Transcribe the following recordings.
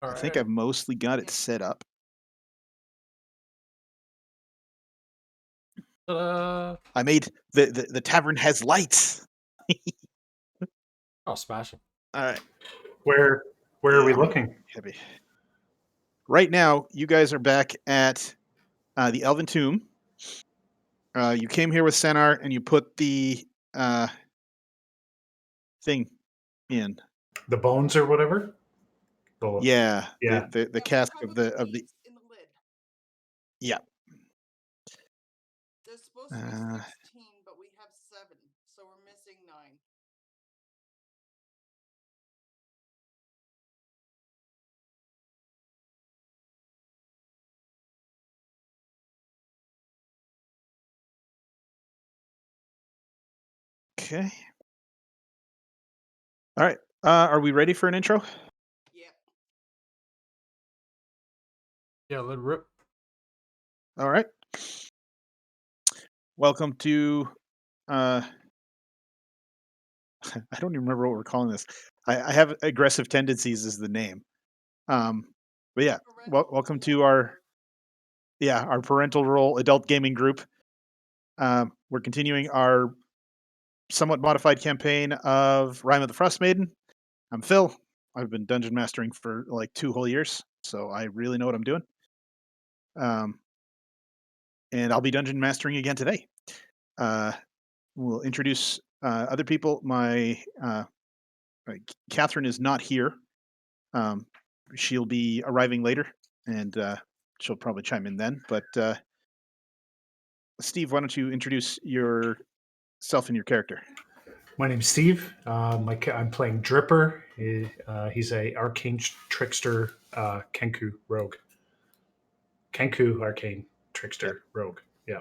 All I think right. I've mostly got it Yep. set up. Ta-da! I made the tavern has lights. Oh, smashing. All right. Where where are we Yeah. looking? Heavy. Right now, you guys are back at the Elven Tomb. You came here with Senar and you put the uh, thing in. The bones or whatever? The, Yeah, yeah. the Yeah, we cask put of the the beads in the lid. yeah. There's supposed to be Uh, 16, but we have 7, so we're missing 9. okay. All right. Are we ready for an intro? Yep. Yeah, let it rip. All right. Welcome to. Uh, I don't even remember what we're calling this. I have aggressive tendencies as the name. Um, but yeah, Parental welcome role. to our parental role adult gaming group. We're continuing our somewhat modified campaign of Rime of the Frost Maiden. I'm Phil. I've been dungeon mastering for like 2 whole years, so I really know what I'm doing. Um, and I'll be dungeon mastering again today. Uh, we'll introduce other people. Catherine is not here. Um, she'll be arriving later, and she'll probably chime in then. But Steve, why don't you introduce yourself and your character? My name's Steve. I'm playing Dripper. He's a arcane trickster Kenku rogue. Kenku arcane Yep. trickster rogue. Yeah.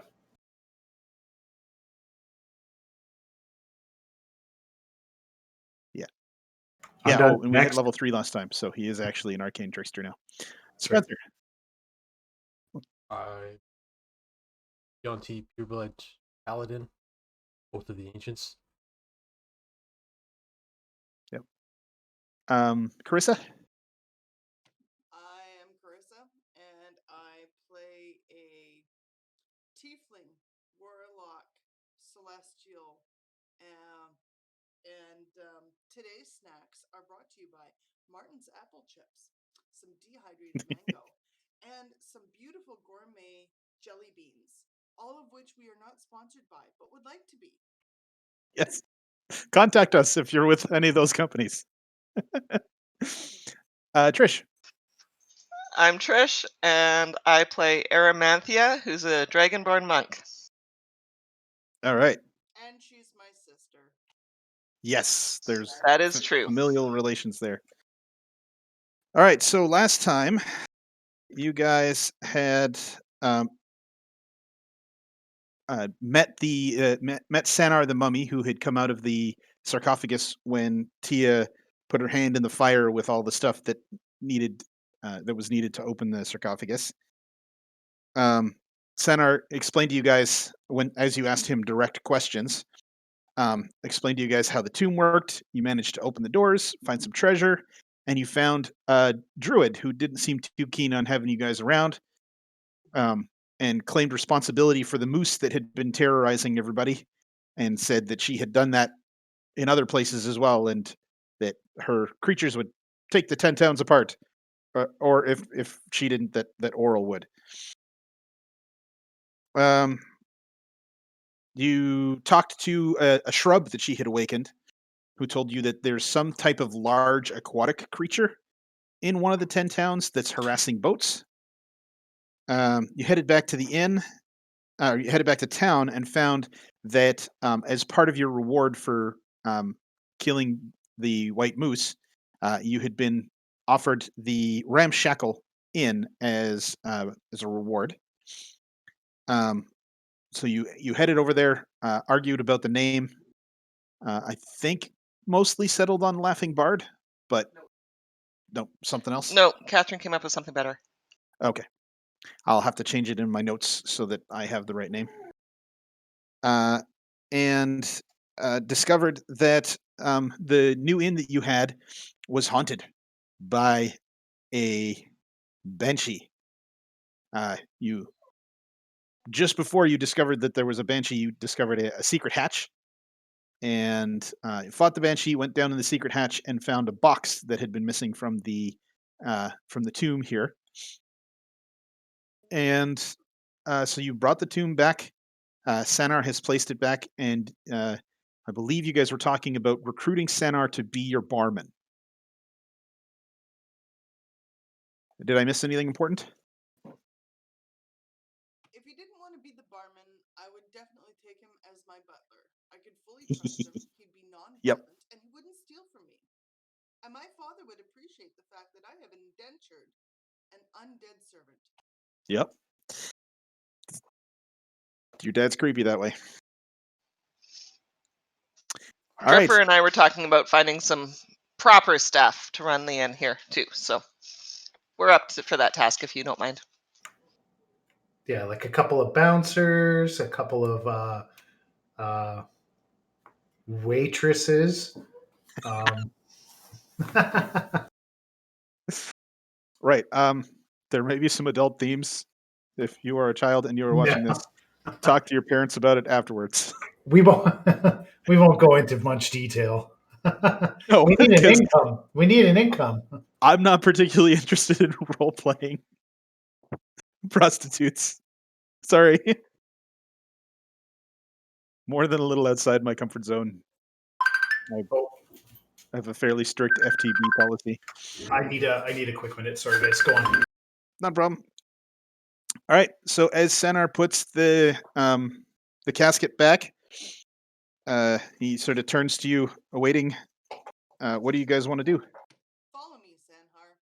Yeah. I'm Yeah. done. Oh, and we hit Next. level 3 last time, so he is actually an arcane trickster now. That's right. Spencer. I Yonti Pureblood Paladin, both of the ancients. Yep. Carissa. I am Carissa, and I play a tiefling, warlock, celestial, um, and today's snacks are brought to you by Martin's Apple Chips, some dehydrated mango, and some beautiful gourmet jelly beans, all of which we are not sponsored by, but would like to be. Yes. Contact us if you're with any of those companies. Trish. I'm Trish, and I play Aramanthia, who's a dragonborn monk. All right. And she's my sister. Yes, there's That is true. familial relations there. All right. So last time you guys had um, met Sanar the mummy who had come out of the sarcophagus when Tia put her hand in the fire with all the stuff needed that was needed to open the sarcophagus. Sanar explained to you guys when as you asked him direct questions. Explained to you guys how the tomb worked. You managed to open the doors, find some treasure, and you found a druid who didn't seem too keen on having you guys around. Um, and claimed responsibility for the moose that had been terrorizing everybody, and said that she had done that in other places as well, and that her creatures would take the 10 towns apart, or if she didn't, that Oral would. Um, you talked to a shrub that she had awakened, who told you that there's some type of large aquatic creature in one of the 10 towns that's harassing boats. You headed back to the inn, you headed back to town and found that as part of your reward for killing the white moose, you had been offered the Ramshackle Inn as a reward. Um, so you headed over there, argued about the name. I think mostly settled on Laughing Bard, but no, something else. No, Catherine came up with something better. Okay, I'll have to change it in my notes so that I have the right name. Uh, and discovered that the new inn that you had was haunted by a banshee. You just before you discovered that there was a banshee, you discovered a secret hatch, and you fought the banshee. Went down in the secret hatch and found a box that had been missing from the tomb here. And so you brought the tomb back. Sanar has placed it back, and I believe you guys were talking about recruiting Sanar to be your barman. Did I miss anything important? If he didn't want to be the barman, I would definitely take him as my butler. I could fully trust him. He'd be Yep. non-violent, and he wouldn't steal from me. And my father would appreciate the fact that I have indentured an undead servant. Yep. Your dad's creepy that way. All right. Dripper and I were talking about finding some proper staff to run the inn here too. So we're up for that task if you don't mind. Yeah, like a couple of bouncers, a couple of waitresses. Right. There may be some adult themes. If you are a child and you are watching this, talk to your parents about it afterwards. we won't. We won't go into much detail. No, we need an because income. We need an income. I'm not particularly interested in role playing prostitutes. Sorry. More than a little outside my comfort zone. I have a fairly strict FTB policy. I need a quick minute. Sorry, guys. Go on. Not a problem. All right. So as Sanar puts the casket back, he sort of turns to you, awaiting. What do you guys want to do? Follow me, Sanhar.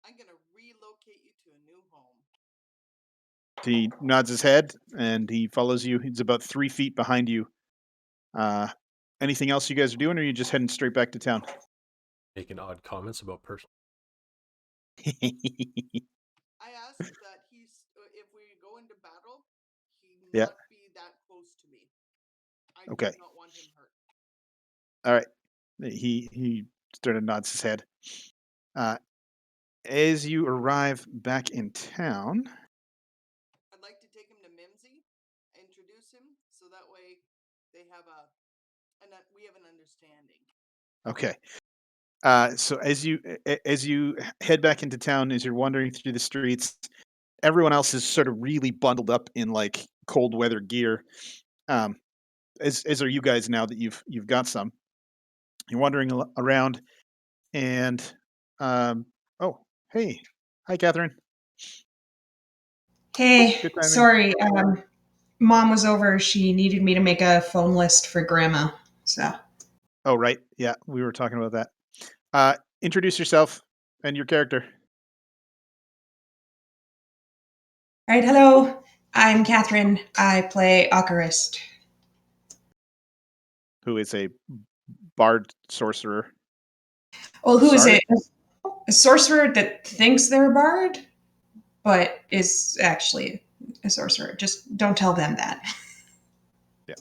I'm going to relocate you to a new home. He nods his head and he follows you. He's about 3 feet behind you. Anything else you guys are doing, or are you just heading straight back to town? Making odd comments about person. I asked that if we go into battle, he Yeah. not be that close to me. I Okay. do not want him hurt. All right. He sort of nods his head. As you arrive back in town, I'd like to take him to Mimsy, introduce him, so that way they have we have an understanding. okay. So as you head back into town, as you're wandering through the streets, everyone else is sort of really bundled up in like cold weather gear. As are you guys now that you've got some. You're wandering around, and oh, hey, hi, Catherine. Hey, Good timing. sorry. Mom was over. She needed me to make a phone list for Grandma. So, Oh, right. Yeah, we were talking about that. Introduce yourself and your character. all right. Hello. I'm Catherine. I play Ocarist. Who is a bard sorcerer. Well, who is Sorry? it? A sorcerer that thinks they're a bard, but is actually a sorcerer. Just don't tell them that. Yeah.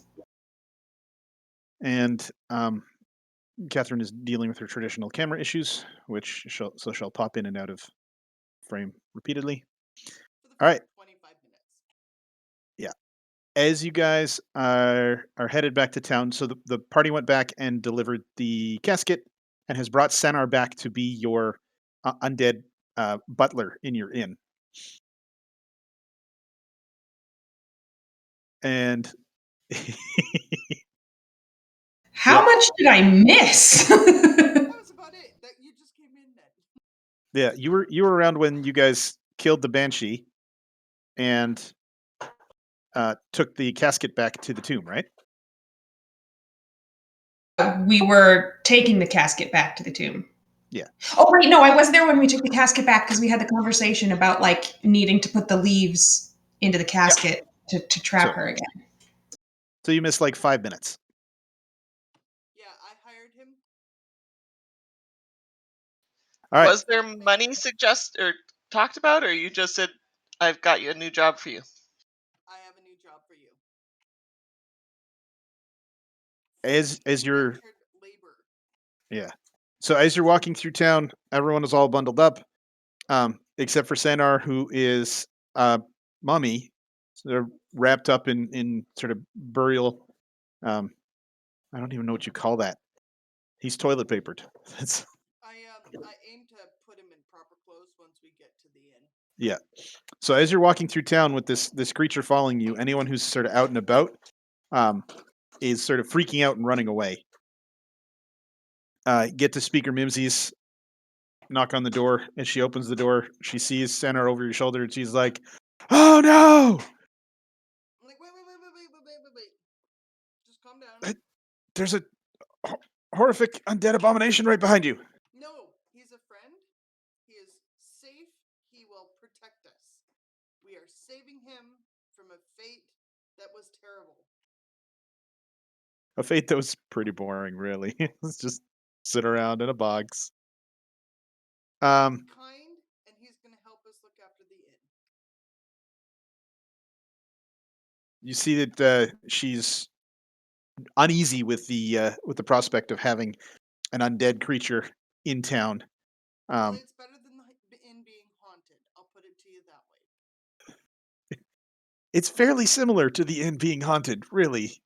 And Catherine is dealing with her traditional camera issues, which she'll pop in and out of frame repeatedly. For the All right. first 25 minutes. Yeah. As you guys are headed back to town, so the party went back and delivered the casket and has brought Sanar back to be your undead butler in your inn. And How Yeah. much did I miss? That was about it. That you just came in then. yeah, you were around when you guys killed the banshee and took the casket back to the tomb, right? We were taking the casket back to the tomb. Yeah. Oh, wait, no, I was there when we took the casket back because we had the conversation about like needing to put the leaves into the casket to trap So- her again. So you missed like 5 minutes. Yeah, I hired him. All right. Was there money talked about, or you just said, "I've got you a new job for you"? I have a new job for you. As you're Indentured labor. Yeah. So as you're walking through town, everyone is all bundled up. except for Sanar, who is mummy, so they're wrapped up in sort of burial. I don't even know what you call that. He's toilet papered. That's I aim to put him in proper clothes once we get to the inn. yeah. So as you're walking through town with this creature following you, anyone who's sort of out and about is sort of freaking out and running away. Get to Speaker Mimsy's, knock on the door. As she opens the door, she sees Sanar over your shoulder, and she's like, "Oh no! I'm like, wait. Just calm down. There's a horrific undead abomination right behind you." No, he's a friend. He is safe. He will protect us. We are saving him from a fate that was terrible. A fate that was pretty boring, really. Let's just sit around in a box. He's kind, and he's going to help us look after the inn. You see that she's uneasy with the prospect of having an undead creature in town. Well, it's better than the inn being haunted. I'll put it to you that way. It's fairly similar to the inn being haunted, really.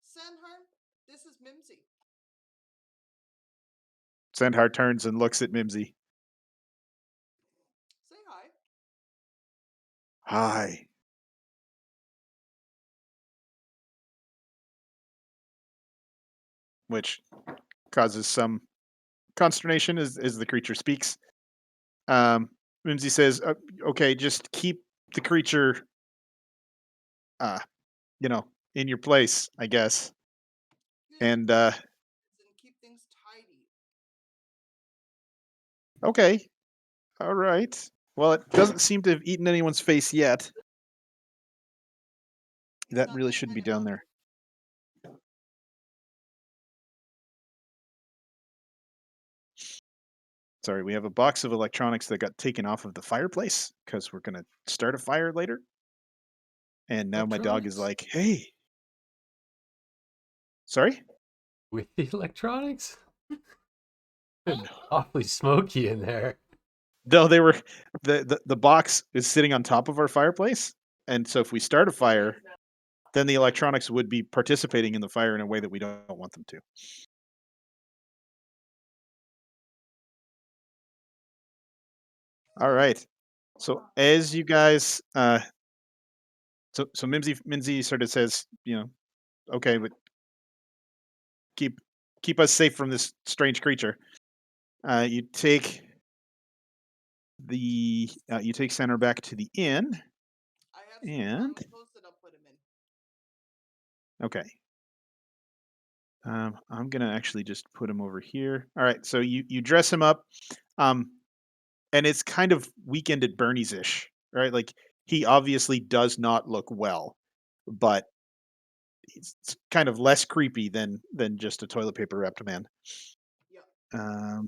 Sandhar, this is Mimsy. Sandhar turns and looks at Mimsy. Say hi. Hi. Which causes some consternation as the creature speaks. Mimsy says, "Okay, just keep the creature, in your place, I guess." And keep things tidy. okay, all right. Well, it doesn't seem to have eaten anyone's face yet. That really shouldn't be down there. Sorry, we have a box of electronics that got taken off of the fireplace because we're going to start a fire later. And now my dog is like, "Hey." Sorry? With the electronics? Awfully smoky in there. No, they were the box is sitting on top of our fireplace. And so if we start a fire, then the electronics would be participating in the fire in a way that we don't want them to. All right. So as you guys so Mimsy sort of says, okay, but keep us safe from this strange creature. You take Center back to the inn. I have some And clothes that I'll put him in. okay. I'm gonna actually just put him over here. All right, so you dress him up, and it's kind of Weekend at Bernie's ish, right? Like he obviously does not look well, but it's kind of less creepy than just a toilet paper wrapped man. Yeah.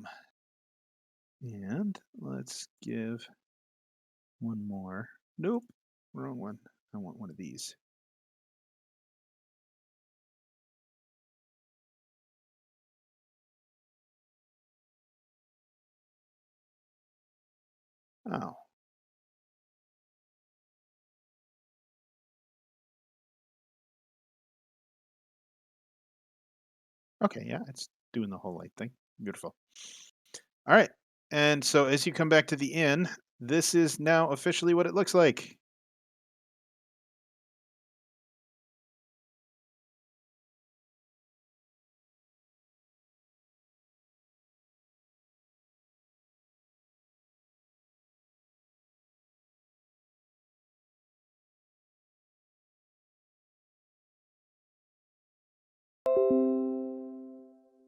And let's give one more. Nope, wrong one. I want one of these. Oh. Okay, yeah, it's doing the whole light thing. Beautiful. All right. And so as you come back to the inn, this is now officially what it looks like.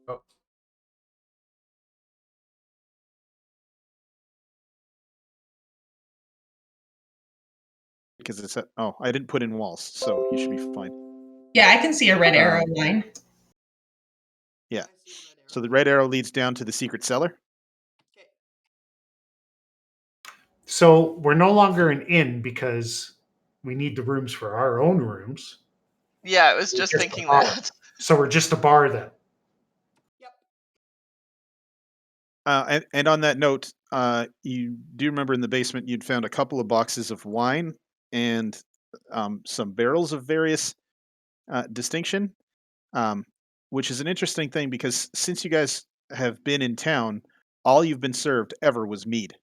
Oh, Because it's I didn't put in walls, so you should be fine. Yeah, I can see a red arrow line. Yeah. So the red arrow leads down to the secret cellar. Okay. So we're no longer an inn because we need the rooms for our own rooms. Yeah, I was We're just a thinking bar. that. So we're just a bar then. Yep. And on that note, you do remember in the basement you'd found a couple of boxes of wine and some barrels of various distinction, um, which is an interesting thing because since you guys have been in town, all you've been served ever was mead.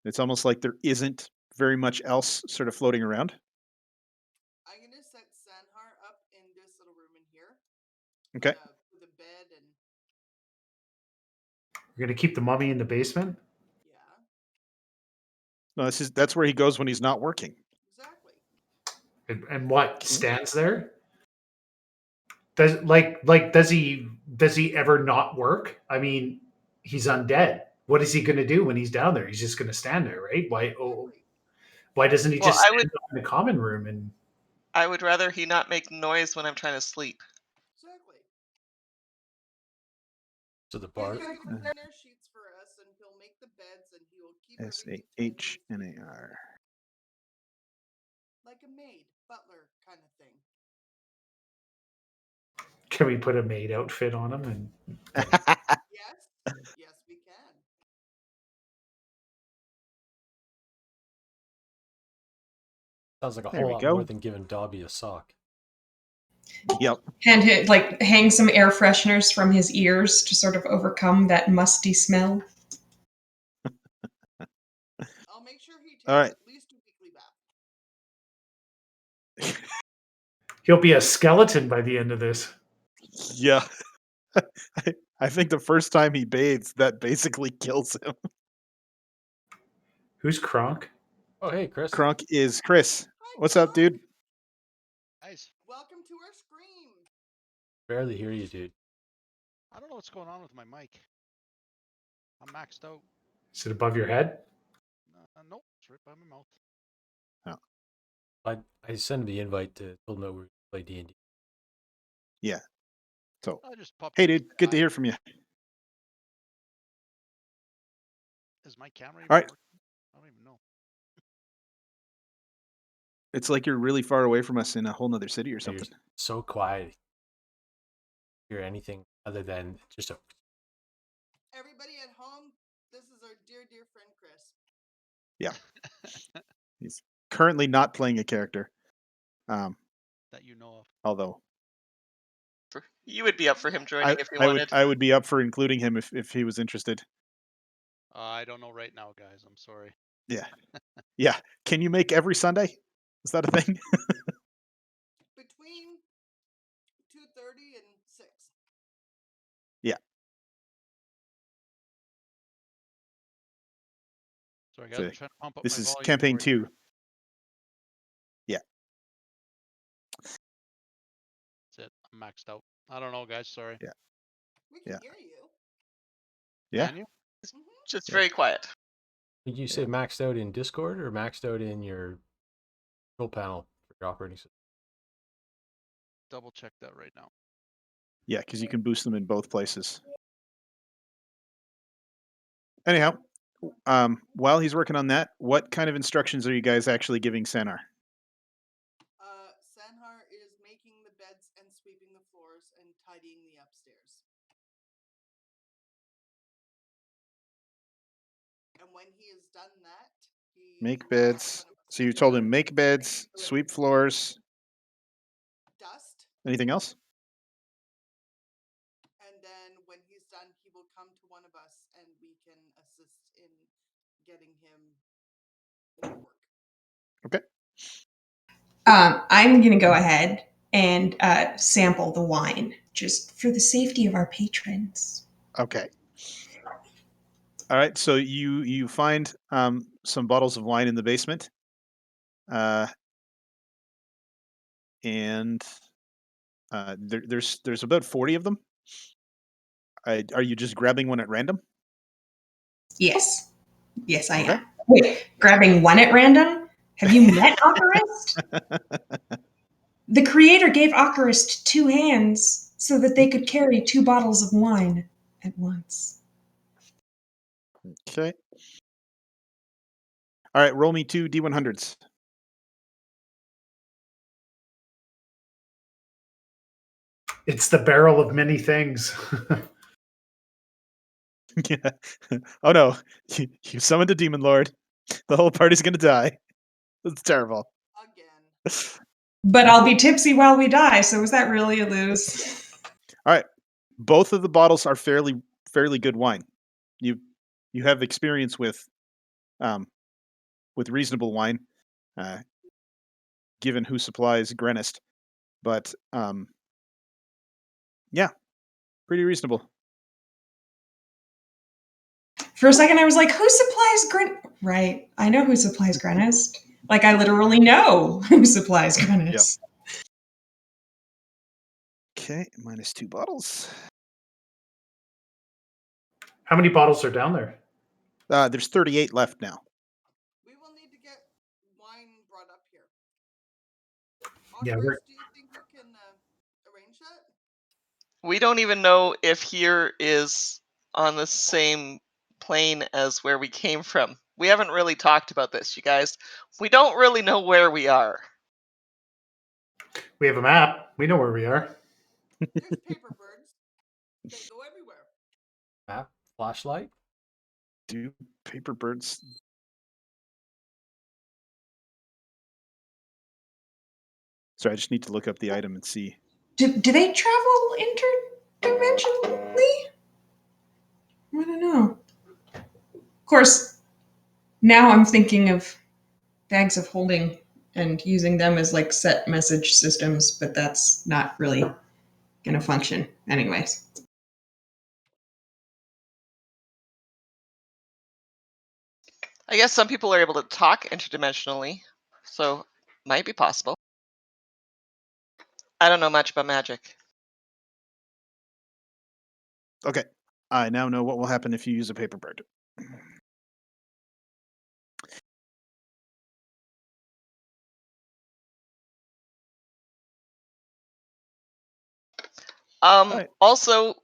It's almost like there isn't very much else sort of floating around. I'm gonna set Sanhar up in this little room in here. Okay. With a bed and You're going to keep the mummy in the basement? yeah, No, that's where he goes when he's not working. exactly. And what stands there? Does he ever not work? I mean, he's undead. What is he going to do when he's down there? He's just going to stand there, right? Exactly. Why doesn't he Well, just stand in the common room and I would rather he not make noise when I'm trying to sleep. Exactly. So the He's bar. gonna clean their sheets for us, and he'll make the beds, and he will keep everything tidy and sweet, SAHNAR. like a maid, butler kind of thing. can we put a maid outfit on him? And Yes, yes, we can. Sounds like a There whole we lot go. more than giving Dobby a sock. Yep. And hang some air fresheners from his ears to sort of overcome that musty smell. I'll make sure he takes All right. at least a weekly bath. he'll be a skeleton by the end of this. Yeah. I think the first time he bathes, that basically kills him. Who's Kronk? Oh, hey, Chris. Kronk is Chris. Hi, What's up, Kronk. dude? Guys, Welcome to our scream. Barely hear you, dude. I don't know what's going on with my mic. I'm maxed out. Is it above your head? Nope, it's right by my mouth. I sent him the invite to told him that we play D&D. Yeah. So, I just popped. hey, in. dude, good to hear from you. Is my camera even All right. working? I don't even know. It's like you're really far away from us in a whole nother city or You're something. so quiet. Hear anything other than just a. Everybody at home, this is our dear, dear friend Chris. Yeah. He's currently not playing a character. That you know of. Although You would be up for him joining if you wanted. I would be up for including him if he was interested. I don't know right now, guys. I'm sorry. Yeah. Yeah. Can you make every Sunday? Is that a thing? Between 2:30 and 6. Yeah. Sorry, guys. So, I'm trying to pump up this my is volume campaign for you. 2. Yeah. That's it. I'm maxed out. I don't know, guys. Sorry. Yeah. We can Yeah. hear you. Yeah. Can you? Just Yeah. very quiet. Did you say maxed out in Discord or maxed out in your control panel for your operating system? Double check that right now. Yeah, because you can boost them in both places. Anyhow, while he's working on that, what kind of instructions are you guys actually giving Sanar? Sanhar is making the beds and sweeping the floors and tidying the upstairs. And when he has done that, he Make will have beds. one of us So you told him make beds, Correct. sweep floors. dust, Anything else? and then when he's done, he will come to one of us, and we can assist in getting him more work. Okay. I'm going to go ahead and sample the wine just for the safety of our patrons. Okay. All right. So you find some bottles of wine in the basement, and there's about 40 of them. Are you just grabbing one at random? Yes. Yes, I Okay. am. Wait, grabbing one at random? Have you met Ocarist? The creator gave Ocarist 2 hands so that they could carry 2 bottles of wine at once. Okay. All right. Roll me 2 D100s. It's the barrel of many things. Yeah. Oh no, you summoned a demon lord. The whole party's gonna die. That's terrible. Again. But I'll be tipsy while we die, so is that really a lose? All right, both of the bottles are fairly good wine. You have experience with reasonable wine, uh, given who supplies Grenist, but yeah, pretty reasonable. For a second, I was like, who supplies Right, I know who supplies Grenist. Like, I literally know who supplies Grenist. Okay, minus 2 bottles. How many bottles are down there? There's 38 left now. We will need to get wine brought up here. Yeah, Oculus, do you think you can arrange that? We don't even know if here is on the same plane as where we came from. We haven't really talked about this, you guys. We don't really know where we are. we have a map. We know where we are. There's paper birds. They go everywhere. Map, flashlight. Do paper birds? Sorry, I just need to look up the item and see. Do they travel interdimensionally? I don't know. Of course, now I'm thinking of bags of holding and using them as like set message systems, but that's not really going to function anyways. I guess some people are able to talk interdimensionally, so might be possible. I don't know much about magic. Okay, I now know what will happen if you use a paper bird. Right. Also,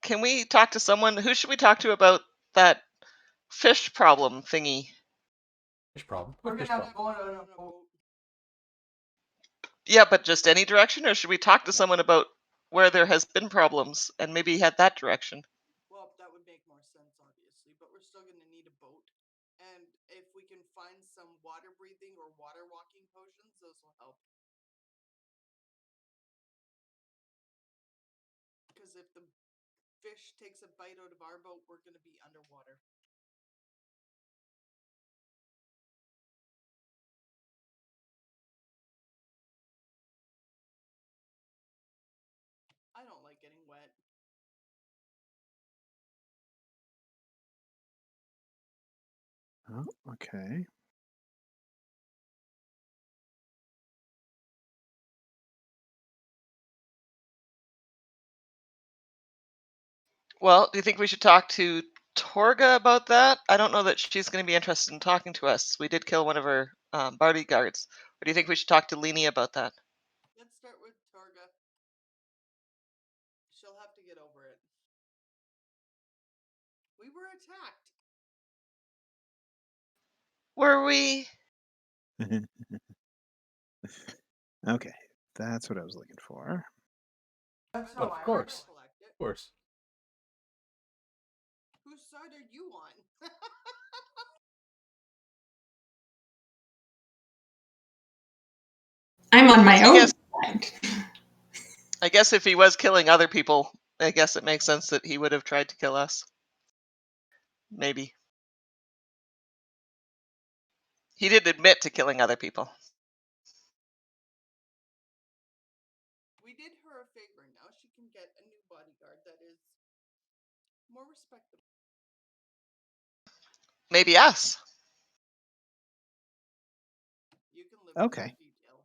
can we talk to someone? Who should we talk to about that fish problem thingy? Fish problem. We're What fish gonna have problem? to go on a boat. Yeah, but just any direction, or should we talk to someone about where there has been problems and maybe head that direction? Well, that would make more sense, obviously, but we're still gonna need a boat. And if we can find some water breathing or water walking potions, those will help. Because if the fish takes a bite out of our boat, we're gonna be underwater. I don't like getting wet. Oh, okay. Well, do you think we should talk to Torga about that? I don't know that she's going to be interested in talking to us. We did kill one of her bodyguards. Or do you think we should talk to Leni about that? Let's start with Torga. She'll have to get over it. We were attacked. Were we? Okay, that's what I was looking for. That's But how of I course. recollect it. Of course. Whose side are you on? I'm on my I own guess side. I guess if he was killing other people, I guess it makes sense that he would have tried to kill us. Maybe. He did admit to killing other people. We did her a favor. Now she can get a new bodyguard that is more respectable. Maybe us. You can live with Okay. that detail.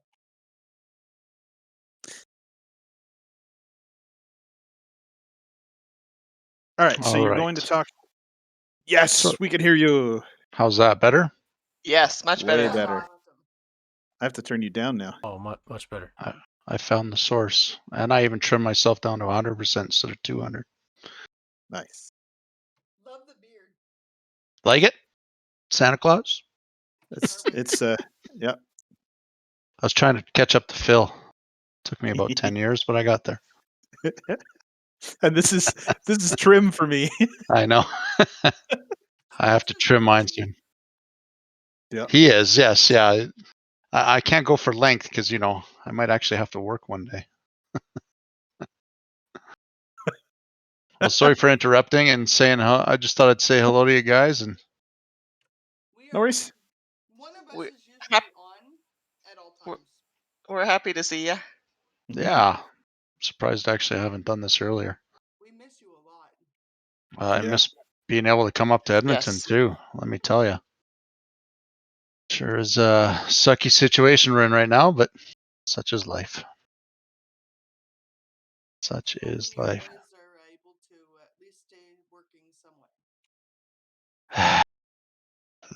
All right, so All you're going to right. talk. Yes, So- we can hear you. How's that better? Yes, much Way better. better. Awesome. I have to turn you down now. Oh, much better. I found the source, and I even trimmed myself down to 100% instead of 200. Nice. Love the beard. Like it, Santa Claus? It's yeah. I was trying to catch up to Phil. Took me about 10 years, but I got there. And this is trim for me. I know. I have to trim mine soon. Yeah. He is, yes, yeah. I can't go for length because I might actually have to work one day. Well, sorry for interrupting and saying. I just thought I'd say hello to you guys and. No worries. One of us We- is usually hap- on at all We're- times. We're happy to see you. Yeah, I'm surprised actually I haven't done this earlier. We miss you a lot. I Yeah. miss being able to come up to Edmonton Yes. too. Let me tell you. Sure is a sucky situation we're in right now, but such is life. Such is Hoping you life. guys are able to at least stay working somewhat.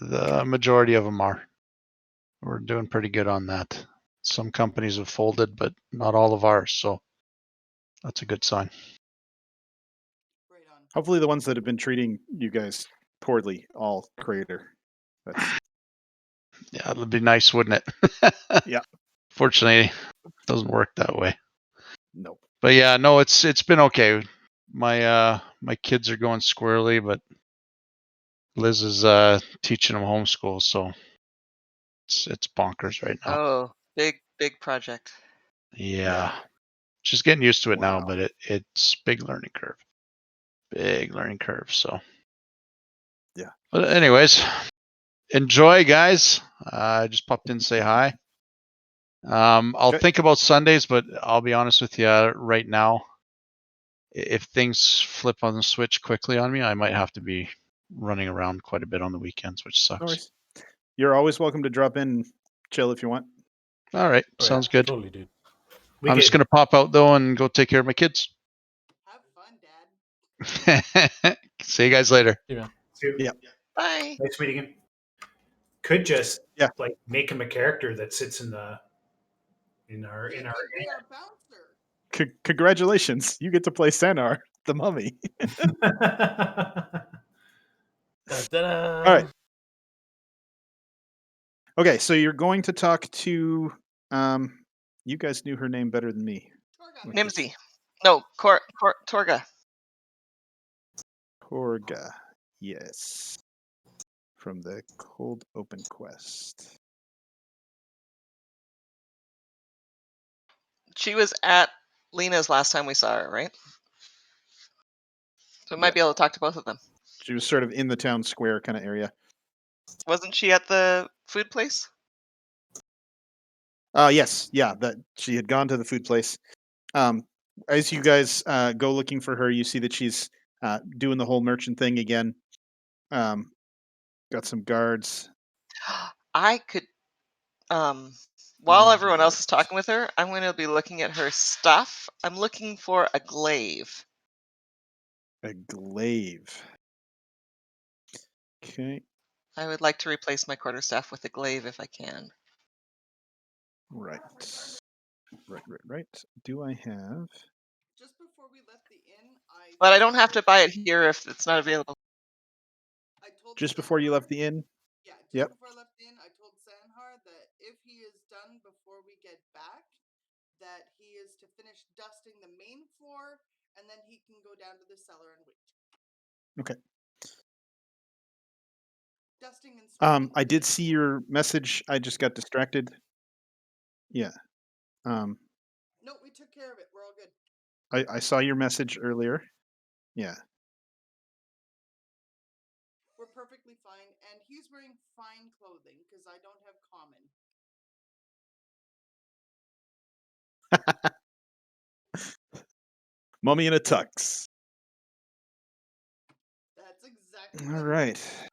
The majority of them are. We're doing pretty good on that. Some companies have folded, but not all of ours, so that's a good sign. Right on. Hopefully the ones that have been treating you guys poorly all crater. That's Yeah, it'd be nice, wouldn't it? Yeah. Fortunately, it doesn't work that way. nope. But yeah, no, it's been okay. My kids are going squarely, but Liz is teaching them homeschool, so it's bonkers right now. Oh, big project. Yeah. She's getting used to it now, Wow. but it's big learning curve. Big learning curve. So Yeah. But anyways, enjoy, guys. I just popped in to say hi. I'll Okay. think about Sundays, but I'll be honest with you right now. If things flip on the switch quickly on me, I might have to be running around quite a bit on the weekends, which No sucks. worries. You're always welcome to drop in and chill if you want. All right, Oh, yeah, sounds good. Totally, dude. I'm just gonna pop out though and go take care of my kids. Have fun, Dad. See you guys later. Yeah. Yeah. Bye. Nice meeting you. Could just Yeah. like make him a character that sits in our He could be our bouncer. Congratulations. You get to play Sanar, the mummy. Da-da-da. All right. Okay, so you're going to talk to you guys knew her name better than me. Torga. Nimsy. No, Torga. Torga. Yes. From the Cold Open Quest. She was at Lena's last time we saw her, right? So we might Yeah. be able to talk to both of them. She was sort of in the town square kind of area. Wasn't she at the food place? Yes, yeah, that she had gone to the food place. As you guys go looking for her, you see that she's doing the whole merchant thing again. Got some guards. I could while everyone else is talking with her, I'm going to be looking at her stuff. I'm looking for a glaive. A glaive. Okay. I would like to replace my quarterstaff with a glaive if I can. Right. Right. Do I have? Just before we left the inn, But I don't have to buy it here if it's not available. I told Just before you left the inn? Yeah, just Yep. before I left the inn, I told Sanhar that if he is done before we get back, that he is to finish dusting the main floor, and then he can go down to the cellar and wait. Okay. Dusting and sweeping. I did see your message. I just got distracted. Yeah. No, we took care of it. We're all good. I saw your message earlier. Yeah. We're perfectly fine, and he's wearing fine clothing because I don't have common. Mummy in a tux. That's exactly All what right.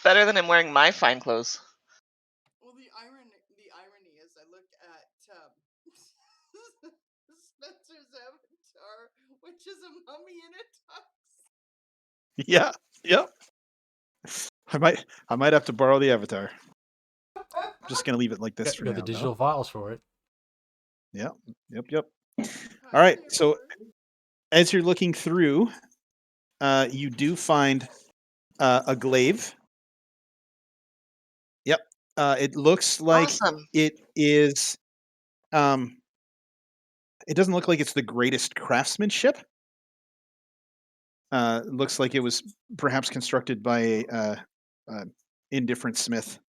Better than him wearing my fine clothes. Well, the irony is I looked at Spencer's avatar, which is a mummy in a tux. Yeah. Yep. I might have to borrow the avatar. I'm just gonna leave it like this for Got now. the digital files for it. Yep. All right. So as you're looking through, you do find a glaive. Yep. It looks like Awesome. it is It doesn't look like it's the greatest craftsmanship. Looks like it was perhaps constructed by a indifferent smith.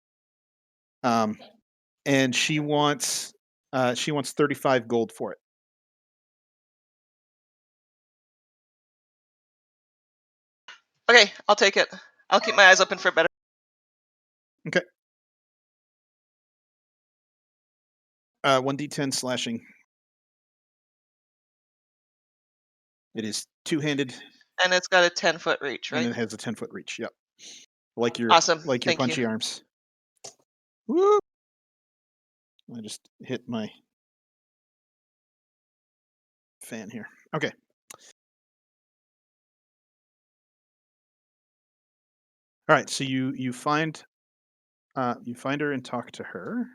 And she wants 35 gold for it. Okay, I'll take it. I'll keep my eyes open for better. Okay. 1d10 slashing. It is two-handed. And it's got a 10-foot reach, right? And it has a 10-foot reach. Yep. Like your Awesome. Like your Thank punchy you. arms. Woo! I just hit my fan here. Okay. All right. So you find her and talk to her.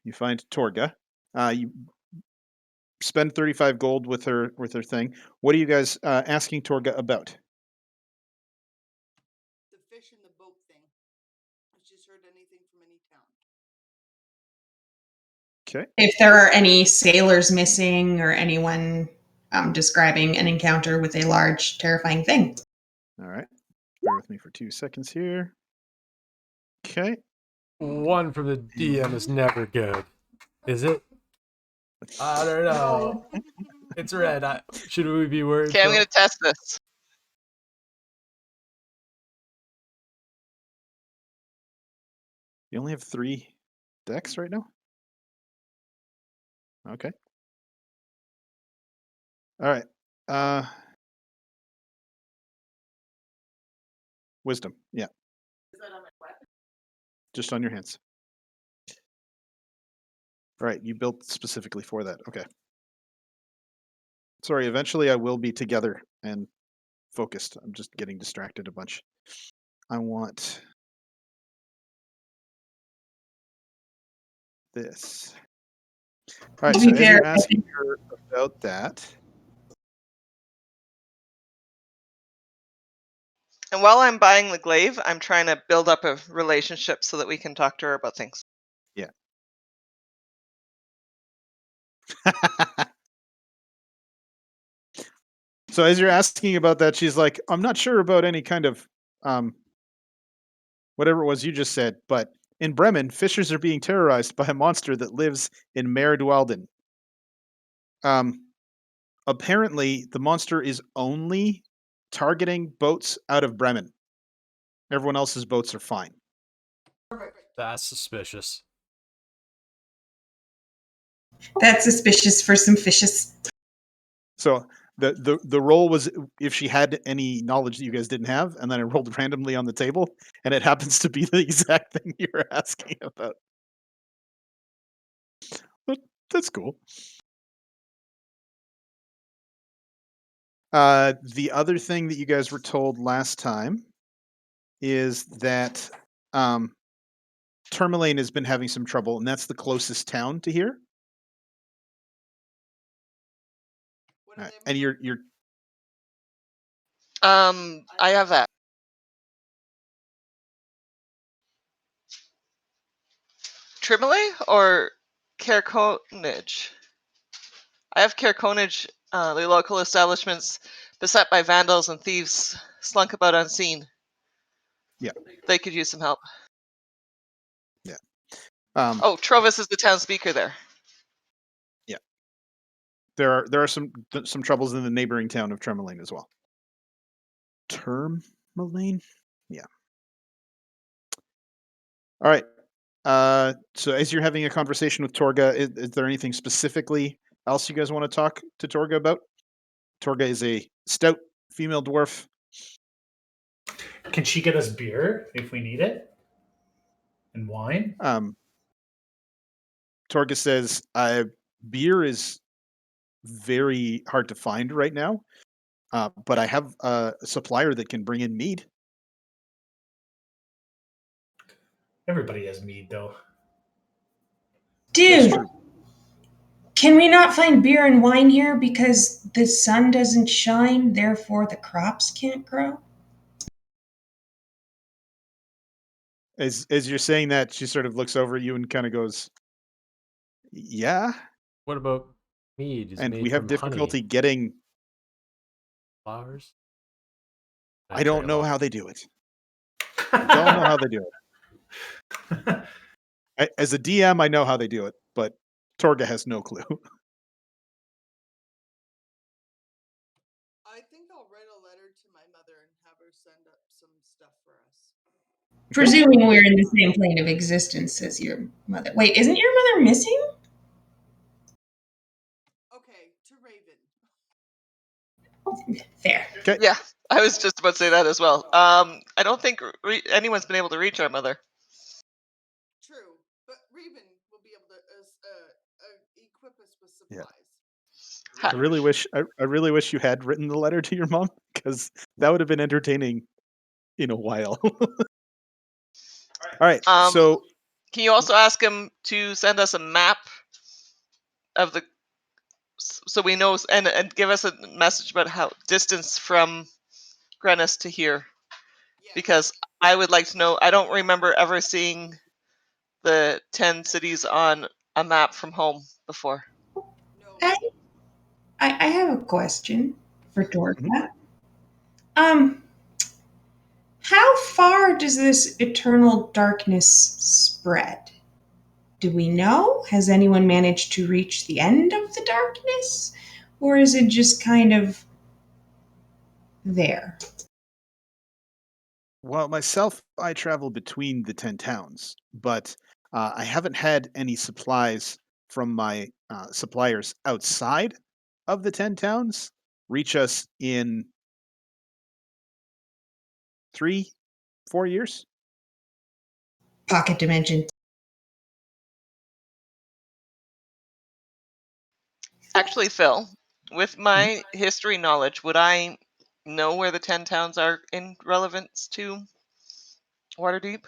You find Torga. You spend 35 gold with her thing. What are you guys asking Torga about? The fish in the boat thing. If she's heard anything from any town. Okay. If there are any sailors missing or anyone describing an encounter with a large, terrifying thing. All right. Bear with me for 2 seconds here. Okay. 1 from the DM is never good. Is it? I don't know. It's red. Should we be worried? Okay, I'm going to test this. You only have 3 decks right now? Okay. All right. Wisdom. Yeah. Is that on my weapon? Just on your hands. All right. You built specifically for that. Okay. Sorry. Eventually, I will be together and focused. I'm just getting distracted a bunch. I want this. All right. To So be as fair, you're asking her about that, And while I'm buying the glaive, I'm trying to build up a relationship so that we can talk to her about things. yeah. So as you're asking about that, she's like, I'm not sure about any kind of whatever it was you just said, but in Bremen, fishers are being terrorized by a monster that lives in Mare Dualden. Apparently, the monster is only targeting boats out of Bremen. Everyone else's boats are fine. That's suspicious. That's suspicious for some fishes. So the roll was if she had any knowledge that you guys didn't have, and then I rolled randomly on the table, and it happens to be the exact thing you were asking about. But that's cool. The other thing that you guys were told last time is that Tourmaline has been having some trouble, and that's the closest town to here. What All are right. they And about? you're I have that. Tremole or Cairconage? I have Cairconage, the local establishments beset by vandals and thieves slunk about unseen. Yeah. They could use some help. Yeah. Oh, Trovis is the town speaker there. Yeah. There are some troubles in the neighboring town of Tourmaline as well. Tourmaline? Yeah. All right. So as you're having a conversation with Torga, is there anything specifically else you guys want to talk to Torga about? Torga is a stout female dwarf. Can she get us beer if we need it? And wine? Torga says, beer is very hard to find right now, but I have a supplier that can bring in mead. Everybody has mead, though. That's Dude, true. Can we not find beer and wine here because the sun doesn't shine, therefore the crops can't grow? As you're saying that, she sort of looks over at you and kind of goes, "Yeah." What about mead? Is And made we have from difficulty honey, getting. flowers? I don't know how They. they do it. I don't know how they do it. As a DM, I know how they do it, but Torga has no clue. I think I'll write a letter to my mother and have her send up some stuff for us. Presuming we're in the same plane of existence as your mother. Wait, isn't your mother missing? Okay, to Raven. Fair. Okay. Yeah, I was just about to say that as well. I don't think anyone's been able to reach our mother. True, but Raven will be able to equip us with Yeah. supplies. I really wish you had written the letter to your mom, because that would have been entertaining in a while. All right. So Can you also ask him to send us a map of the, so we know, and give us a message about how distance from Grenis to here, Yes. because I would like to know. I don't remember ever seeing the 10 cities on a map from home before. No. I have a question for Dorka. Mhm. How far does this eternal darkness spread? Do we know? Has anyone managed to reach the end of the darkness? Or is it just kind of there? Well, myself, I travel between the 10 towns, but I haven't had any supplies from my suppliers outside of the 10 towns reach us in 3-4 years. Pocket dimension. Actually, Phil, with my history knowledge, would I know where the 10 towns are in relevance to Waterdeep?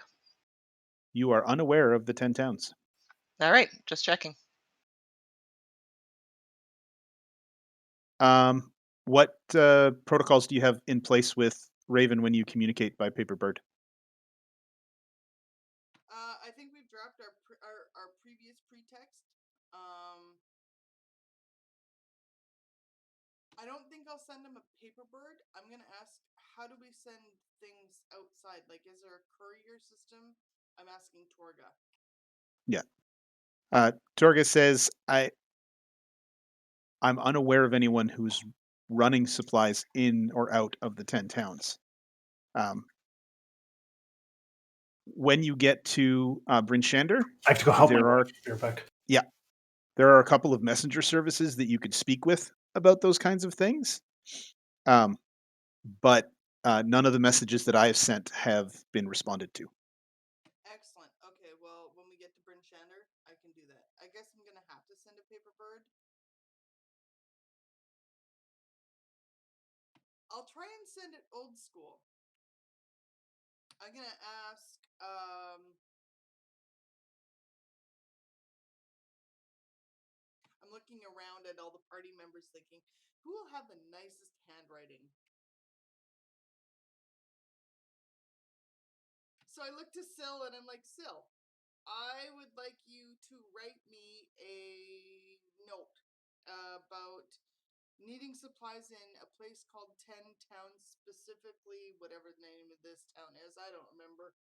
You are unaware of the 10 towns. All right, just checking. What protocols do you have in place with Raven when you communicate by Paperbird? I think we've dropped our previous pretext. I don't think I'll send him a paper bird. I'm gonna ask, how do we send things outside? Like, is there a courier system? I'm asking Torga. Yeah. Torga says, I'm unaware of anyone who's running supplies in or out of the 10 towns. When you get to Bryn Shander, I have to go help there my are wife. Be right back. there are a couple of messenger services that you could speak with about those kinds of things. But none of the messages that I have sent have been responded to. Excellent. Okay, well, when we get to Bryn Shander, I can do that. I guess I'm gonna have to send a paper bird. I'll try and send it old school. I'm gonna ask, I'm looking around at all the party members thinking, who will have the nicest handwriting? So I look to Syl and I'm like, Syl, I would like you to write me a note about needing supplies in a place called 10 Towns, specifically whatever the name of this town is. I don't remember.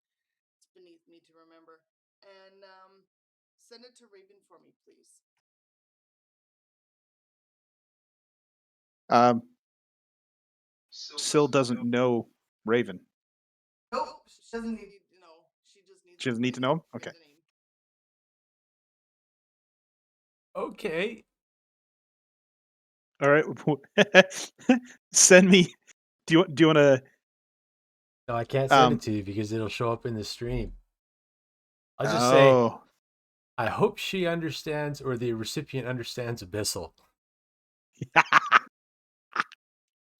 It's beneath me to remember. And send it to Raven for me, please. Syl doesn't know Raven. Nope, she doesn't need to know. She just needs. She doesn't need to know him? Okay. The name. Okay. All right. Send me. Do you want to? No, I can't send it to you because it'll show up in the stream. I'll just say, Oh. I hope she understands or the recipient understands Abyssal.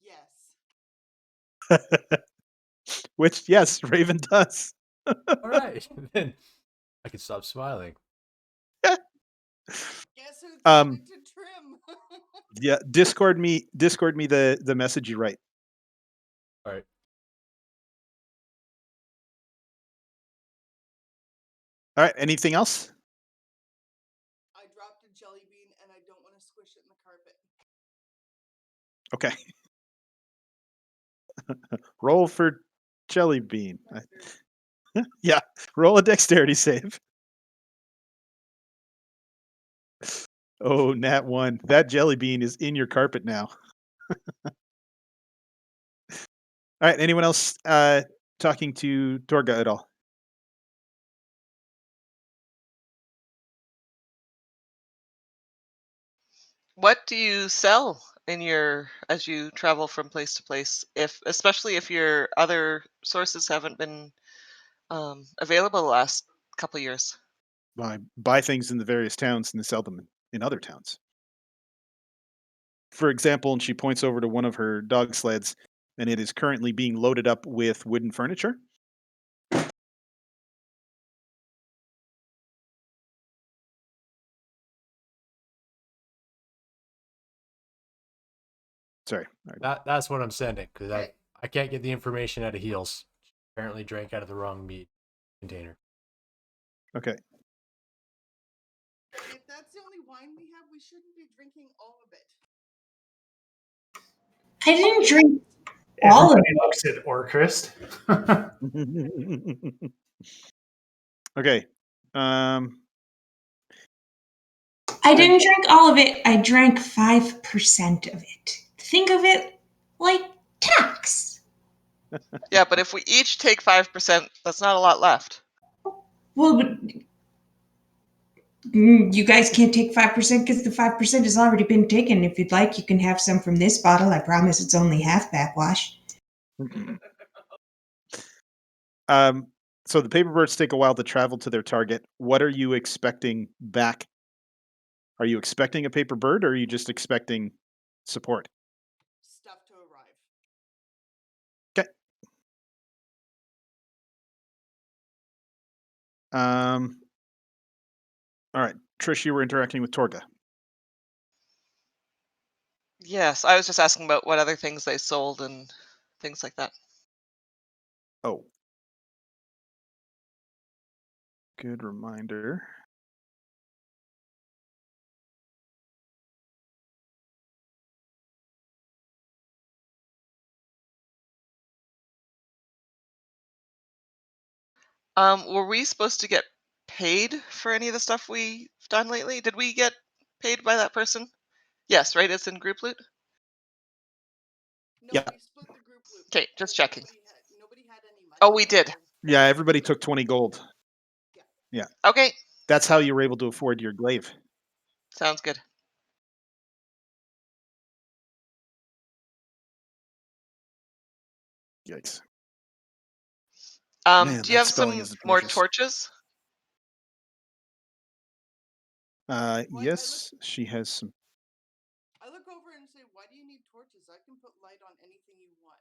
Yes. Which, yes, Raven does. All right. Then I can stop smiling. Guess who Um, decided to trim? Yeah, Discord me the message you write. All right. All right. Anything else? I dropped a jelly bean and I don't want to squish it in the carpet. Okay. Roll for jelly bean. Yeah. Roll a dexterity save. Oh, nat 1. That jelly bean is in your carpet now. All right. Anyone else talking to Torga at all? What do you sell in your as you travel from place to place? Especially if your other sources haven't been available the last couple years. I buy things in the various towns and then sell them in other towns. For example, and she points over to one of her dog sleds, and it is currently being loaded up with wooden furniture. Sorry. That's what I'm sending because I can't get the information out of Heels. She apparently drank out of the wrong meat container. Okay. If that's the only wine we have, we shouldn't be drinking all of it. I didn't drink all of Everybody it. looks at Orcrist. Okay. I didn't drink all of it. I drank 5% of it. Think of it like tax. Yeah, but if we each take 5%, that's not a lot left. Well, but you guys can't take 5% because the 5% has already been taken. If you'd like, you can have some from this bottle. I promise it's only half backwash. So the paper birds take a while to travel to their target. What are you expecting back? Are you expecting a paper bird, or are you just expecting support? Stuff to arrive. Okay. All right. Trish, you were interacting with Torga. Yes, I was just asking about what other things they sold and things like that. Oh. Good reminder. Were we supposed to get paid for any of the stuff we've done lately? Did we get paid by that person? Yes, right? It's in group loot? No, Yeah. we split the group loot. Okay, just because checking. Nobody had any money. Oh, we did. so- Yeah, everybody took 20 gold. Yeah. Okay, That's how you were able to afford your glaive. sounds good. Yikes. Do Man, you that have spelling some is more atrocious. torches? Yes, she has some. I look over and say, "Why do you need torches? I can put light on anything you want."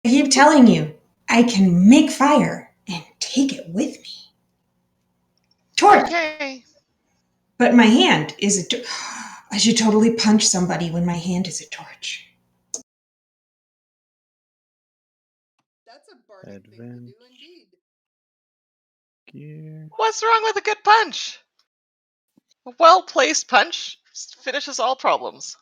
I keep telling you, I can make fire and take it with me. Torch! Okay. But my hand is a. I should totally punch somebody when my hand is a torch. That's a bardic thing to Advent do, indeed. gear. What's wrong with a good punch? A well-placed punch finishes all problems.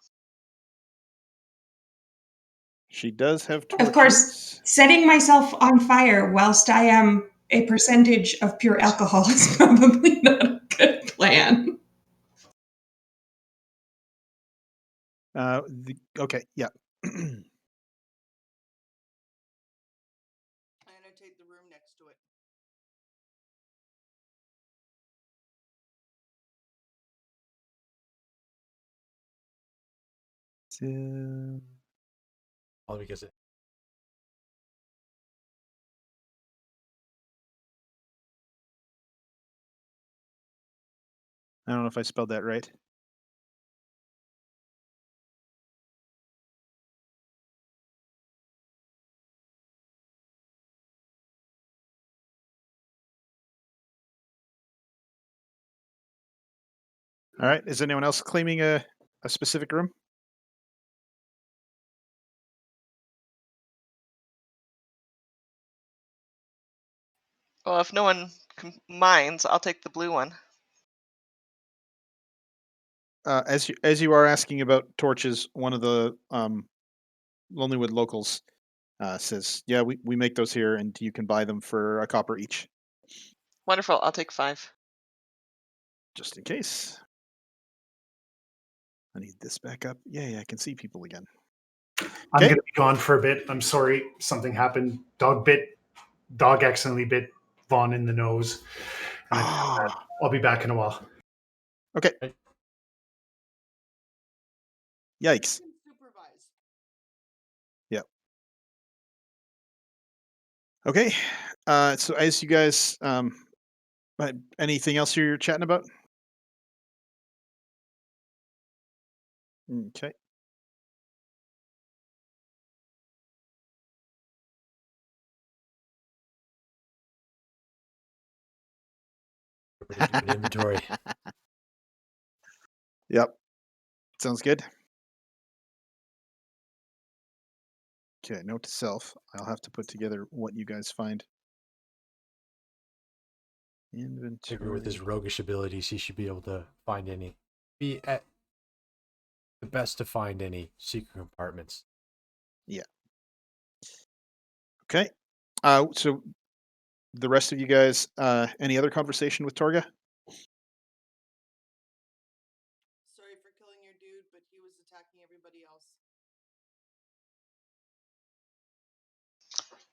She does have torches. Of course, setting myself on fire whilst I am a percentage of pure alcohol is probably not a good plan. Okay, yeah. I annotate the room next to it. So, All because it. I don't know if I spelled that right. All right. Is anyone else claiming a specific room? Well, if no one minds, I'll take the blue one. As you are asking about torches, one of the Lonelywood locals says, "Yeah, we make those here, and you can buy them for a copper each, Wonderful. I'll take 5. just in case." I need this back up. Yay, I can see people again. I'm Okay. going to be gone for a bit. I'm sorry. Something happened. Dog accidentally bit Vaughn in the nose. And I'll be back in a while. Okay. Yikes. You can supervise. Yep. Okay. So as you guys, anything else you're chatting about? Okay. Everybody do an inventory. Yep. Sounds good. Okay, note to self. I'll have to put together what you guys find. Inventory. Maybe with his roguish abilities, he should be able to be at the best to find any secret compartments. Yeah. Okay. So the rest of you guys, any other conversation with Torga? Sorry for killing your dude, but he was attacking everybody else.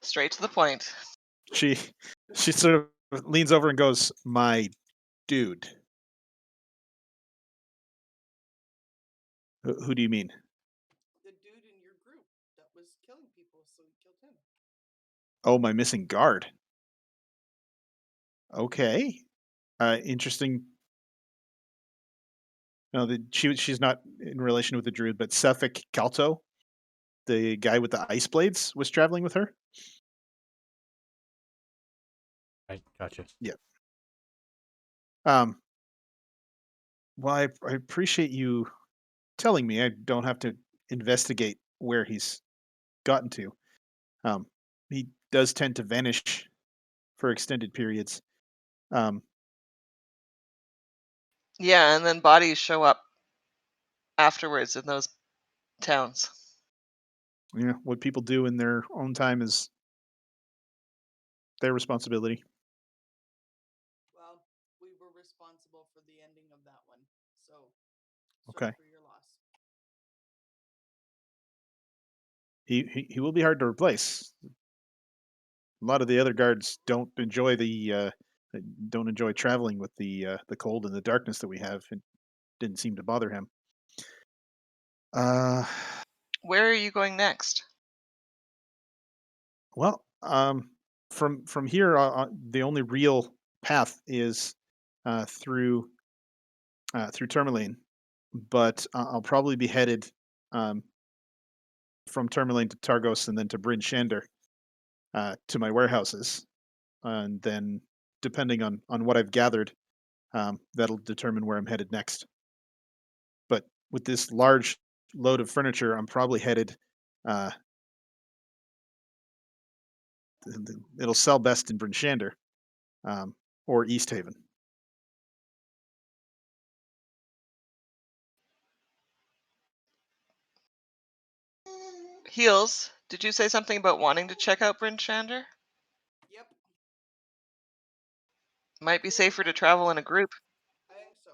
Straight to the point. She sort of leans over and goes, "My dude." Who do you mean? The dude in your group that was killing people, so he killed him. Oh, my missing guard. Okay. Interesting. No, she's not in relation with the druid, but Suffolk Calto, the guy with the ice blades, was traveling with her. Right, gotcha. Yeah. Well, I appreciate you telling me. I don't have to investigate where he's gotten to. He does tend to vanish for extended periods. Yeah, and then bodies show up afterwards in those towns. Yeah, what people do in their own time is their responsibility. Well, we were responsible for the ending of that one, so Okay. sorry for your loss. He will be hard to replace. A lot of the other guards don't enjoy traveling with the cold and the darkness that we have. It didn't seem to bother him. Where are you going next? Well, from here, the only real path is through Tourmaline, but I'll probably be headed from Tourmaline to Targos and then to Bryn Shander to my warehouses, and then depending on what I've gathered, that'll determine where I'm headed next. But with this large load of furniture, I'm probably headed. It'll sell best in Bryn Shander or East Haven. Heels, did you say something about wanting to check out Bryn Shander? Yep, Might be safer to travel in a group. I think so.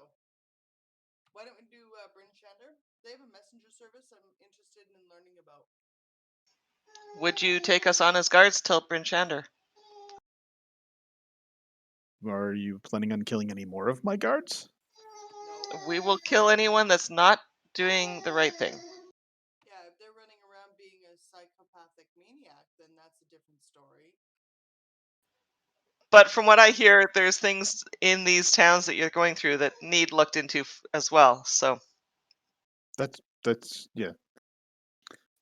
Why don't we do Bryn Shander? They have a messenger service I'm interested in learning about. Would you take us on as guards till Bryn Shander? Are you planning on killing any more of my guards? No. We will kill anyone that's not doing the right thing. Yeah, if they're running around being a psychopathic maniac, then that's a different story. But from what I hear, there's things in these towns that you're going through that need looked into as well. So That's yeah.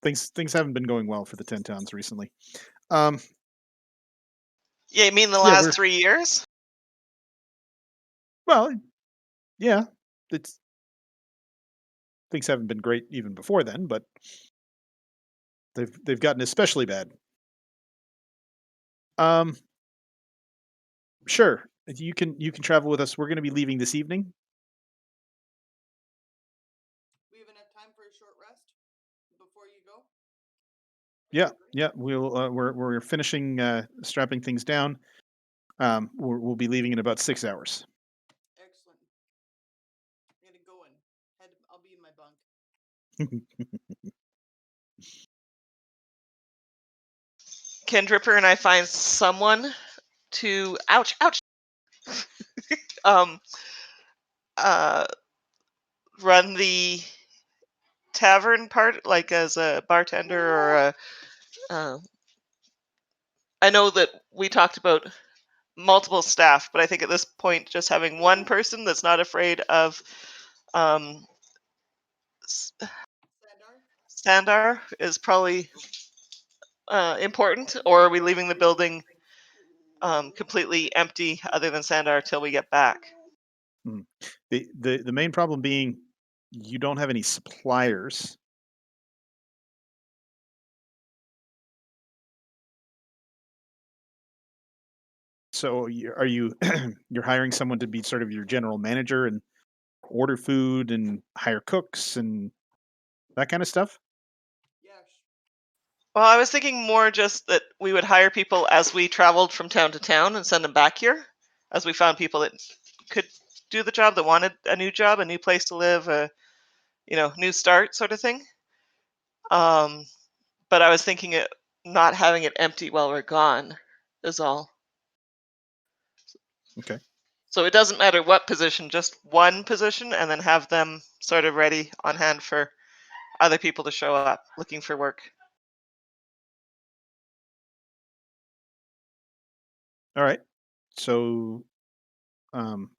Things haven't been going well for the 10 towns recently. Yeah, yeah, you mean the we're last 3 years? well, yeah. it's things haven't been great even before then, but they've gotten especially bad. Um, sure, you can travel with us. We're going to be leaving this evening. We have enough time for a short rest before you go. Yeah, yeah. We're finishing strapping things down. We'll be leaving in about 6 hours. Excellent. I'm gonna go and head. I'll be in my bunk. Can Dripper and I find someone to ouch um uh run the tavern part, like as a bartender or a I know that we talked about multiple staff, but I think at this point just having one person that's not afraid of um Sandar? Sandar is probably important, or are we leaving the building completely empty other than Sandar till we get back? Mm. The main problem being you don't have any suppliers. So are you you're hiring someone to be sort of your general manager and order food and hire cooks and that kind of stuff? Yes. Well, I was thinking more just that we would hire people as we traveled from town to town and send them back here, as we found people that could do the job, that wanted a new job, a new place to live, a new start sort of thing. Um, but I was thinking it not having it empty while we're gone is all. Okay. So it doesn't matter what position, just one position, and then have them sort of ready on hand for other people to show up looking for work. All right. So um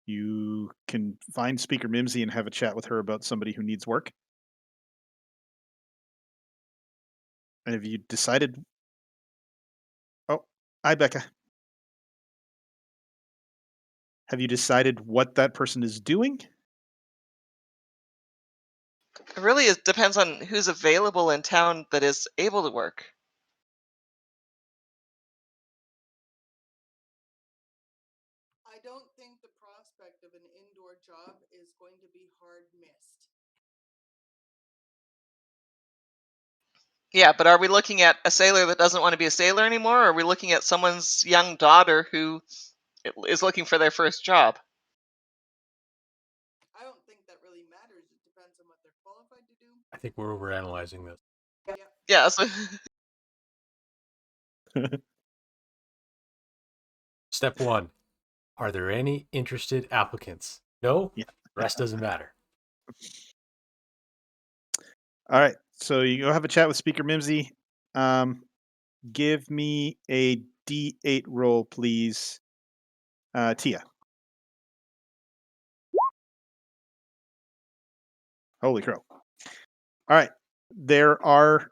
you can find Speaker Mimsy and have a chat with her about somebody who needs work. And have you decided? Oh, hi, Becca. Have you decided what that person is doing? It really depends on who's available in town that is able to work. I don't think the prospect of an indoor job is going to be hard missed. Yeah, but are we looking at a sailor that doesn't want to be a sailor anymore, or are we looking at someone's young daughter who is looking for their first job? I don't think that really matters. It depends on what they're qualified to do. I think we're overanalyzing this. Yep. Yeah, so Step 1. Are there any interested applicants? No? Yeah. Rest doesn't matter. All right. So you go have a chat with Speaker Mimsy. Give me a D8 roll, please. Tia. Holy crow. All right. There are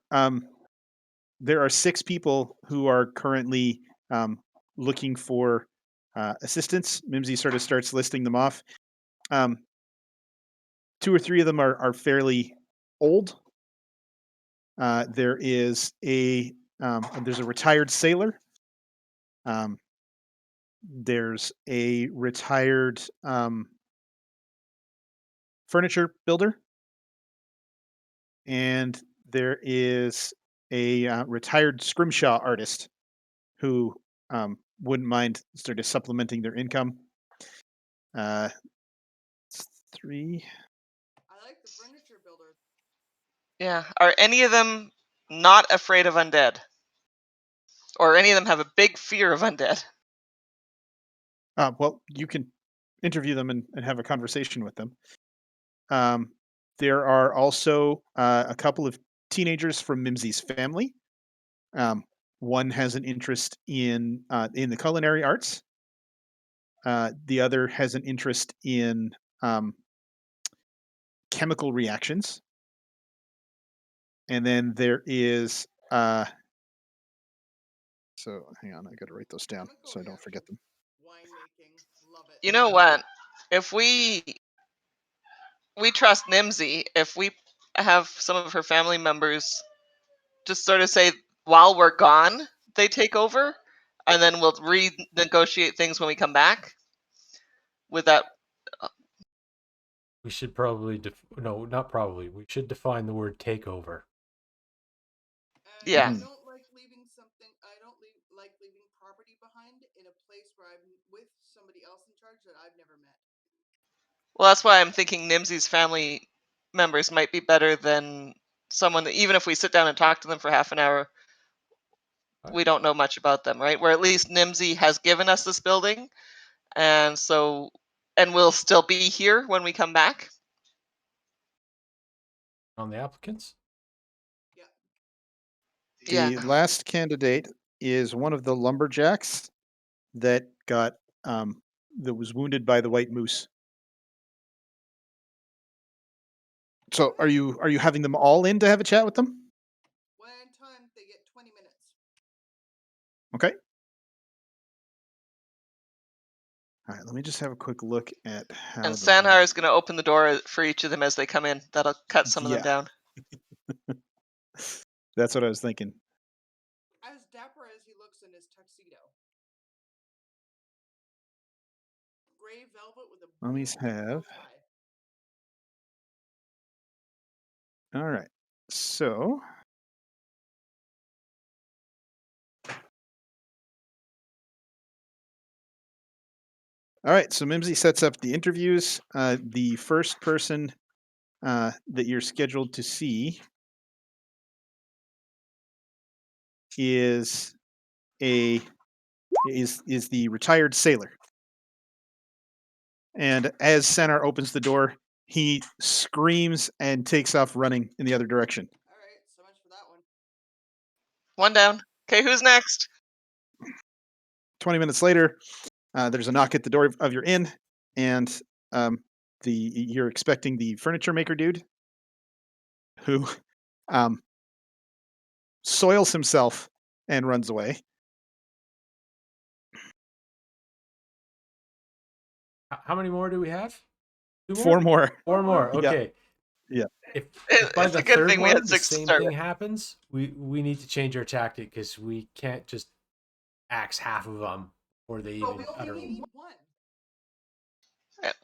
6 people who are currently looking for assistance. Mimsy sort of starts listing them off. 2 or 3 of them are fairly old. There's a retired sailor. There's a retired furniture builder, and there is a retired scrimshaw artist who wouldn't mind sort of supplementing their income. 3. I like the furniture builder. yeah, are any of them not afraid of undead, or any of them have a big fear of undead? Well, you can interview them and have a conversation with them. There are also a couple of teenagers from Mimsy's family. One has an interest in the culinary arts. The other has an interest in chemical reactions. And then there is so hang on, I got to write those down Chemical so I don't forget reactions. them. Winemaking. Love it. You know what? if we trust Nimsy, if we have some of her family members just sort of say while we're gone they take over, and then we'll renegotiate things when we come back. With that, We should probably no, not probably. We should define the word takeover. And Yeah. I Mhm. don't like leaving something. I don't like leaving property behind in a place where I'm with somebody else in charge that I've never met. well, that's why I'm thinking Nimsy's family members might be better than someone that, even if we sit down and talk to them for half an hour, we don't know much about them, right? Where at least Nimsy has given us this building, and so, and we'll still be here when we come back. On the applicants? Yeah. The Yeah. last candidate is one of the lumberjacks that got that was wounded by the white moose. So are you having them all in to have a chat with them? One time they get 20 minutes. Okay. All right, let me just have a quick look at how And the Sanhar is going to open the door for each of them as they come in. That'll cut some of them Yeah. down. That's what I was thinking. As dapper as he looks in his tuxedo. Gray velvet with a blue Mummies have. bow tie. All right. So all right, so Mimsy sets up the interviews. The first person that you're scheduled to see is a is the retired sailor. And as Sanar opens the door, he screams and takes off running in the other direction. All right, so much for that one. One down. Okay, who's next? 20 minutes later, there's a knock at the door of your inn, and you're expecting the furniture maker dude who soils himself and runs away. How many more do we have? 2 more? 4 more. 4 more. Yeah. Okay. Yeah. If by It's the a good third thing we had one the 6 to same start thing with. happens, we need to change our tactic because we can't just axe half of them or they But even we utter. only need one.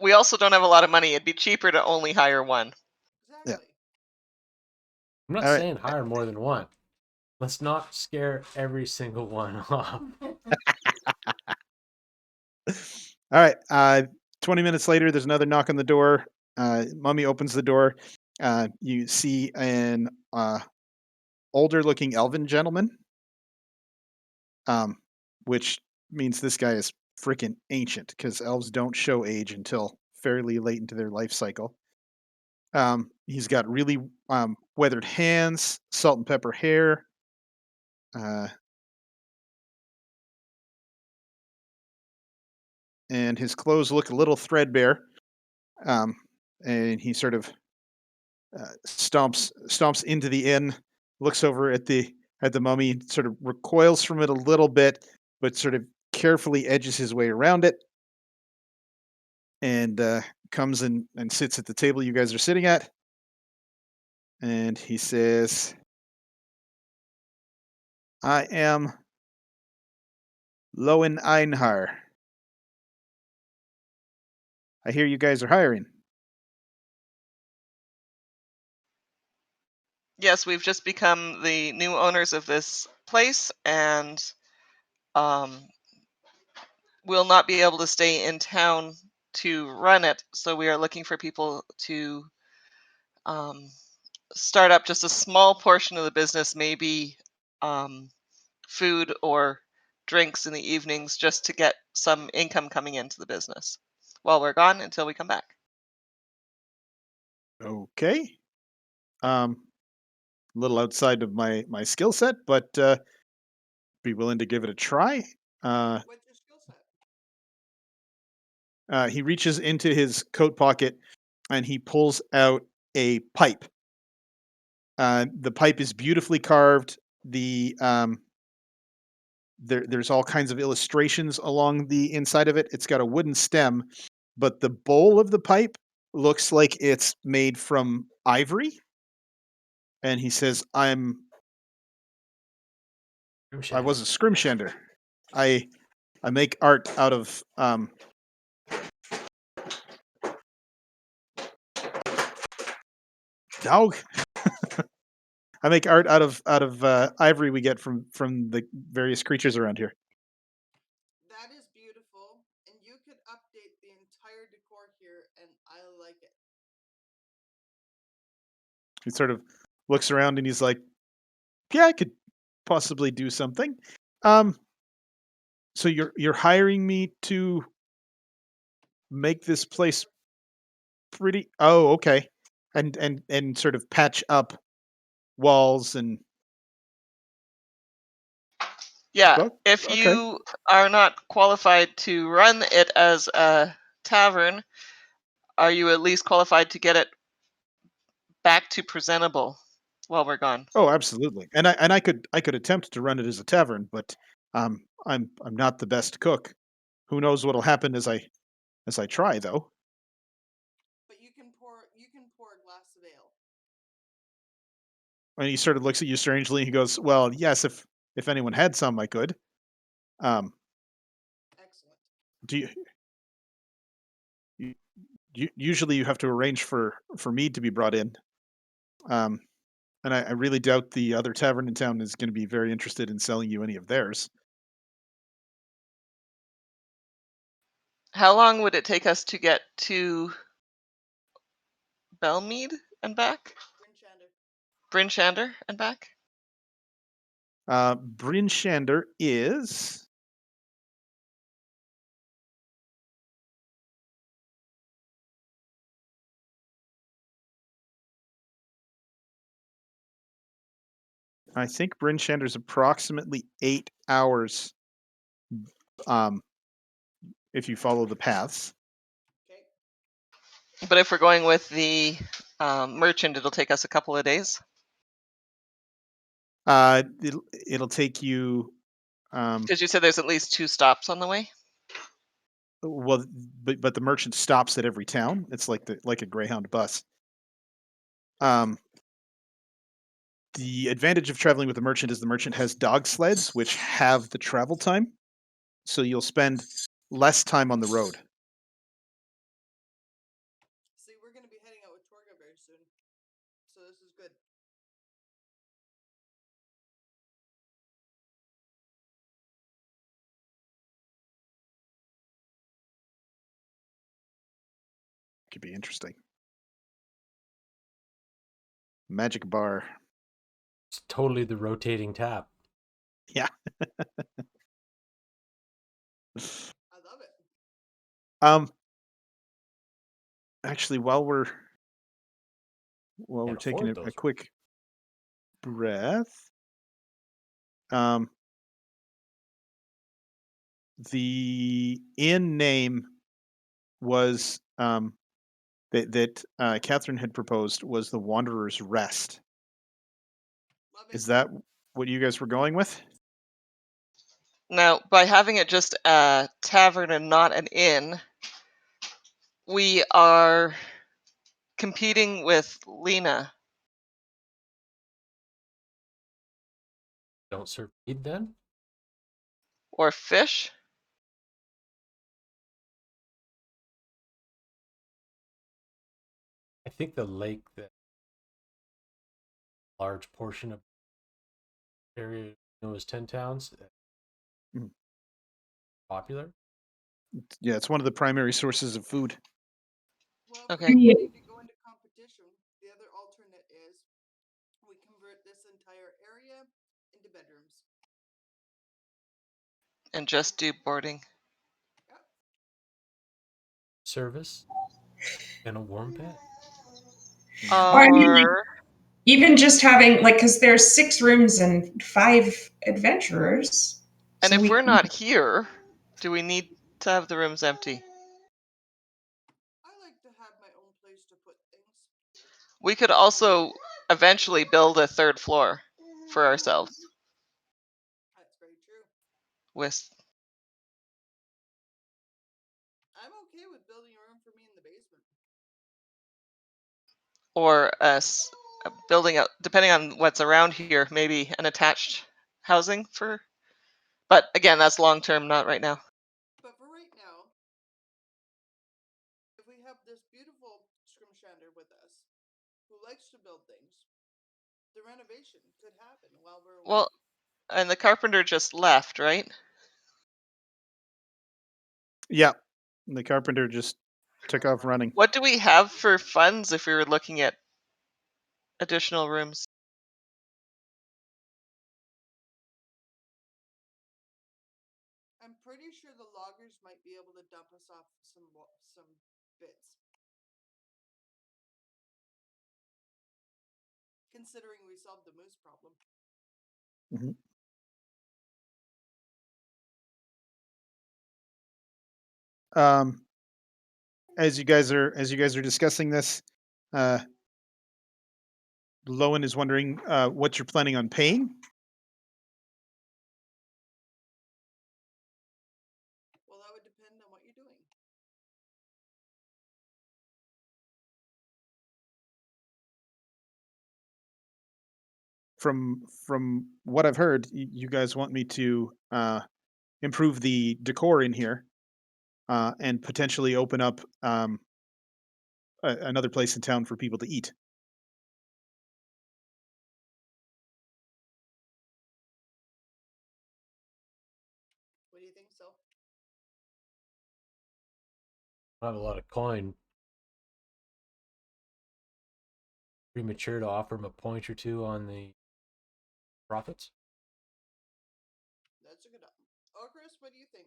We also don't have a lot of money. It'd be cheaper to only hire one. Exactly. I'm not All right. saying hire more than one. Let's not scare every single one off. All right. 20 minutes later, there's another knock on the door. Mummy opens the door. You see an older-looking elven gentleman, which means this guy is freaking ancient because elves don't show age until fairly late into their life cycle. He's got really weathered hands, salt and pepper hair. And his clothes look a little threadbare. And he sort of stomps into the inn, looks over at the mummy, sort of recoils from it a little bit, but sort of carefully edges his way around it, and comes in and sits at the table you guys are sitting at. And he says, "I am Lowen Einhar. I hear you guys are hiring." Yes, we've just become the new owners of this place, and we'll not be able to stay in town to run it. So we are looking for people to start up just a small portion of the business, maybe food or drinks in the evenings, just to get some income coming into the business while we're gone until we come back. Okay. A little outside of my skill set, but be willing to give it a try. What's your skill set? He reaches into his coat pocket and he pulls out a pipe. The pipe is beautifully carved. There's all kinds of illustrations along the inside of it. It's got a wooden stem, but the bowl of the pipe looks like it's made from ivory. And he says, I was a scrimshander. I make art out of dog. I make art out of ivory we get from the various creatures around here. That is beautiful, and you could update the entire decor here, and I like it. He sort of looks around and he's like, "Yeah, I could possibly do something." So you're hiring me to make this place pretty? Oh, okay. And sort of patch up walls and Yeah, well, if okay. you are not qualified to run it as a tavern, are you at least qualified to get it back to presentable while we're gone? Oh, absolutely. And I could attempt to run it as a tavern, but I'm not the best cook. Who knows what'll happen as I try though. But you can pour a glass of ale. And he sort of looks at you strangely. He goes, "Well, yes, if anyone had some, I could." Um, Excellent. do you usually you have to arrange for mead to be brought in. Um, and I really doubt the other tavern in town is going to be very interested in selling you any of theirs. How long would it take us to get to Belmead and back? Bryn Shander. Bryn Shander and back? Bryn Shander is I think Bryn Shander is approximately 8 hours um, if you follow the paths. Okay. But if we're going with the merchant, it'll take us a couple of days. It'll take you Because you said there's at least 2 stops on the way. well, but the merchant stops at every town. It's like a Greyhound bus. The advantage of traveling with the merchant is the merchant has dog sleds, which have the travel time, so you'll spend less time on the road. See, we're going to be heading out with Torga very soon, so this is good. Could be interesting. Magic bar. It's totally the rotating tap. Yeah. I love it. Actually, while we're Can't taking afford a those. quick breath, the inn name was that Catherine had proposed was the Wanderer's Rest. Love it. Is that what you guys were going with? Now, by having it just a tavern and not an inn, we are competing with Lena. Don't serve mead then? Or fish. I think the lake, that large portion of area known as 10 towns, Mm. popular. Yeah, it's one of the primary sources of food. Well, if Okay. we Yeah. need to go into competition, the other alternate is we convert this entire area into bedrooms. And just do boarding. Yep. Service and a warm bed. Or I mean, like, Or even just having like, because there's 6 rooms and 5 adventurers. and So if we we're can- not here, do we need to have the rooms empty? I like to have my own place to put things. We could also eventually build a 3rd floor for ourselves That's very true. with I'm okay with building a room for me in the basement. Or building out, depending on what's around here, maybe an attached housing for. But again, that's long term, not right now. But for right now, if we have this beautiful scrimshander with us who likes to build things, the renovation could happen while we're away. Well, and the carpenter just left, right? Yeah, the carpenter just took off running. What do we have for funds if we were looking at additional rooms? I'm pretty sure the loggers might be able to dump us off some bits. Considering we solved the moose problem. Mhm. As you guys are discussing this, Lowen is wondering what you're planning on paying. Well, that would depend on what you're doing. From what I've heard, you guys want me to improve the decor in here and potentially open up another place in town for people to eat. What do you think so? I have a lot of coin. Premature to offer him a point or two on the profits. That's a good option. Oh, Chris, what do you think?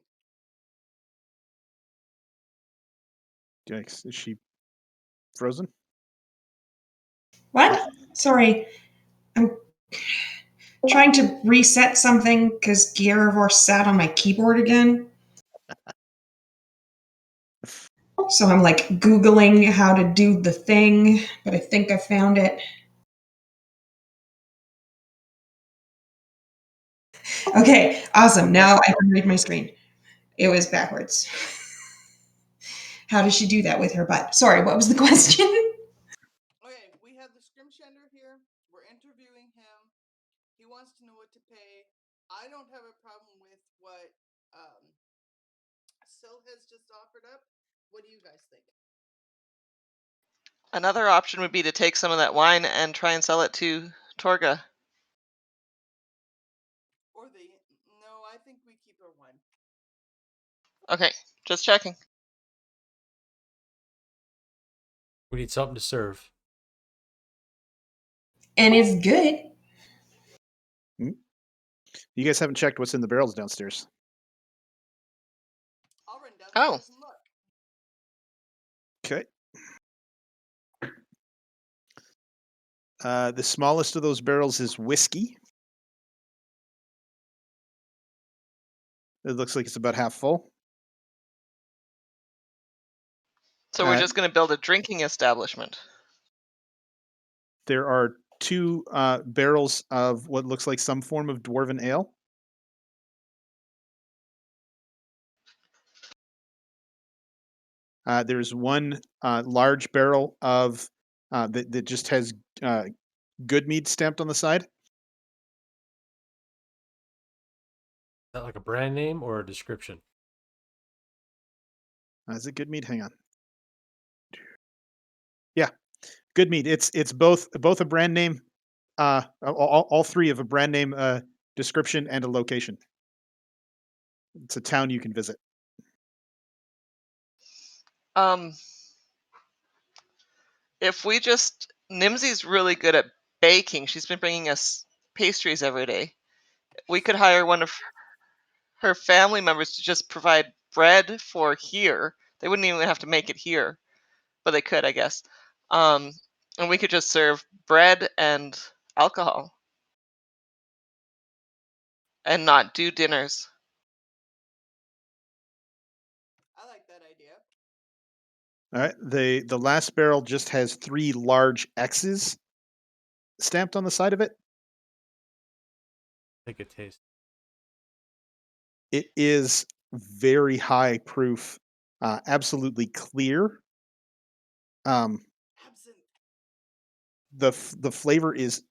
Yikes! Is she frozen? What? Sorry, I'm trying to reset something because Gyarivor sat on my keyboard again. So I'm like Googling how to do the thing, but I think I found it. Okay, awesome. Now I can read my screen. It was backwards. How does she do that with her butt? Sorry, what was the question? Okay, we have the scrimshander here. We're interviewing him. He wants to know what to pay. I don't have a problem with what Sil has just offered up. What do you guys think? Another option would be to take some of that wine and try and sell it to Torga. Or no, I think we keep our wine. Okay, just checking. We need something to serve. And it's good. You guys haven't checked what's in the barrels downstairs. I'll run Oh. downstairs and look. Okay. The smallest of those barrels is whiskey. It looks like it's about half full. So we're just going to build a drinking establishment. There are two barrels of what looks like some form of dwarven ale. There's one large barrel of that just has good mead stamped on the side. Is that like a brand name or a description? Is it good mead? Hang on. Yeah, good mead. It's both a brand name. All three of a brand name, description, and a location. It's a town you can visit. If we just Nimsy's really good at baking. She's been bringing us pastries every day. We could hire one of her family members to just provide bread for here. They wouldn't even have to make it here, but they could, I guess. And we could just serve bread and alcohol and not do dinners. I like that idea. All right. The last barrel just has 3 large X's stamped on the side of it. Take a taste. It is very high proof absolutely clear. Um, Absinthe. the flavor is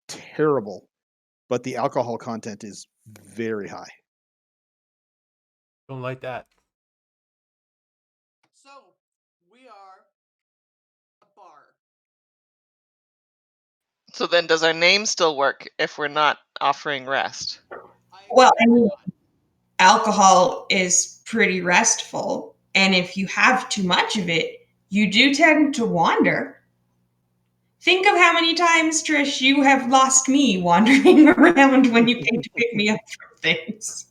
terrible, but the alcohol content is very high. Don't like that. So we are a bar. So then, does our name still work if we're not offering rest? Well, agree I mean, with that. alcohol is pretty restful, and if you have too much of it, you do tend to wander. Think of how many times, Trish, you have lost me wandering around when you came to pick me up from things.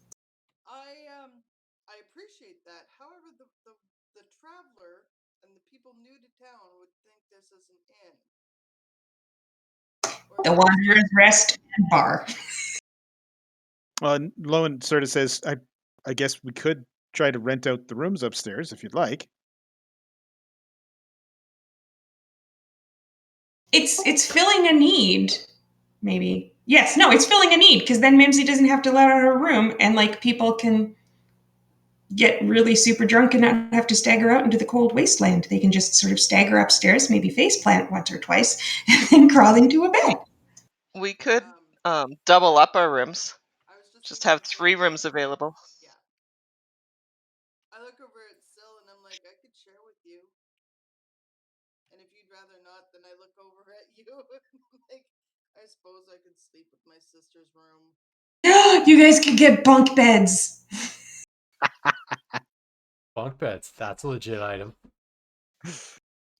I appreciate that. However, the traveler and the people new to town would think this is an inn. Or The at least Wanderer's Rest and Bar. Lowen sort of says, I guess we could try to rent out the rooms upstairs if you'd like. It's filling a need, maybe. Yes, no, it's filling a need because then Mimsy doesn't have to let out her room, and like people can get really super drunk and not have to stagger out into the cold wasteland. They can just sort of stagger upstairs, maybe faceplant once or twice, and then crawl into a bed. We could Um, double up our rooms. I was Just thinking have of 3 like, rooms available. yeah. I look over at Syl and I'm like, I could share with you. And if you'd rather not, then I look over at you. Like, I suppose I could sleep with my sister's room. You guys could get bunk beds. Bunk beds. That's a legit item.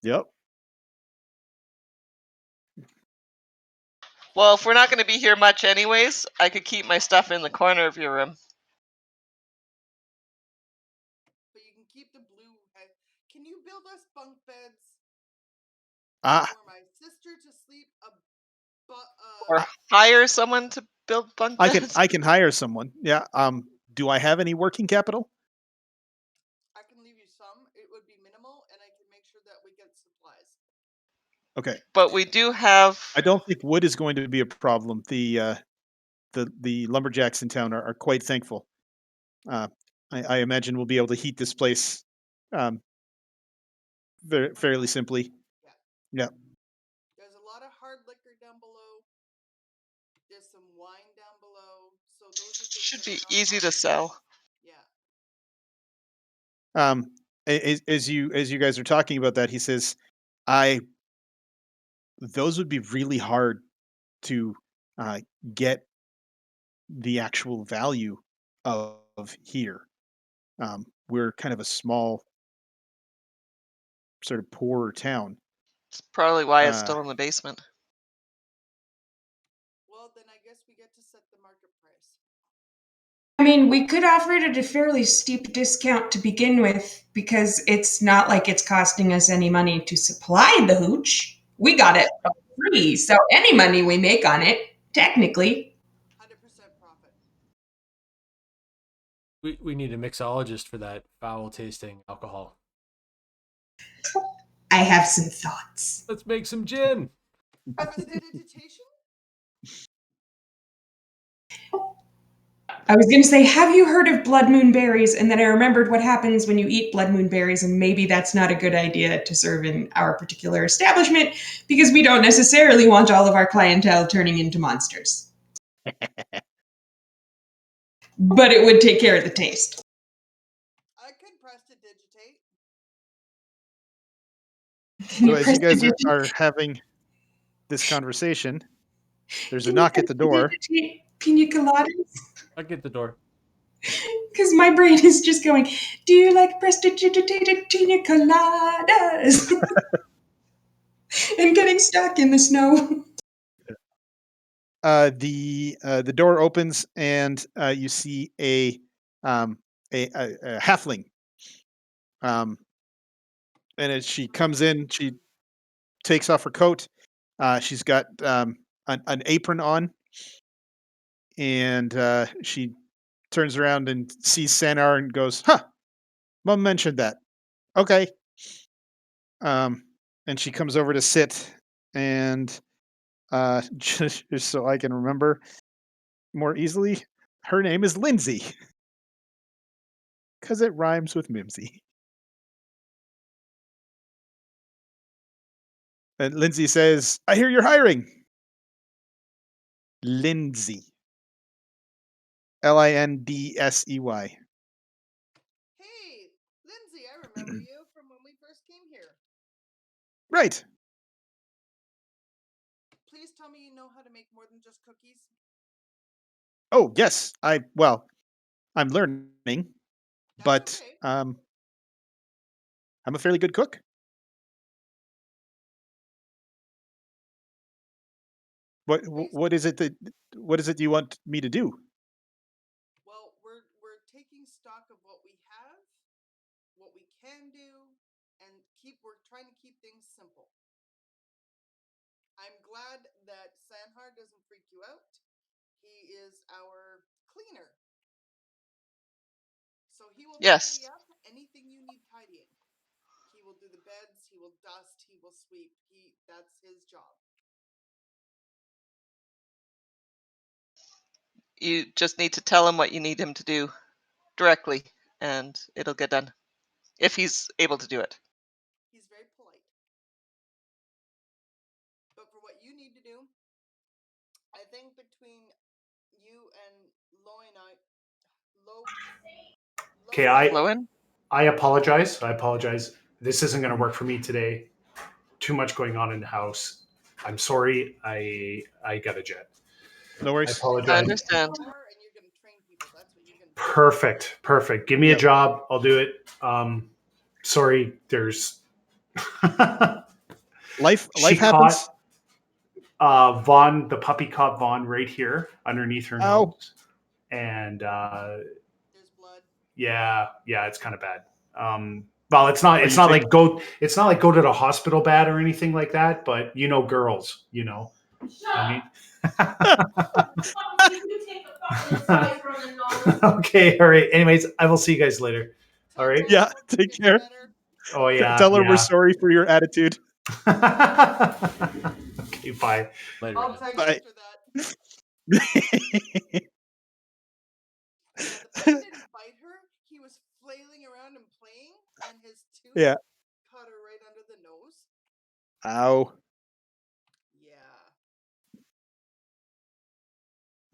Yep. Well, if we're not going to be here much anyways, I could keep my stuff in the corner of your room. But you can keep the blue. Can you build us bunk beds Ah, for my sister to sleep? Or hire someone to build bunk beds. I can hire someone. Yeah. Do I have any working capital? I can leave you some. It would be minimal, and I can make sure that we get supplies. Okay. But we do have. I don't think wood is going to be a problem. The lumberjacks in town are quite thankful. I imagine we'll be able to heat this place fairly simply. Yeah. There's a lot of hard liquor down below. There's some wine down below. So those are things Should that be are not easy to offered. sell. Yeah. As you guys are talking about that, he says, those would be really hard to get the actual value of here. We're kind of a small, sort of poorer town. It's probably why it's Uh, still in the basement. Well, then I guess we get to set the market price. I mean, we could offer it at a fairly steep discount to begin with because it's not like it's costing us any money to supply the hooch. We got it for free, so any money we make on it, technically. 100% profit. We need a mixologist for that foul tasting alcohol. I have some thoughts. Let's make some gin. Prestidigitation? I was going to say, have you heard of blood moon berries? And then I remembered what happens when you eat blood moon berries, and maybe that's not a good idea to serve in our particular establishment because we don't necessarily want all of our clientele turning into monsters. But it would take care of the taste. I could prestidigitate. so as you guys are having this conversation, there's a knock at the door. Pina coladas? I'll get the door. Because my brain is just going, do you like prestidigitated pina coladas? And getting stuck in the snow. The door opens and you see a halfling. And as she comes in, she takes off her coat. She's got an apron on, and she turns around and sees Sanar and goes, "Huh, Mom mentioned that. Okay." And she comes over to sit, and just so I can remember more easily, her name is Lindsay because it rhymes with Mimsy. And Lindsay says, I hear you're hiring. Lindsay. Lindsey. Hey, Lindsay, I remember you from when we first came here. Right. Please tell me you know how to make more than just cookies. Oh, yes. I'm learning, That's but okay. I'm a fairly good cook. What is it you want me to do? Well, we're taking stock of what we have, what we can do, and we're trying to keep things simple. I'm glad that Sanhar doesn't freak you out. He is our cleaner. So he will tidy Yes. up anything you need tidying. He will do the beds, he will dust, he will sweep. That's his job. You just need to tell him what you need him to do directly, and it'll get done. If he's able to do it. He's very polite. But for what you need to do, I think between you and Okay, Lowen? I apologize. This isn't going to work for me today. Too much going on in the house. I'm sorry. I got a jet. No I worries. I apologize. understand. and you're going to train people. That's what you're going to do. Perfect. Give me a Yep. job. I'll do it. Sorry. There's. Life She happens. caught Vaughn. The puppy caught Vaughn right here underneath her Ow. nose, and There's blood. yeah, it's kind of bad. Well, it's not. Are It's you not taking- like go. It's not like go to the hospital bad or anything like that. But girls. I mean. Okay. All right. Anyways, I will see you guys later. All right. Yeah, take care. Better. Oh yeah. Tell her we're yeah. sorry for your attitude. Okay. Bye. Later. I'll Ed. text Bye. after that. Yeah, the puppy didn't bite her. He was flailing around and playing, and his tooth Yeah. caught her right under the nose. Ow. Yeah.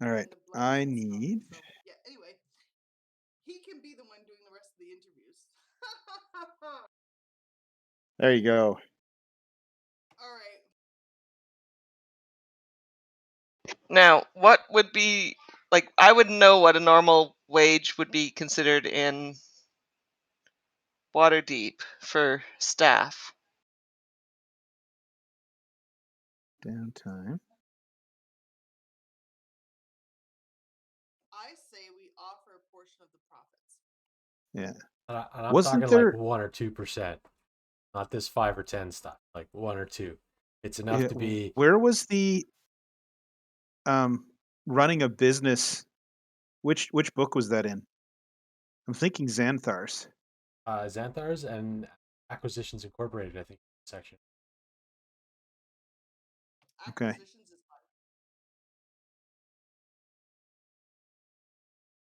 All right. And the blood I didn't stop. need. So, yeah, anyway, he can be the one doing the rest of the interviews. There you go. All right. Now, what would be like? I would know what a normal wage would be considered in Waterdeep for staff. Downtime. I say we offer a portion of the profits. Yeah. And I'm Wasn't talking like there? 1 or 2%, not this 5 or 10 stuff. Like 1 or 2. It's enough Yeah, to be. where was the running a business? Which book was that in? I'm thinking Xanthar's. Xanthars and Acquisitions Incorporated, I think, section. Okay. Acquisitions is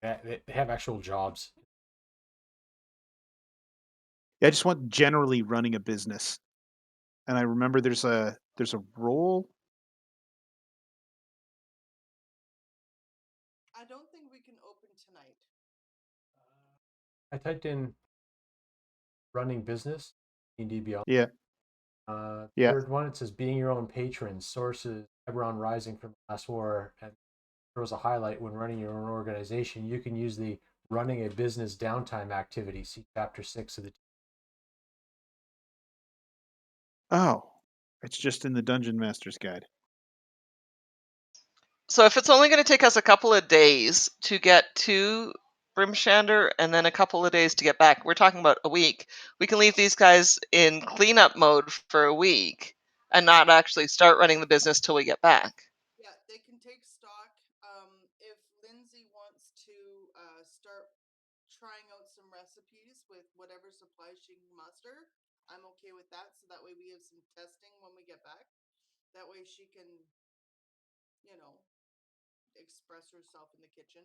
fine. They have actual jobs. Yeah, I just want generally running a business, and I remember there's a role. I don't think we can open tonight. I typed in running business, D&D Beyond. Yeah. Yeah. Third one, it says being your own patron. Sources, Eberron Rising from the last war. And there was a highlight when running your own organization. You can use the running a business downtime activity. See chapter 6 of the. Oh, it's just in the Dungeon Master's Guide. So if it's only going to take us a couple of days to get to Brimshander and then a couple of days to get back, we're talking about a week. We can leave these guys in cleanup mode for a week and not actually start running the business till we get back. Yeah, they can take stock. If Lindsay wants to start trying out some recipes with whatever supplies she can muster, I'm okay with that. So that way we have some testing when we get back. That way she can, express herself in the kitchen.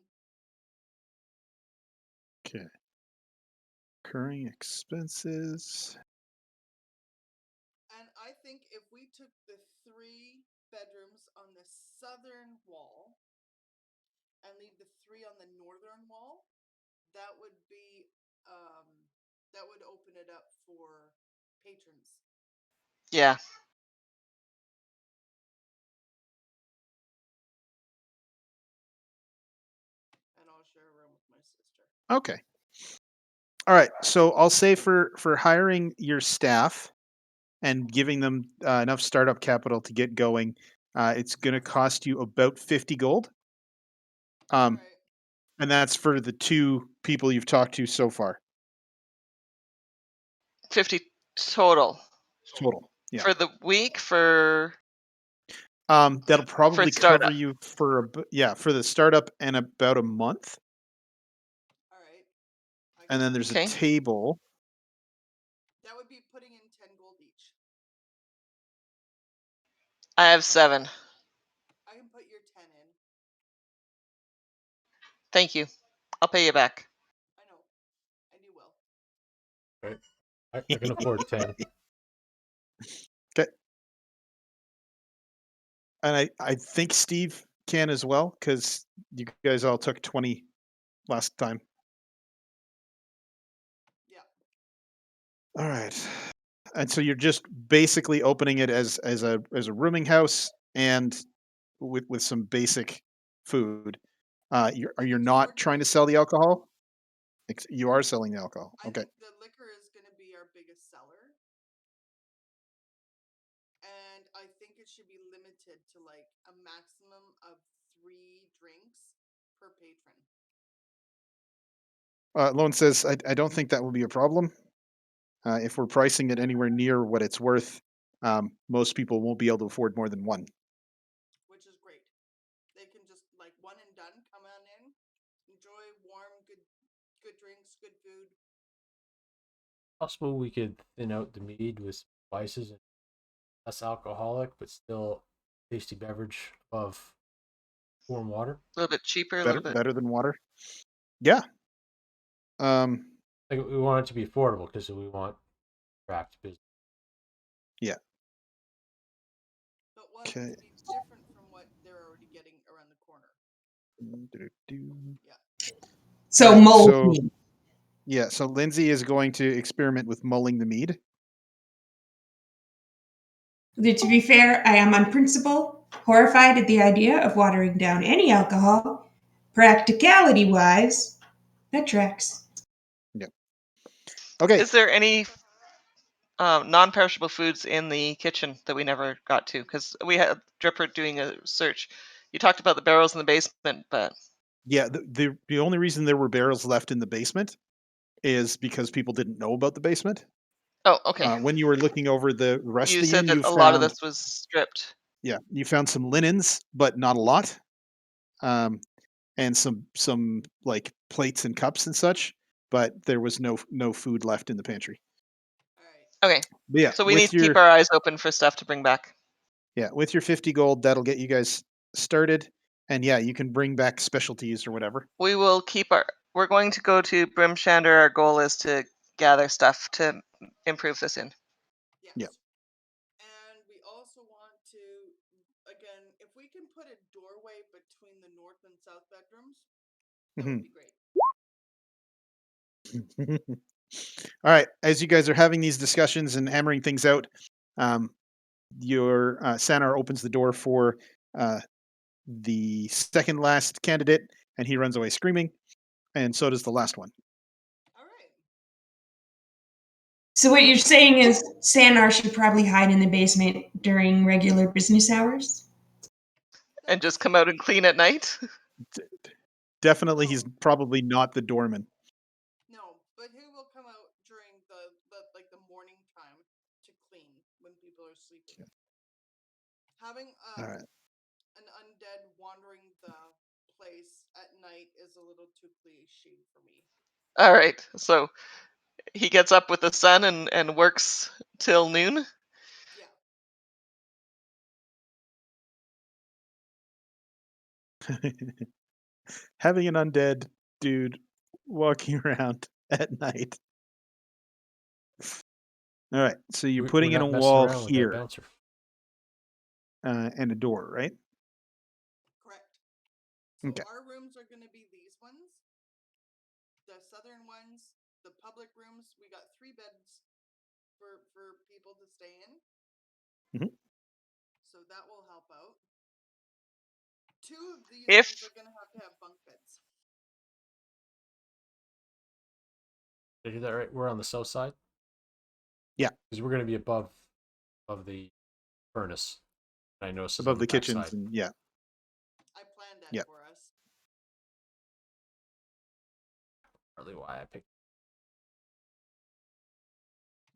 Okay. Recurring expenses. And I think if we took 3 bedrooms on the southern wall and leave the 3 on the northern wall, that would be that would open it up for patrons. Yeah. And I'll share a room with my sister. Okay. All right. So I'll say for hiring your staff and giving them enough startup capital to get going, it's going to cost you about 50 gold. All right. And that's for the 2 people you've talked to so far. 50 total. Total. Yeah. For the week for That'll probably cover startup. you for for the startup and about a month. All right. And then there's a Okay. table. That would be putting in 10 gold each. I have 7. I can put your 10 in. Thank you. I'll pay you back. I know. And you will. Right. I can afford 10. Okay. And I think Steve can as well, because you guys all took 20 last time. Yeah. All right. And so you're just basically opening it as a rooming house and with some basic food. Are you not trying to sell the alcohol? You are selling the alcohol. I Okay. think the liquor is going to be our biggest seller. And I think it should be limited to like a maximum of 3 drinks per patron. Lone says, I don't think that will be a problem. If we're pricing it anywhere near what it's worth, most people won't be able to afford more than 1. Which is great. They can just like one and done, come on in, enjoy warm, good drinks, good food. Possible we could thin out the mead with spices and less alcoholic, but still tasty beverage above warm water. A little bit cheaper, a Better little bit. than water. Yeah. Like we want it to be affordable because we want craft business. Yeah. But want it Okay. to be different from what they're already getting around the corner. Yeah. So Alright, mold so me. yeah, so Lindsay is going to experiment with mulling the mead. To be fair, I am on principle horrified at the idea of watering down any alcohol. Practicality wise, that tracks. Yeah. Okay. Is there any non-perishable foods in the kitchen that we never got to? Because we had Dripper doing a search. You talked about the barrels in the basement, but Yeah, the only reason there were barrels left in the basement is because people didn't know about the basement. oh, okay. When you were looking over the rest of You the said inn, that you a lot of found this was stripped. you found some linens, but not a lot. And some like plates and cups and such, but there was no food left in the pantry. All right. Okay. But yeah, So we need to keep our eyes open for stuff to bring back. with your 50 gold, that'll get you guys started. And yeah, you can bring back specialties or whatever. We will keep our. We're going to go to Brimshander. Our goal is to gather stuff to improve this inn. Yes. Yeah. And we also want to, again, if we can put a doorway between the north and south bedrooms, that would be great. All right. As you guys are having these discussions and hammering things out, your Sanar opens the door for the second last candidate, and he runs away screaming, and so does the last one. All right. So what you're saying is Sanar should probably hide in the basement during regular business hours? And just come out and clean at night. Definitely, No. he's probably not the doorman. No, but who will come out during the like the morning time to clean when people are sleeping? Having All right. an undead wandering the place at night is a little too cliche for me. All right. So he gets up with the sun and works till noon. Yeah. Having an undead dude walking around at night. All right, so you're We're putting in a not messing wall around with that here. bouncer. and a door, right? Correct. So Okay. our rooms are going to be these ones. The southern ones, the public rooms, we got 3 beds for people to stay in. Mhm. So that will help out. 2 of these If rooms are going to have bunk beds. Did I do that right? We're on the south side? Yeah. Because we're going to be above the furnace. I noticed it's on Above the the back kitchens side. and yeah. I planned that Yeah. for us. Partly why I picked.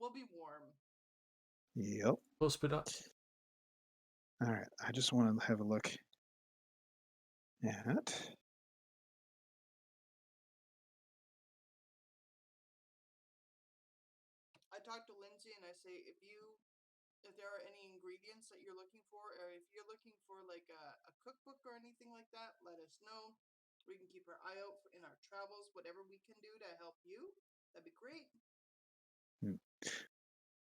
We'll be warm. Yep. Close but not. All right. I just want to have a look at. I talked to Lindsay and I say if there are any ingredients that you're looking for, or if you're looking for like a cookbook or anything like that, let us know. We can keep our eye out in our travels, whatever we can do to help you. That'd be great.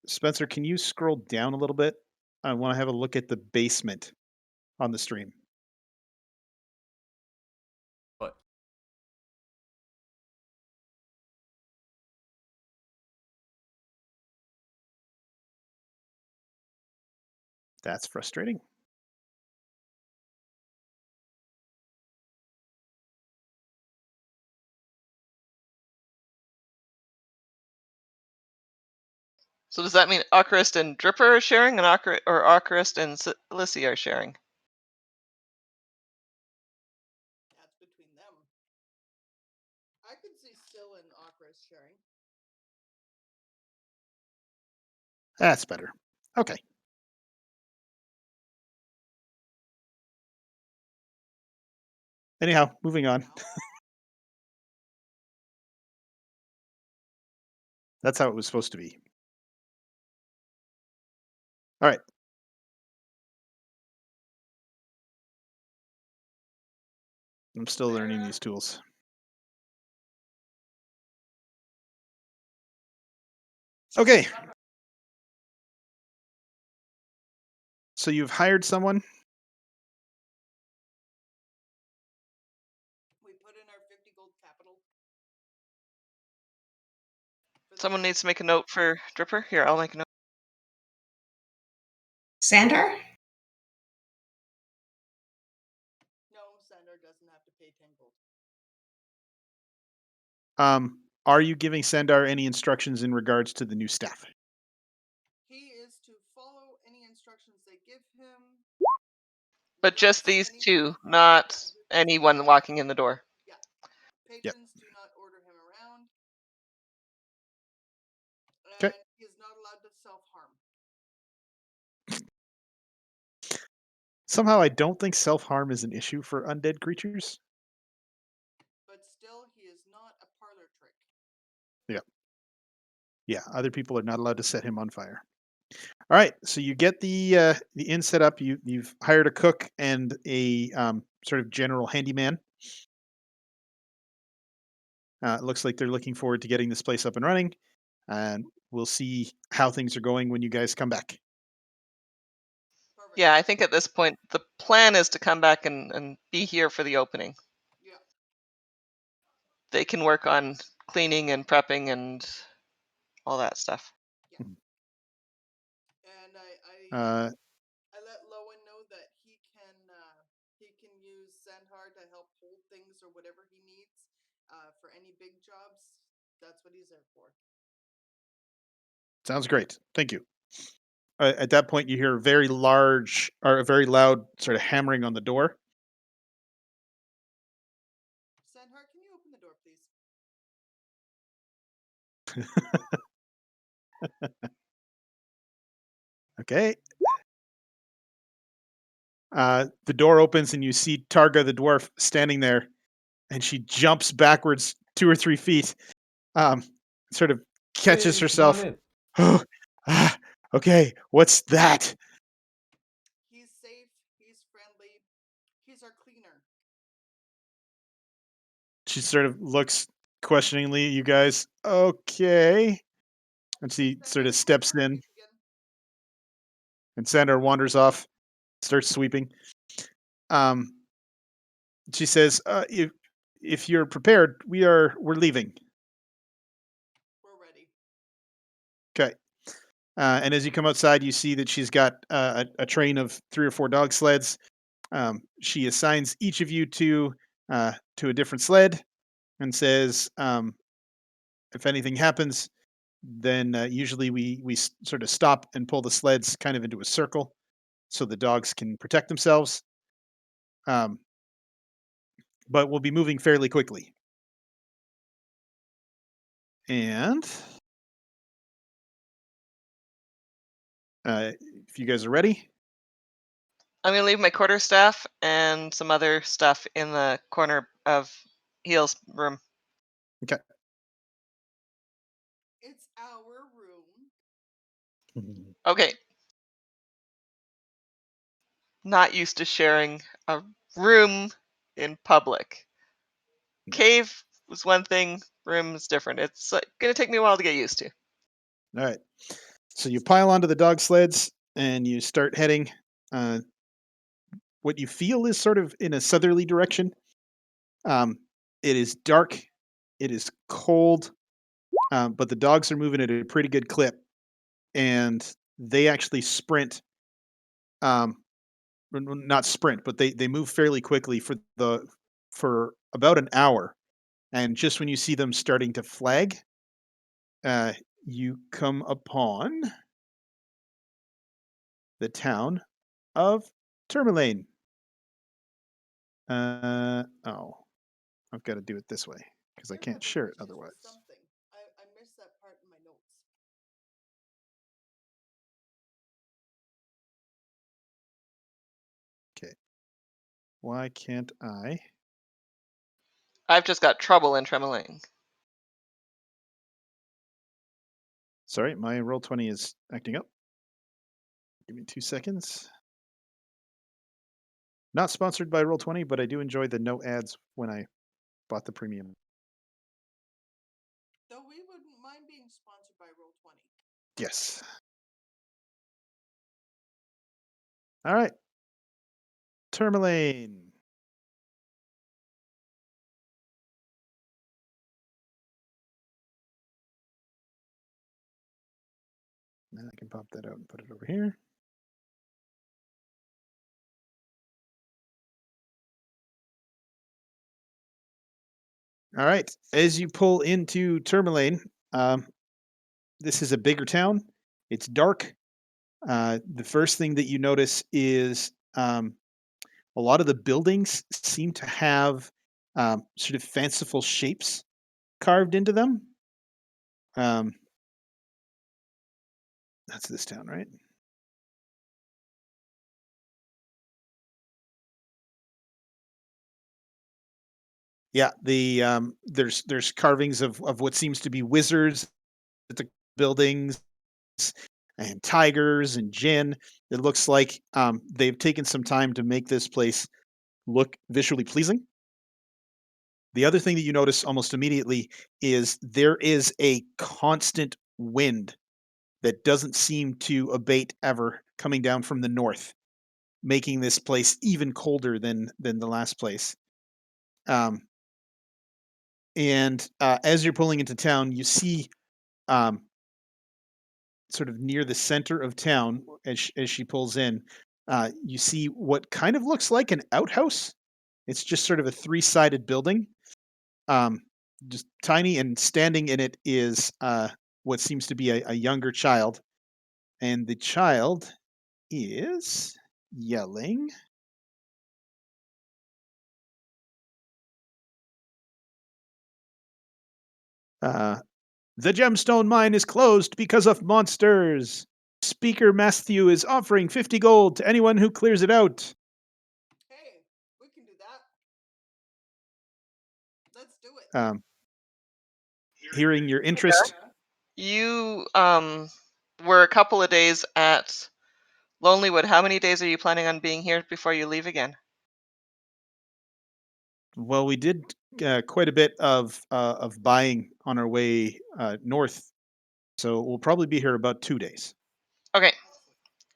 Spencer, can you scroll down a little bit? I want to have a look at the basement on the stream. But That's frustrating. so, does that mean Ocarist and Dripper are sharing, and Ocarist and Lissy are sharing? That's between them. I could see Still and Ocarus sharing. That's better. Okay. Anyhow, moving on. Now, That's how it was supposed to be. All right. I'm still learning Sarah? these tools. Okay. So you've hired someone. We put in our 50 gold capital. For the Someone next- needs to make a note for Dripper. Here, I'll make a note. Sandar? No, Sandor doesn't have to pay 10 gold. Are you giving Sandar any instructions in regards to the new staff? He is to follow any instructions they give him. But not just say these anything. 2, not Yeah. anyone walking in the door. Patrons do not order him around. Okay. And he is not allowed to self-harm. Somehow I don't think self-harm is an issue for undead creatures. But still, he is not a parlor trick. Yeah, other people are not allowed to set him on fire. All right, so you get the inn set up. You've hired a cook and a sort of general handyman. It looks like they're looking forward to getting this place up and running, and we'll see how things are going when you guys come back. Perfect. Yeah, I think at this point the plan is to come back and be here for the opening. Yeah. They can work on cleaning and prepping and all that stuff. And I Uh, let Lowen know that he can use Sandhar to help hold things or whatever he needs for any big jobs. That's what he's there for. Sounds great. Thank you. At that point, you hear a very large or a very loud sort of hammering on the door. Sandhar, can you open the door, please? Okay. The door opens and you see Targa the dwarf standing there, and she jumps backwards 2 or 3 feet, um, sort of catches Hey, come on herself. in. Oh, okay, what's that? He's safe. He's friendly. He's our cleaner. She sort of looks questioningly at you guys. Okay. And she Sandhar, sort of can you steps turn, in, please, again? and Sandor wanders off. starts sweeping. She says, if you're prepared, we're leaving. We're ready. Okay. And as you come outside, you see that she's got a train of 3 or 4 dog sleds. She assigns each of you to a different sled and says, if anything happens, then usually we sort of stop and pull the sleds kind of into a circle so the dogs can protect themselves. Um, but we'll be moving fairly quickly. And if you guys are ready, I'm gonna leave my quarterstaff and some other stuff in the corner of Heel's room. okay. It's our room. Okay. Not used to sharing a room in public. No. Cave was one thing, room is different. It's gonna take me a while to get used to. All right. So you pile onto the dog sleds and you start heading. Uh, what you feel is sort of in a southerly direction. Um, it is dark. It is cold, but the dogs are moving at a pretty good clip, and they actually sprint. Not sprint, but they move fairly quickly for about an hour. And just when you see them starting to flag, uh, you come upon the town of Tourmaline. Oh, I've got to do it this way because I Your can't cover share it pictures was otherwise. something. I missed that part in my notes. Okay. Why can't I? I've just got trouble in Tremaline. Sorry, my Roll20 is acting up. Give me 2 seconds. Not sponsored by Roll20, but I do enjoy the no ads when I bought the premium. Though we wouldn't mind being sponsored by Roll20. Yes. All right. Tourmaline. And I can pop that out and put it over here. All right. As you pull into Tourmaline, this is a bigger town. It's dark. The first thing that you notice is a lot of the buildings seem to have sort of fanciful shapes carved into them. That's this town, right? Yeah, there's carvings of what seems to be wizards at the buildings and tigers and gin. It looks like they've taken some time to make this place look visually pleasing. The other thing that you notice almost immediately is there is a constant wind that doesn't seem to abate ever coming down from the north, making this place even colder than the last place. Um, and as you're pulling into town, you see um, sort of near the center of town as she pulls in, you see what kind of looks like an outhouse. It's just sort of a three-sided building, um, just tiny, and standing in it is what seems to be a younger child, and the child is yelling. Uh, the gemstone mine is closed because of monsters. Speaker Matthew is offering 50 gold to anyone who clears it out. Hey, we can do that. Let's do it. Hearing your interest, You were a couple of days at Lonelywood. How many days are you planning on being here before you leave again? well, we did quite a bit of buying on our way north, so we'll probably be here about 2 days. Okay,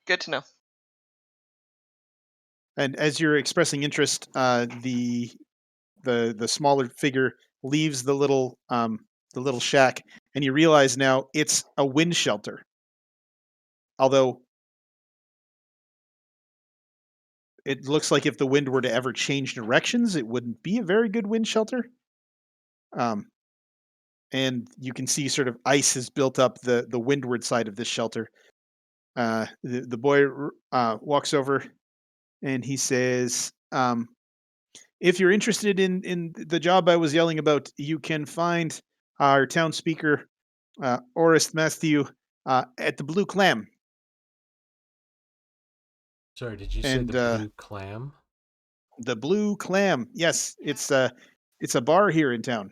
good to know. And as you're expressing interest, the smaller figure leaves the little shack, and you realize now it's a wind shelter. Although it looks like if the wind were to ever change directions, it wouldn't be a very good wind shelter. Um, and you can see sort of ice has built up the windward side of this shelter. The boy walks over and he says, "If you're interested in the job I was yelling about, you can find our town speaker, Orist Matthew, at the Blue Clam." Sorry, did you say And the blue clam? the Blue Clam, yes, it's a bar here in town.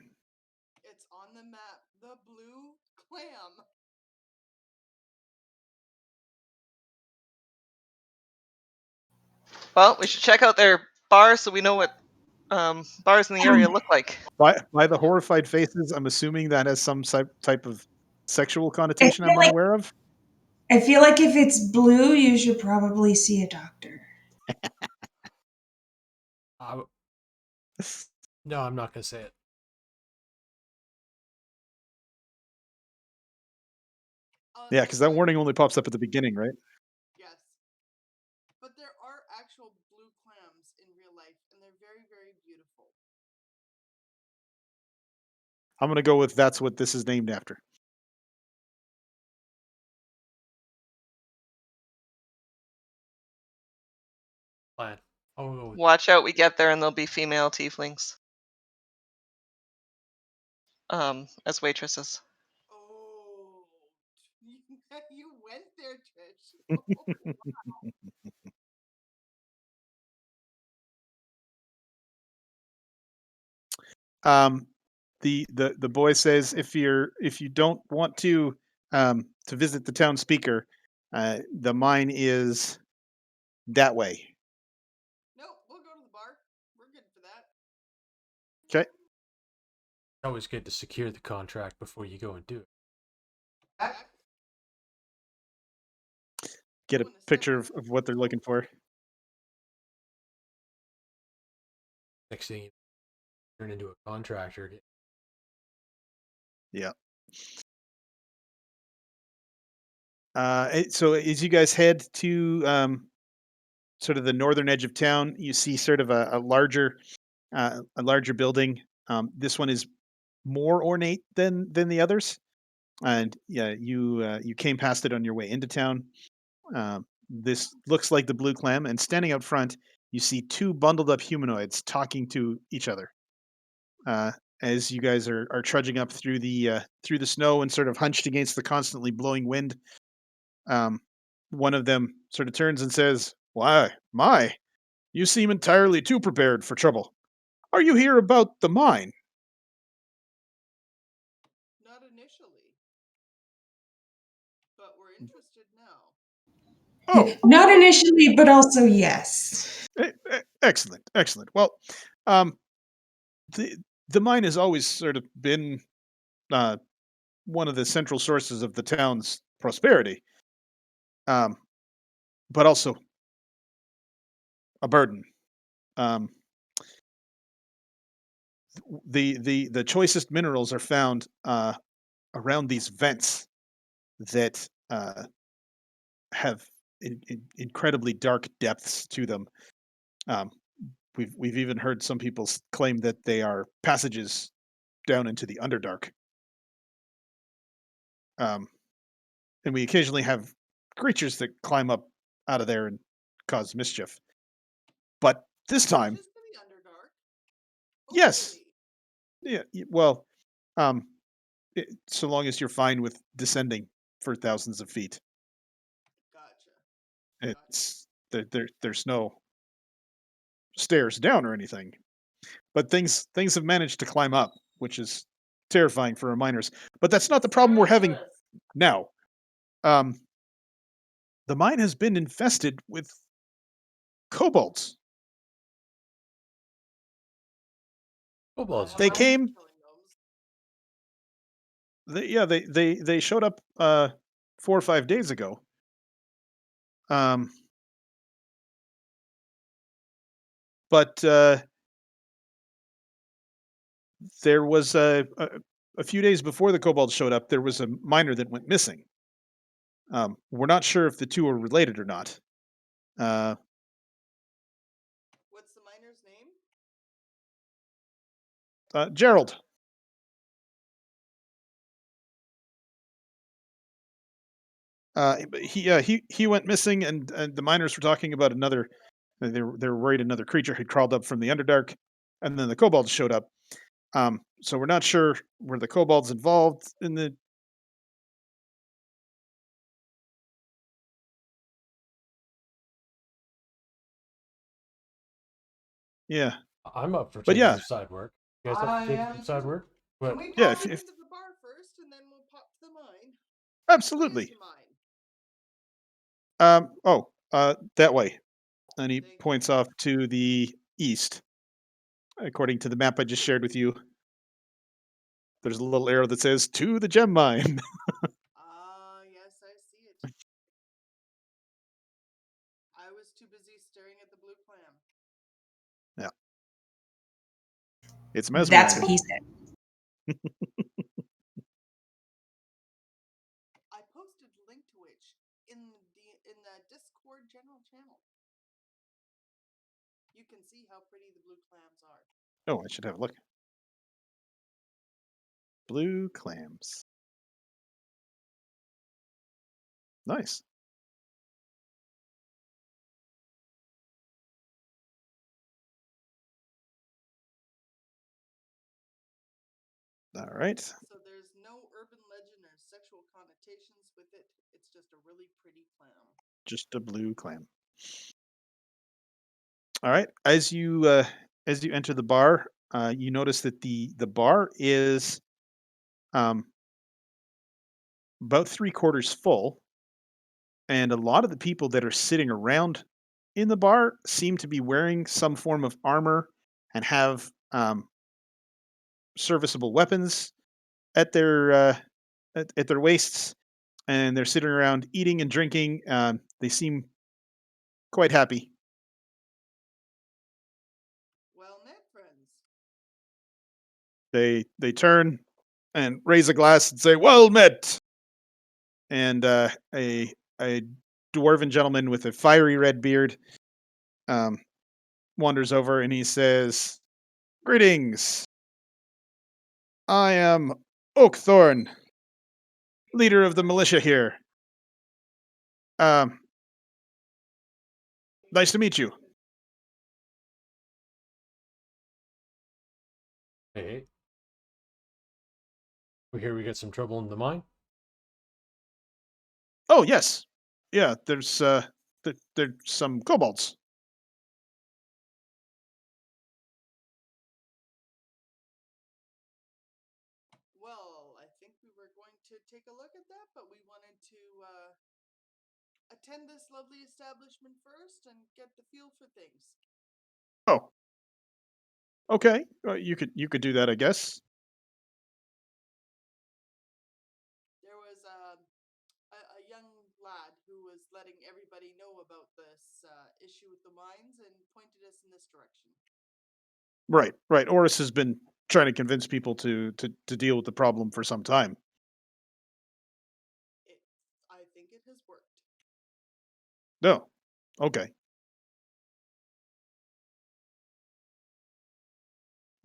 It's on the map. The blue clam. Well, we should check out their bars so we know what bars in the area look like. By the horrified faces, I'm assuming that has some type of sexual I connotation feel I'm like unaware of. I feel like if it's blue, you should probably see a doctor. I, no, I'm not gonna say it. Yeah, because that But warning only pops up at the beginning, right? yes, but there are actual blue clams in real life, and they're very, very beautiful. I'm gonna go with that's what this is named after. Plan. Oh, Watch out, we get there and there'll be female tieflings as waitresses. Oh, you went there, Trish. Um, the boy says if you don't want to visit the town speaker, the mine is that way. Nope, we'll go to the bar. We're good for that. Okay. it's always good to secure the contract before you go and do it. Get a Doing a picture separate of what they're looking for. Next thing you turn into a contractor. Yeah. So as you guys head to sort of the northern edge of town, you see sort of a larger building. This one is more ornate than the others, and yeah, you came past it on your way into town. This looks like the Blue Clam, and standing out front, you see two bundled up humanoids talking to each other. Uh, as you guys are trudging up through the snow and sort of hunched against the constantly blowing wind, um, one of them sort of turns and says, "Why, my, you seem entirely too prepared for trouble. Are you here about the mine?" Not initially, but we're interested now. Oh, Not initially, but also yes. excellent, excellent. Well, um, the the mine has always sort of been uh, one of the central sources of the town's prosperity, um, but also a burden. Um, the choicest minerals are found around these vents that have incredibly dark depths to them. Um, we've even heard some people claim that they are passages down into the underdark. Um, and we occasionally have creatures that climb up out of there and cause mischief. But this time, Just to the Underdark. Oh, yes, really? yeah. Well, um, so long as you're fine with descending for thousands of feet, Gotcha. it's there's no stairs down or anything. But things have managed to climb up, which is terrifying for our miners. But that's not the problem we're having now. Um, the mine has been infested with kobolds. Kobolds. They Why are we came. killing those? They showed up 4 or 5 days ago. Um, but there was a few days before the kobolds showed up. There was a miner that went missing. We're not sure if the two are related or not. Uh, What's the miner's name? Gerald. But he went missing, and the miners were talking about another. They were worried another creature had crawled up from the Underdark, and then the kobolds showed up. So we're not sure were the kobolds involved in the. Yeah, I'm up for but taking yeah, some side work. You guys up for taking some side work? Can But we yeah. pop into the bar first, and then we'll pop to the mine? Which way is Absolutely. the mine? That way, and he Thank points you. off to the east. According to the map I just shared with you, there's a little arrow that says "to the gem mine." Ah, yes, I see it. I was too busy staring at the blue clam. Yeah, it's That's what mesmerizing. he said. I posted a link to which in the Discord general channel. You can see how pretty the blue clams are. Oh, I should have a look. Blue clams. Nice. All right. So there's no urban legend or sexual connotations with it. It's just a really pretty clam. Just a blue clam. All right. As you enter the bar, you notice that the bar is um, about 3/4 full, and a lot of the people that are sitting around in the bar seem to be wearing some form of armor and have serviceable weapons at their waists, and they're sitting around eating and drinking. They seem quite happy. Well met, friends. They turn and raise a glass and say, "Well met." And a dwarven gentleman with a fiery red beard um, wanders over and he says, "Greetings. I am Oakthorn, leader of the militia here. Um, nice to meet you." hey, we hear we got some trouble in the mine. Oh yes, yeah. There's some kobolds. Well, I think we were going to take a look at that, but we wanted to attend this lovely establishment first and get the feel for things. Oh, okay. You could do that, I guess. There was a young lad who was letting everybody know about this issue with the mines and pointed us in this direction. Right, right. Oris has been trying to convince people to deal with the problem for some time. It, I think it has worked. No, okay.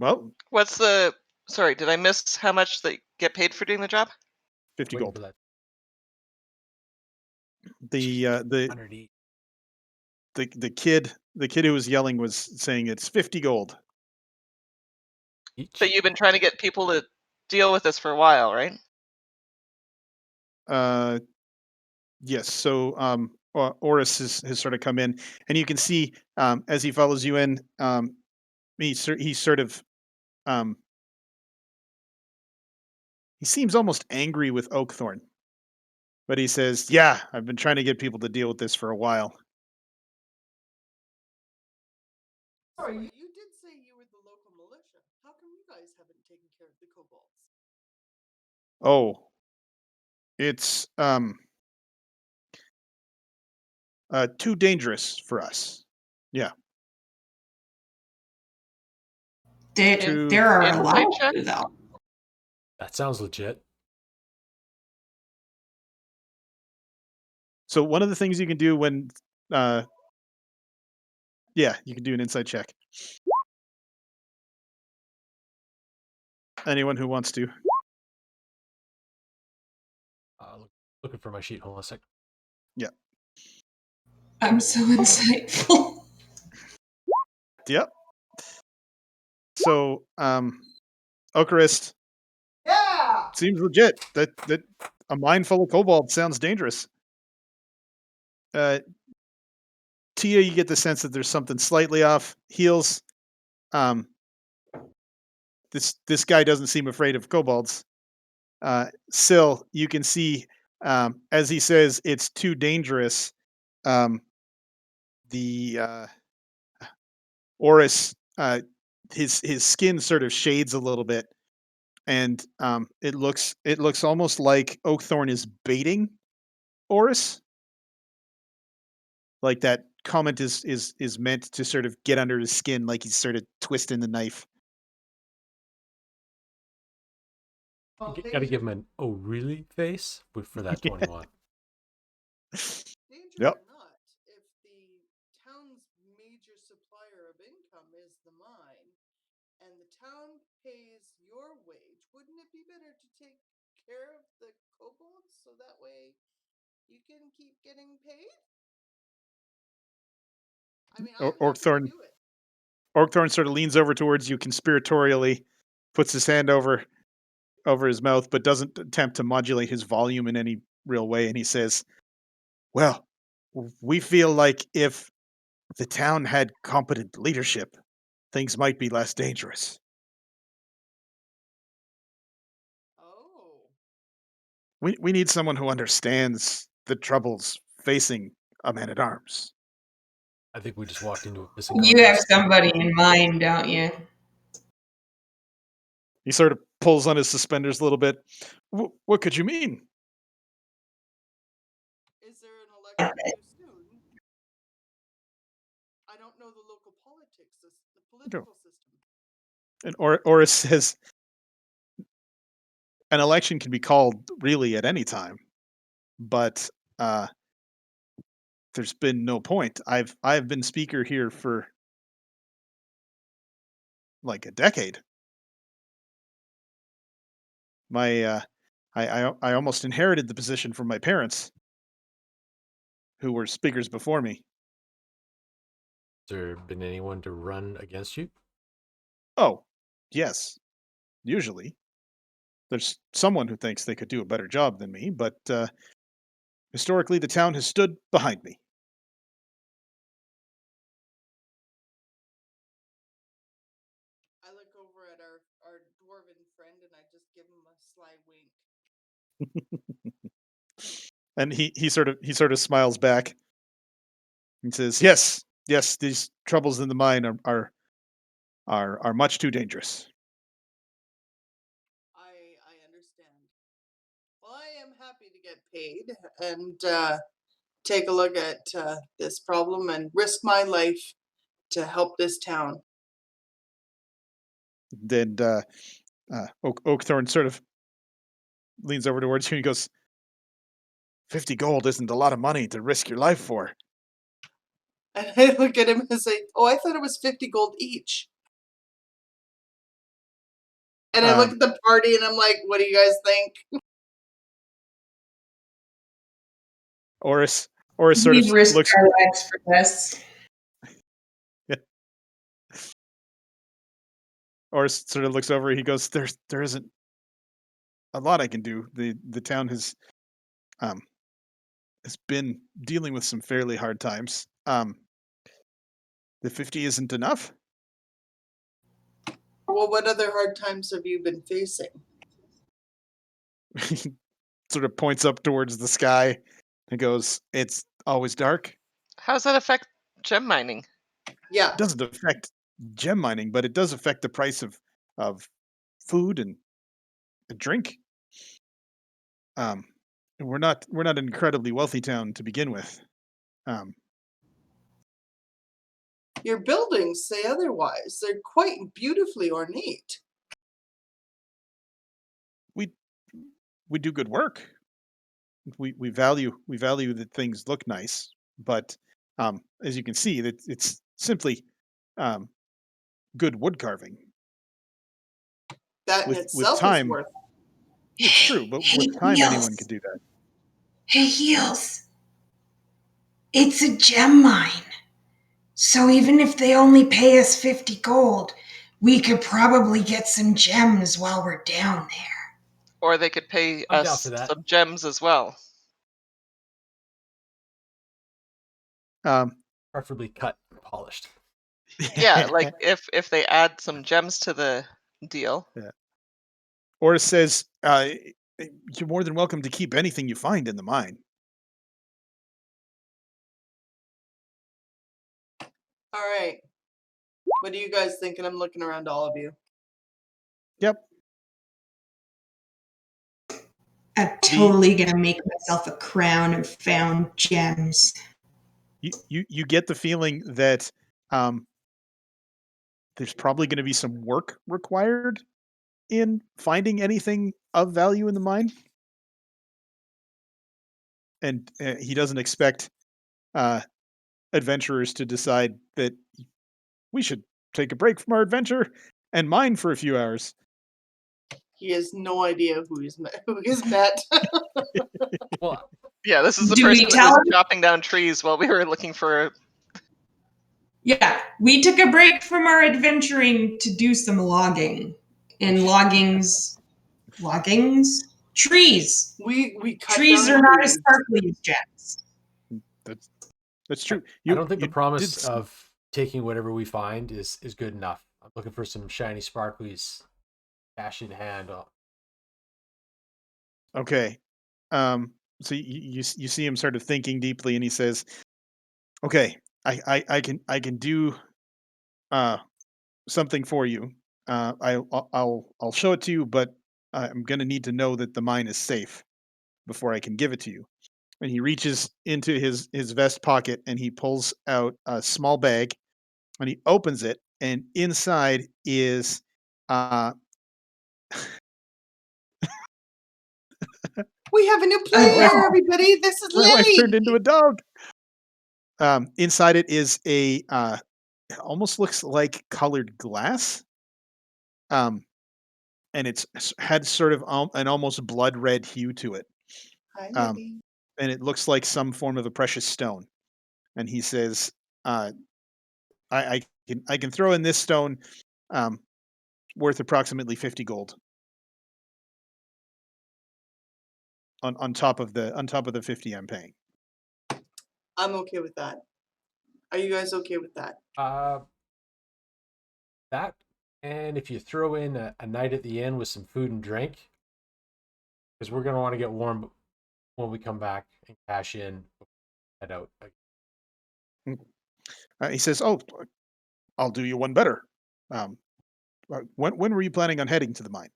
Well, What's the sorry, did I miss how much they get paid for doing the job? 50 Waiting for gold. that The 100 each. the kid who was yelling was saying it's 50 gold. But you've been trying to get people to deal with this for a while, right? Uh, yes. So Oris has sort of come in, and you can see as he follows you in, he's sort of um, he seems almost angry with Oakthorn, but he says, "Yeah, I've been trying to get people to deal with this for a while." Sorry, you did say you were the local militia. How come you guys haven't taken care of the kobolds? Oh, it's too dangerous for us. Yeah. To There are a lot Insight of check? you, though. That sounds legit. so one of the things you can do when yeah, you can do an insight check. Anyone who wants to. Looking for my sheet. Hold on a sec. Yeah. I'm so insightful. Yep. So Ocarist Yeah. seems legit. That a mine full of cobalt sounds dangerous. Tia, you get the sense that there's something slightly off. Heels, um, this guy doesn't seem afraid of kobolds. Syl, you can see as he says it's too dangerous. The Oris, his skin sort of shades a little bit, and it looks almost like Oakthorn is baiting Oris. Like that comment is meant to sort of get under his skin, like he's sort of twisting the knife. Well, Got to give him an "oh really" face for that 21. danger Yep. or not, if the town's major supplier of income is the mine, and the town pays your wage, wouldn't it be better to take care of the kobolds so that way you can keep getting paid? I mean, I'm happy to Orkthorn do it. Orkthorn sort of leans over towards you conspiratorially, puts his hand over his mouth, but doesn't attempt to modulate his volume in any real way, and he says, "Well, we feel like if the town had competent leadership, things might be less dangerous. Oh, We need someone who understands the troubles facing a man at arms." I think we just walked into a missing You have context. somebody in mind, don't you? He sort of pulls on his suspenders a little bit. What could you mean? is there an election due soon? I don't know the local politics, the No. political system. And Oris says, an election can be called really at any time, but there's been no point. I've been speaker here for like a decade. My I almost inherited the position from my parents, who were speakers before me. Has there been anyone to run against you? Oh, yes, usually there's someone who thinks they could do a better job than me, but historically the town has stood behind me. I look over at our dwarven friend and I just give him a sly wink. And he sort of smiles back and says, "Yes, yes, these troubles in the mine are much too dangerous." I understand. Well, I am happy to get paid and take a look at this problem and risk my life to help this town. Then Oakthorn sort of leans over towards you and he goes, 50 gold isn't a lot of money to risk your life for. And I look at him and say, "Oh, I thought it was 50 gold each." And I look Um, at the party and I'm like, "What do you guys think?" Oris sort of We've risked looks. our lives for this. Oris sort of looks over. He goes, "There isn't a lot I can do. The town um has been dealing with some fairly hard times. The 50 isn't enough." Well, what other hard times have you been facing? He sort of points up towards the sky and goes, "It's always dark." How does that affect gem mining? Yeah. It doesn't affect gem mining, but it does affect the price of food and drink. Um, we're not an incredibly wealthy town to begin with. Um, Your buildings say otherwise. They're quite beautifully ornate. We do good work. We value that things look nice, but as you can see, that it's simply um, good wood carving. That in With itself is time, worth. it's true, but with time, anyone could do that. Hey, Heels. It's a gem mine. So even if they only pay us 50 gold, we could probably get some gems while we're down there. Or they could pay I'm down for us that. some gems as well. Um, Preferably cut and polished. Yeah, like if they add some gems to the deal. Yeah. Or it says, you're more than welcome to keep anything you find in the mine. All right. What do you guys think? And I'm looking around to all of you. Yep. I'm totally gonna make myself a crown of found gems. You get the feeling that there's probably going to be some work required in finding anything of value in the mine, and he doesn't expect adventurers to decide that we should take a break from our adventure and mine for a few hours. He has no idea who he's met. Well, Yeah, this is the Do we person that tell was him? chopping down trees while we were looking for. Yeah, we took a break from our adventuring to do some logging. And trees. We cut Trees down are not as trees. sparkly as gems. That's true. I don't think the you promise did of taking whatever we find is good enough. I'm looking for some shiny sparklies, cash in hand. okay. So you see him sort of thinking deeply, and he says, "Okay, I can do something for you. I'll show it to you, but I'm gonna need to know that the mine is safe before I can give it to you." And he reaches into his vest pocket and he pulls out a small bag and he opens it, and inside is uh We have a new A my wife player, everybody. This is my wife turned Lily. into a dog. Inside it is a it almost looks like colored glass. Um, and had sort of an almost blood red hue to it. Hi, Um, Lily. and it looks like some form of a precious stone. And he says, uh, I can throw in this stone, um, worth approximately 50 gold on top of the 50 I'm paying." I'm okay with that. Are you guys okay with that? That, and if you throw in a night at the inn with some food and drink, because we're gonna want to get warm when we come back and cash in, head out. He says, "Oh, I'll do you one better. Um, when were you planning on heading to the mine?"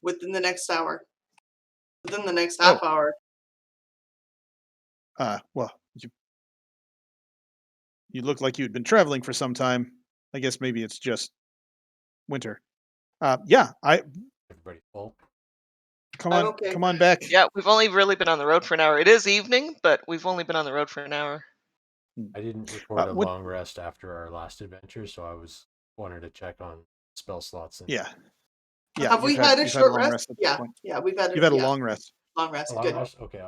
Within the next hour. Within the next Oh, half hour. well, you look like you'd been traveling for some time. I guess maybe it's just winter. Yeah, Everybody full. I'm okay. come on back. Yeah, we've only really been on the road for an hour. It is evening, but we've only been on the road for an hour. I didn't record a What? long rest after our last adventure, so I was wanting to check on spell slots and Yeah, yeah. Have we had a You've had a short long rest? rest at this Yeah. point. Yeah, we've had You've had a yeah, long rest. long rest. a long Good. rest. Okay,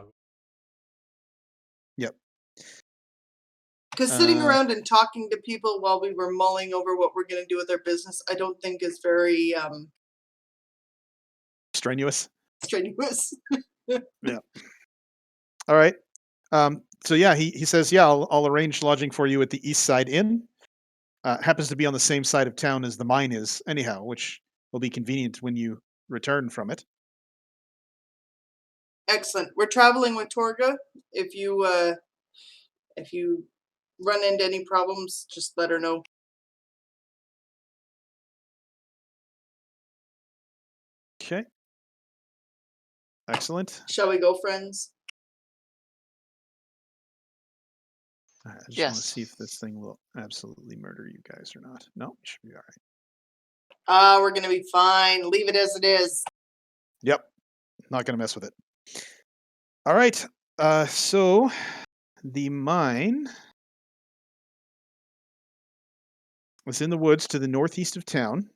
Yep. Because sitting around and talking to people while we were mulling over what we're going to do with our business, I don't think is very Strenuous. strenuous. Yeah. All right. So yeah, he says, yeah, I'll arrange lodging for you at the East Side Inn. Happens to be on the same side of town as the mine is, anyhow, which will be convenient when you return from it. Excellent. We're traveling with Torga. If you run into any problems, just let her know. Okay. Excellent. Shall we go, friends? I just want to Yes. see if this thing will absolutely murder you guys or not. No, it should be all right. We're gonna be fine. Leave it as it is. Yep, not gonna mess with it. All right. So the mine was in the woods to the northeast of town.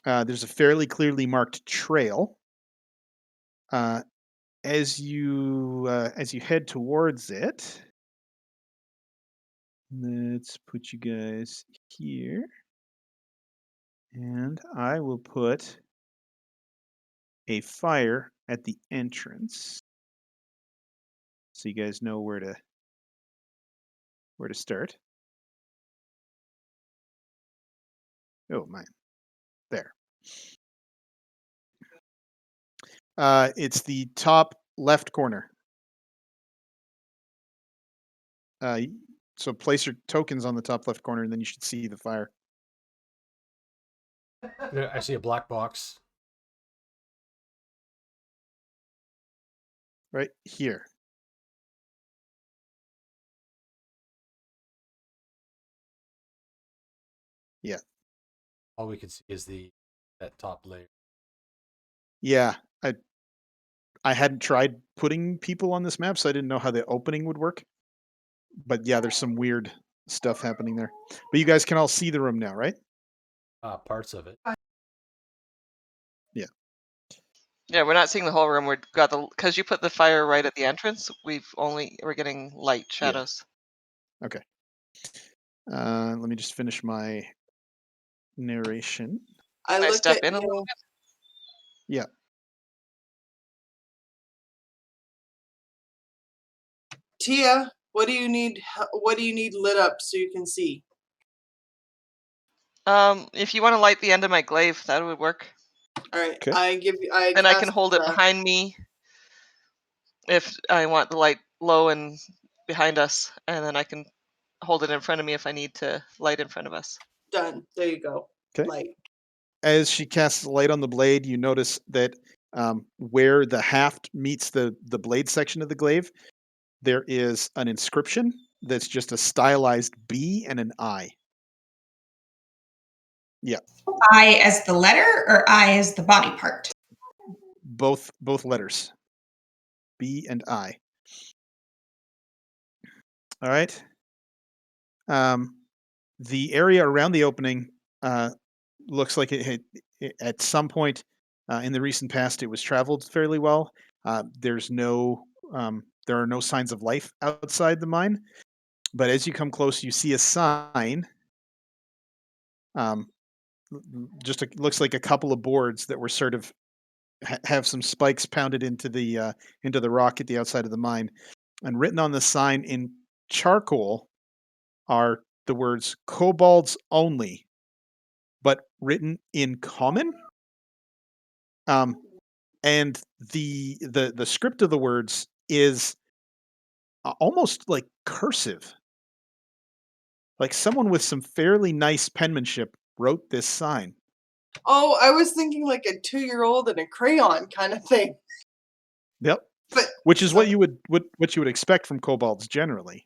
There's a fairly clearly marked trail. As you head towards it, let's put you guys here, and I will put a fire at the entrance, so you guys know where to start. Oh, mine. There. It's the top left corner. So place your tokens on the top left corner, and then you should see the fire. Yeah, I see a black box. Right here. Yeah. All we can see is that top layer. Yeah. I hadn't tried putting people on this map, so I didn't know how the opening would work. But yeah, there's some weird stuff happening there. But you guys can all see the room now, right? Parts of it. Yeah. Yeah, we're not seeing the whole room. We've got because you put the fire right at the entrance. We're getting light shadows. Okay. Let me just finish my narration. I Can I looked step at in a little you. bit? Yeah. Tia, what do you need? What do you need lit up so you can see? If you want to light the end of my glaive, that would work. All right, Okay. And I can hold it behind me if I want the light low and behind us, and then I can hold it in front of me if I need to light in front of us. Done. There you go. Okay. Light. As she casts the light on the blade, you notice that where the haft meets the blade section of the glaive, there is an inscription that's just a stylized B and an I. Yeah. I as the letter or I as the body part? Both letters. B and I. All right. The area around the opening looks like it at some point in the recent past it was traveled fairly well. There are no signs of life outside the mine, but as you come close, you see a sign. Looks like a couple of boards that were sort of have some spikes pounded into the rock at the outside of the mine, and written on the sign in charcoal are the words "Kobolds only," but written in common. And the script of the words is almost like cursive. Like someone with some fairly nice penmanship wrote this sign. Oh, I was thinking like a 2-year-old and a crayon kind of thing. Yep. But Which is what you would expect from kobolds generally.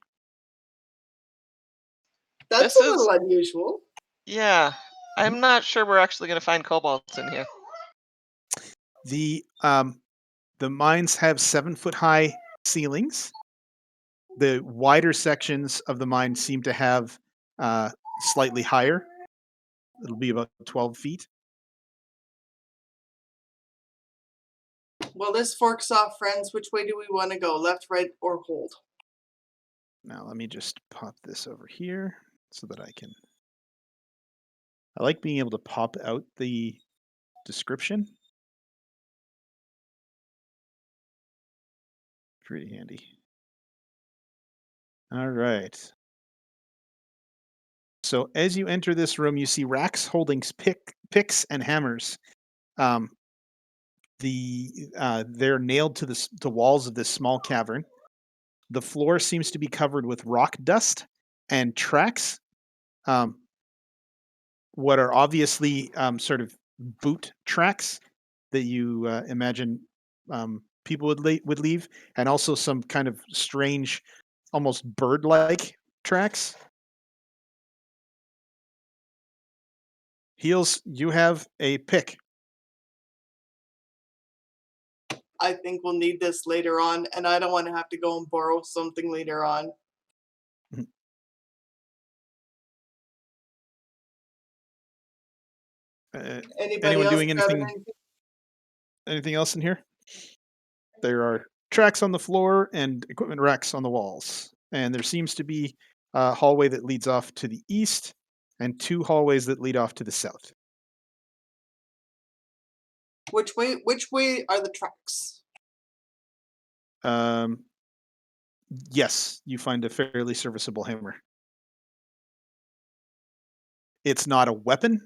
that's This a little is unusual. yeah. I'm not sure we're actually going to find kobolds in here. The mines have 7-foot high ceilings. The wider sections of the mine seem to have slightly higher. It'll be about 12 feet. Well, this forks off, friends. Which way do we want to go? Left, right, or hold? Now let me just pop this over here so that I like being able to pop out the description. Pretty handy. All right. So as you enter this room, you see racks holding picks and hammers. They're nailed to the walls of this small cavern. The floor seems to be covered with rock dust and tracks. What are obviously sort of boot tracks that you imagine people would leave, and also some kind of strange almost bird-like tracks. Heels, you have a pick. I think we'll need this later on, and I don't want to have to go and borrow something later on. Anybody Anyone else doing grabbing anything else in here? There are tracks on the floor and equipment racks on the walls. And there seems to be a hallway that leads off to the east and 2 hallways that lead off to the south. Which way are the tracks? Yes, you find a fairly serviceable hammer. It's not a weapon,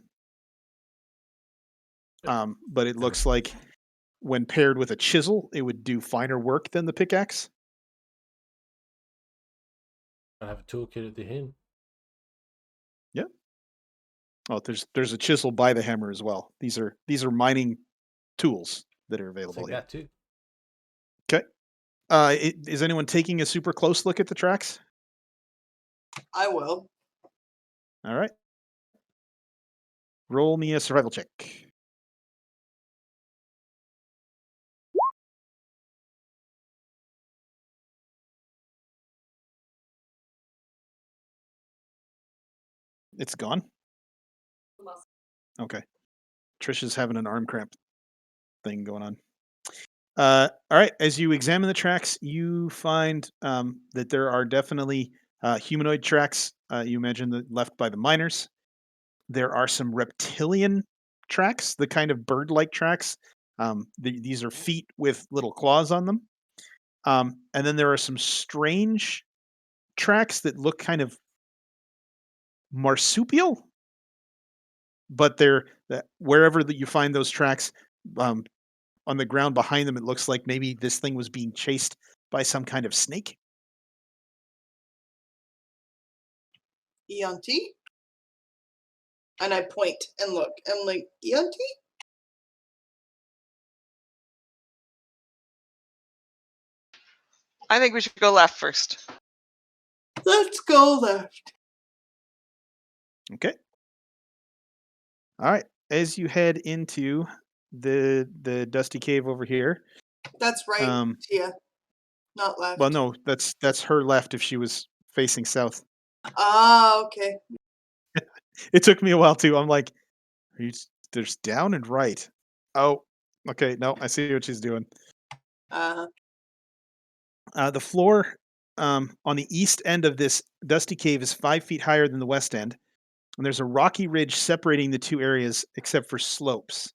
but it looks like when paired with a chisel, it would do finer work than the pickaxe. I have a toolkit at the inn. Yeah. Oh, there's a chisel by the hammer as well. These are mining tools that are I'll available take here. that too. Okay. Is anyone taking a super close look at the tracks? I will. All right. Roll me a survival check. It's gone? Okay. Trisha's having an arm cramp thing going on. All right. As you examine the tracks, you find that there are definitely humanoid tracks. You imagine that left by the miners. There are some reptilian tracks, the kind of bird-like tracks. These are feet with little claws on them. And then there are some strange tracks that look kind of marsupial, but they're wherever that you find those tracks, um, on the ground behind them, it looks like maybe this thing was being chased by some kind of snake. Eonti? And I point and look. I'm like, Eonti? I think we should go left first. Let's go left. Okay. All right. As you head into the dusty cave over here, That's right, Tia. Not left. well, no, that's her left if she was facing south. Ah, okay. It took me a while too. I'm like, there's down and right. Oh, okay. No, I see what she's doing. Uh, The floor on the east end of this dusty cave is 5 feet higher than the west end, and there's a rocky ridge separating the two areas except for slopes.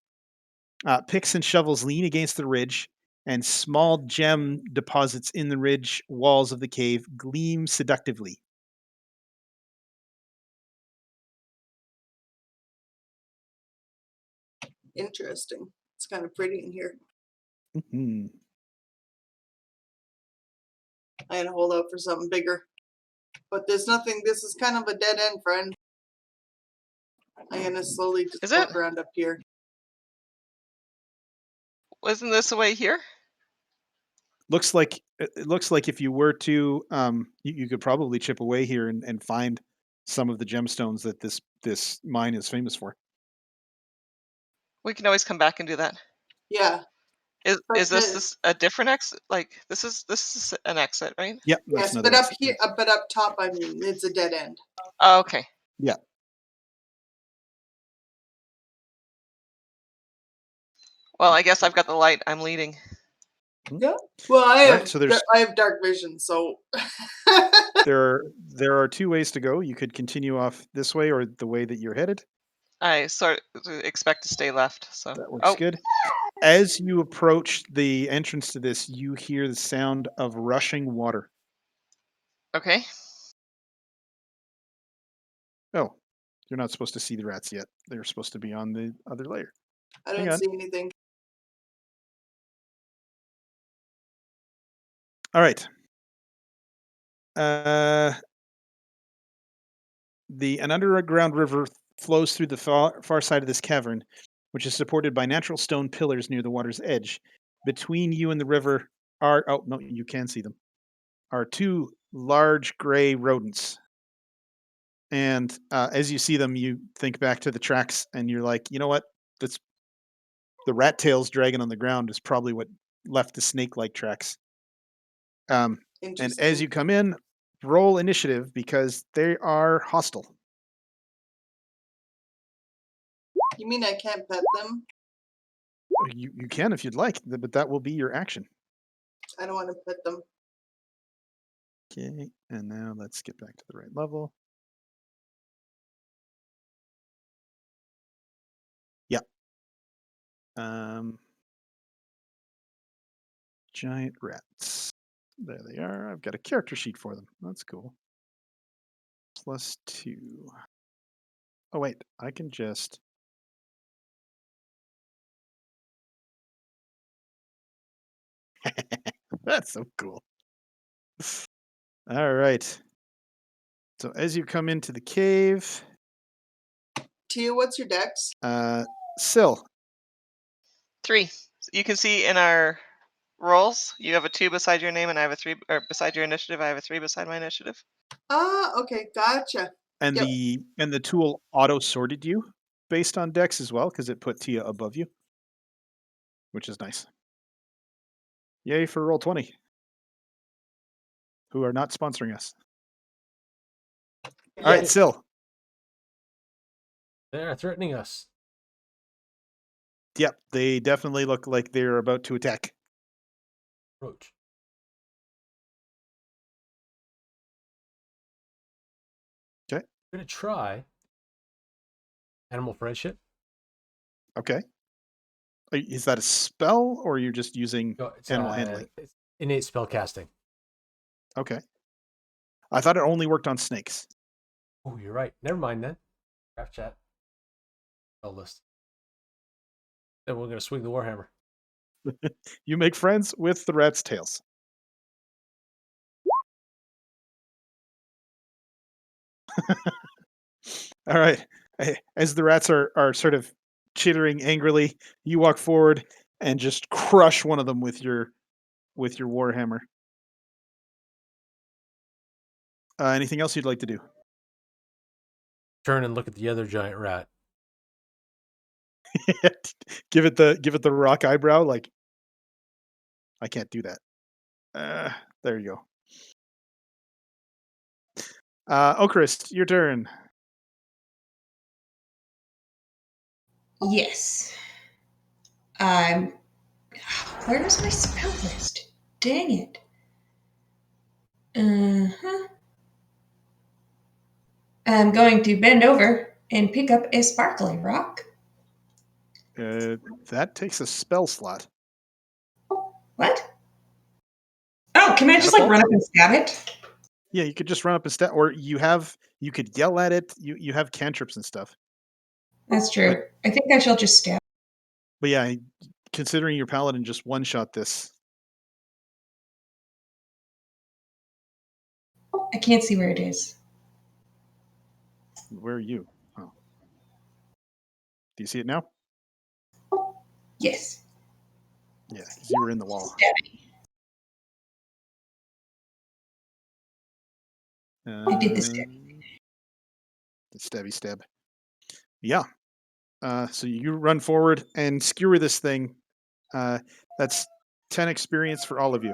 Picks and shovels lean against the ridge, and small gem deposits in the ridge walls of the cave gleam seductively. interesting. It's kind of pretty in here. Mhm. I'm gonna hold out for something bigger. But there's nothing. This is kind of a dead end, friend. I'm gonna slowly just Is it? walk around up here. Wasn't this away here? Looks like it looks like if you were to, you could probably chip away here and find some of the gemstones that this mine is famous for. We can always come back and do that. Yeah. Is But is this a different exit? Like this is an exit, right? Yep, that's yes, another but up exit, here, yes. but up top, I mean, it's a dead end. Oh, okay. Yeah. Well, I guess I've got the light. I'm leading. Yeah. Well, Alright, so there's I have dark vision, so. there are 2 ways to go. You could continue off this way or the way that you're headed. I sort of expect to stay left. So. That works Oh, good. As you approach the entrance to this, you hear the sound of rushing water. okay. Oh, you're not supposed to see the rats yet. They're supposed to be on the other layer. I Hang don't on. see anything. All right. An underground river flows through the far side of this cavern, which is supported by natural stone pillars near the water's edge. Between you and the river are, oh no, you can see them, are 2 large gray rodents. And as you see them, you think back to the tracks, and you're like, you know what? That's the rat tails dragging on the ground is probably what left the snake-like tracks. And as Interesting. you come in, roll initiative because they are hostile. You mean I can't pet them? You can if you'd like, but that will be your action. I don't want to pet them. Okay, and now let's get back to the right level. Yeah. Giant rats. There they are. I've got a character sheet for them. That's cool. +2. Oh wait, I can just. That's so cool. All right. So as you come into the cave, Tia, what's your dex? Syl, 3. You can see in our rolls, you have a 2 beside your name, and I have a 3, or beside your initiative, I have a 3 beside my initiative. Ah, okay, gotcha. and Yep. the tool auto sorted you based on Dex as well because it put Tia above you, which is nice. Yay for Roll20, who are not sponsoring us. All right, Yay. Syl. They're threatening us. Yep, they definitely look like they're about to attack. Approach. Okay. We're going to try animal friendship. Okay. Is that a spell, or you're just using No, it's animal handling? It's innate spell casting. Okay. I thought it only worked on snakes. Oh, you're right. Never mind then. Craft chat. Spell list. Then we're going to swing the warhammer. You make friends with the rat's tails. All right. As the rats are sort of chittering angrily, you walk forward and just crush one of them with your warhammer. Anything else you'd like to do? Turn and look at the other giant rat. give it the rock eyebrow. Like, I can't do that. There you go. Okrist, your turn. Yes. Where's my spell list? Dang it. Uh-huh. I'm going to bend over and pick up a sparkly rock. That takes a spell slot. What? Oh, can I just like Catapult? run up and stab it? Yeah, you could just run up and stab, or you could yell at it. You have cantrips and stuff. That's true. I think I shall just stab. But yeah, considering your paladin just one shot this. I can't see where it is. Where are you? Oh. Do you see it now? Yes. Yeah, because you were in the wall. I did the stab. The stabby stab. Yeah. So you run forward and skewer this thing. That's 10 experience for all of you.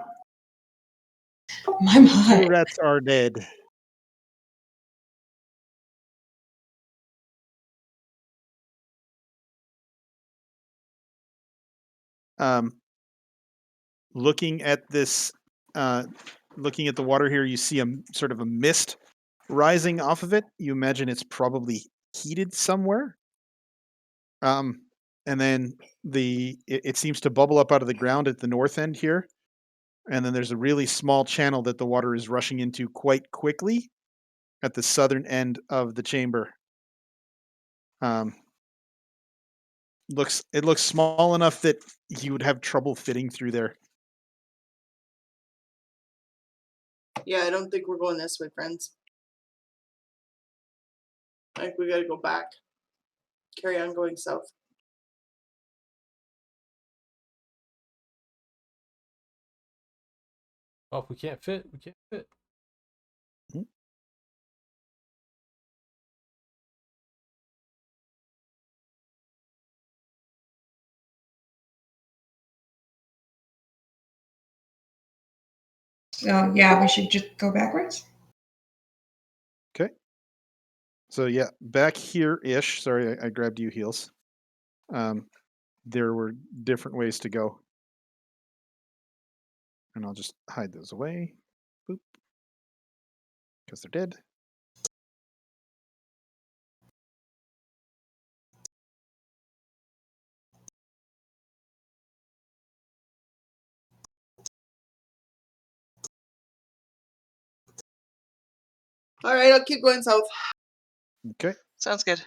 My. 2 rats are dead. Looking at this, looking at the water here, you see a sort of a mist rising off of it. You imagine it's probably heated somewhere. And then it seems to bubble up out of the ground at the north end here. And then there's a really small channel that the water is rushing into quite quickly at the southern end of the chamber. It looks small enough that you would have trouble fitting through there. Yeah, I don't think we're going this way, friends. I think we gotta go back. Carry on going south. Well, if we can't fit, we can't fit. So yeah, we should just go backwards. Okay. So yeah, back here ish. Sorry, I grabbed you heels. There were different ways to go. And I'll just hide those away. Boop. Because they're dead. All right, I'll keep going south. Okay. Sounds good.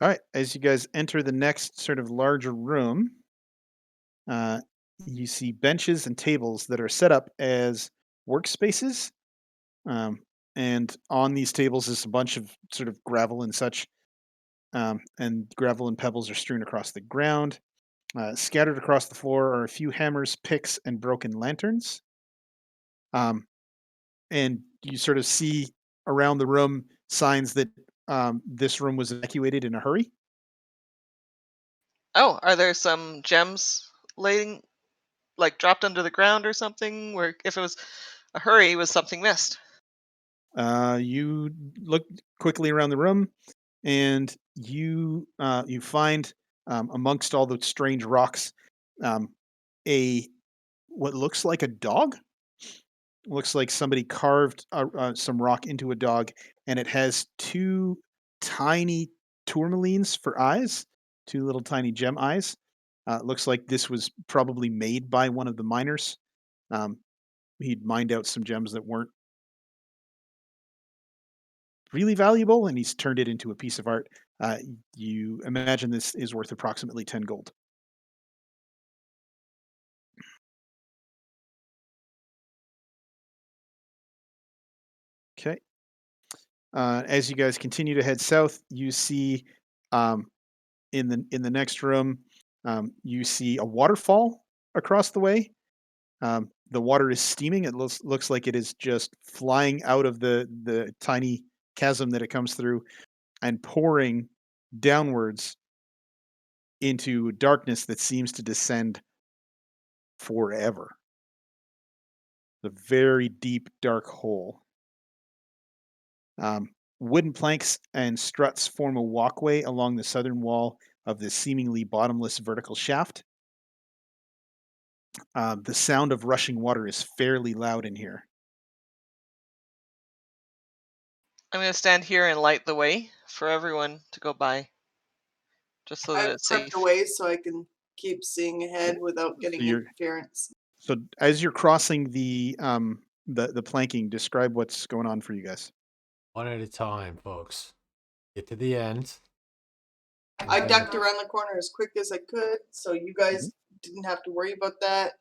All right. As you guys enter the next sort of larger room, you see benches and tables that are set up as workspaces. And on these tables is a bunch of sort of gravel and such. And gravel and pebbles are strewn across the ground. Scattered across the floor are a few hammers, picks, and broken lanterns. And you sort of see around the room signs that this room was evacuated in a hurry. Oh, are there some gems laying, like dropped under the ground or something? Where if it was a hurry, was something missed? You look quickly around the room, and you find amongst all the strange rocks um, a what looks like a dog. Looks like somebody carved some rock into a dog, and it has two tiny tourmalines for eyes, two little tiny gem eyes. Looks like this was probably made by one of the miners. Um, he'd mined out some gems that weren't really valuable, and he's turned it into a piece of art. You imagine this is worth approximately 10 gold. Okay. As you guys continue to head south, you see um, in the next room, you see a waterfall across the way. The water is steaming. It looks like it is just flying out of the tiny chasm that it comes through and pouring downwards into darkness that seems to descend forever. A very deep, dark hole. Wooden planks and struts form a walkway along the southern wall of this seemingly bottomless vertical shaft. The sound of rushing water is fairly loud in here. I'm gonna stand here and light the way for everyone to go by, just so that I've it's crept safe. away so I can keep seeing ahead Okay. without So getting you're interference. so as you're crossing the planking, describe what's going on for you guys. One at a time, folks. Get to the end. I And ducked around the corner as quick as I could, so you guys Mhm. didn't have to worry about that.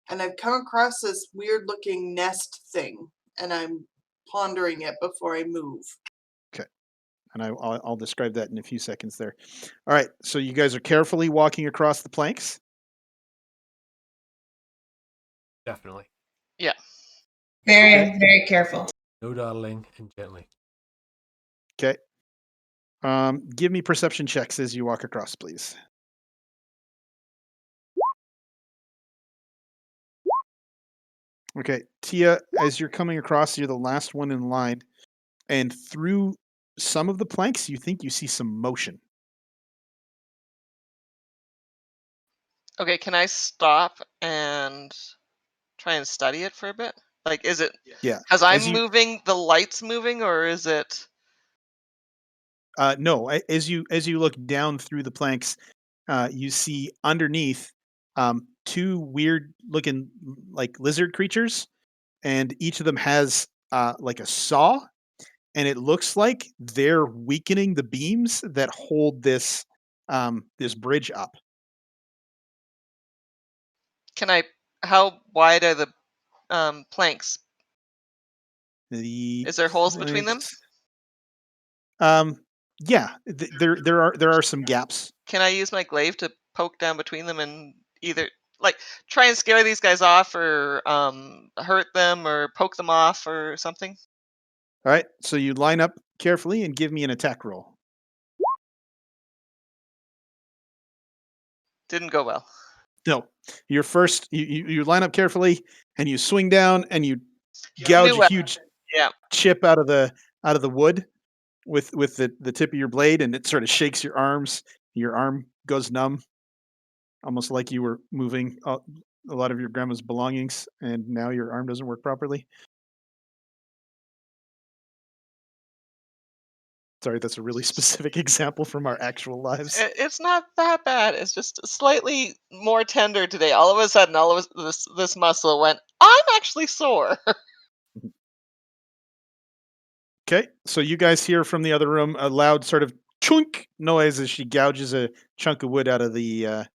And I've come across this weird looking nest thing, and I'm pondering it before I move. Okay. And I'll describe that in a few seconds there. All right. So you guys are carefully walking across the planks. definitely. Yeah. Very, Okay. very careful. No dawdling and gently. Okay. Give me perception checks as you walk across, please. Okay, Tia, as you're coming across, you're the last one in line, and through some of the planks, you think you see some motion. Okay, can I stop and try and study it for a bit? Like, is it, Yeah, as I'm as you moving, the light's moving, or is it? no, as you look down through the planks, you see underneath two weird looking like lizard creatures, and each of them has like a saw, and it looks like they're weakening the beams that hold this bridge up. Can I? How wide are the planks? The Is there holes between them? planks. Yeah, there are some gaps. Can I use my glaive to poke down between them and either like try and scare these guys off, or hurt them, or poke them off, or something? All right, so you line up carefully and give me an attack roll. Didn't go well. No, you're first. You line up carefully and you swing down and you New gouge a weapon. huge Yeah. chip out of the wood with the tip of your blade, and it sort of shakes your arms. Your arm goes numb, almost like you were moving a lot of your grandma's belongings, and now your arm doesn't work properly. Sorry, that's a really specific example from our actual lives. It's not that bad. It's just slightly more tender today. All of a sudden, this muscle went. I'm actually sore. Okay, so you guys hear from the other room a loud sort of chunk noise as she gouges a chunk of wood out of the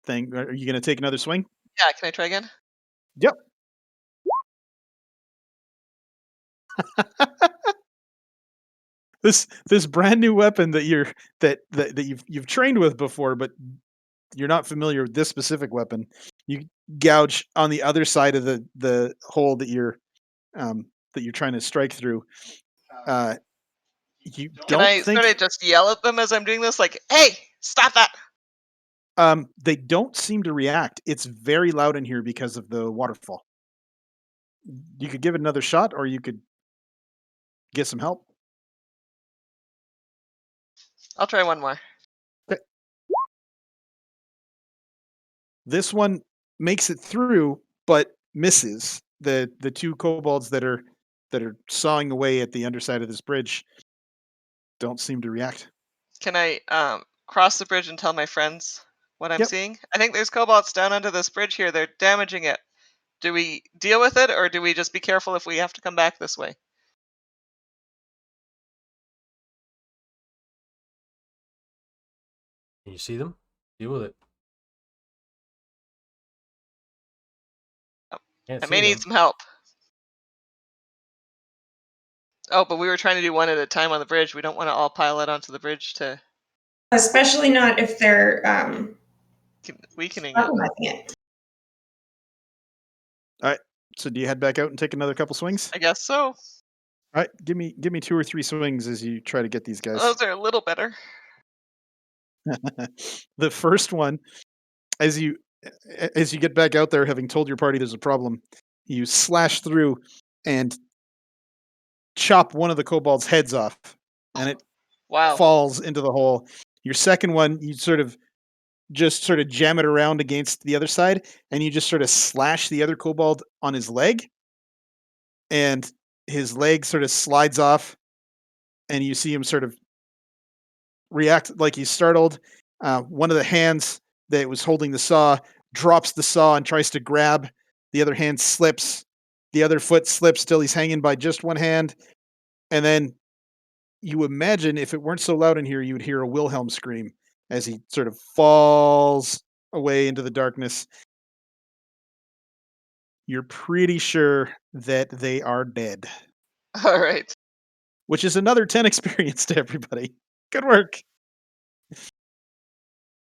thing. Are you going to take another swing? Yeah. Can I try again? Yep. This brand new weapon that you've trained with before, but you're not familiar with this specific weapon. You gouge on the other side of the hole that you're trying to strike through. Uh, you Can don't I sort think of just yell at them as I'm doing this, like, "Hey, stop that!" they don't seem to react. It's very loud in here because of the waterfall. You could give it another shot, or you could get some help. I'll try one more. Okay. This one makes it through, but misses. The two kobolds that are sawing away at the underside of this bridge don't seem to react. Can I cross the bridge and tell my friends what I'm Yep. seeing? I think there's kobolds down under this bridge here. They're damaging it. Do we deal with it, or do we just be careful if we have to come back this way? Can you see them? Deal with it. Oh, Can't I see may need them. some help. Oh, but we were trying to do one at a time on the bridge. We don't want to all pile it onto the bridge to Especially not if they're weakening it. bottlenecking it. All right. So do you head back out and take another couple swings? I guess so. All right. Give me 2 or 3 swings as you try to get these guys. Those are a little better. The first one, as you get back out there, having told your party there's a problem, you slash through and chop one of the kobold's heads off, and it Wow. falls into the hole. Your second one, you just sort of jam it around against the other side, and you just sort of slash the other kobold on his leg, and his leg sort of slides off, and you see him sort of react like he's startled. One of the hands that was holding the saw drops the saw and tries to grab. The other hand slips. The other foot slips till he's hanging by just one hand. And then you imagine if it weren't so loud in here, you would hear a Wilhelm scream as he sort of falls away into the darkness. You're pretty sure that they are dead, All right. which is another 10 experience to everybody. Good work.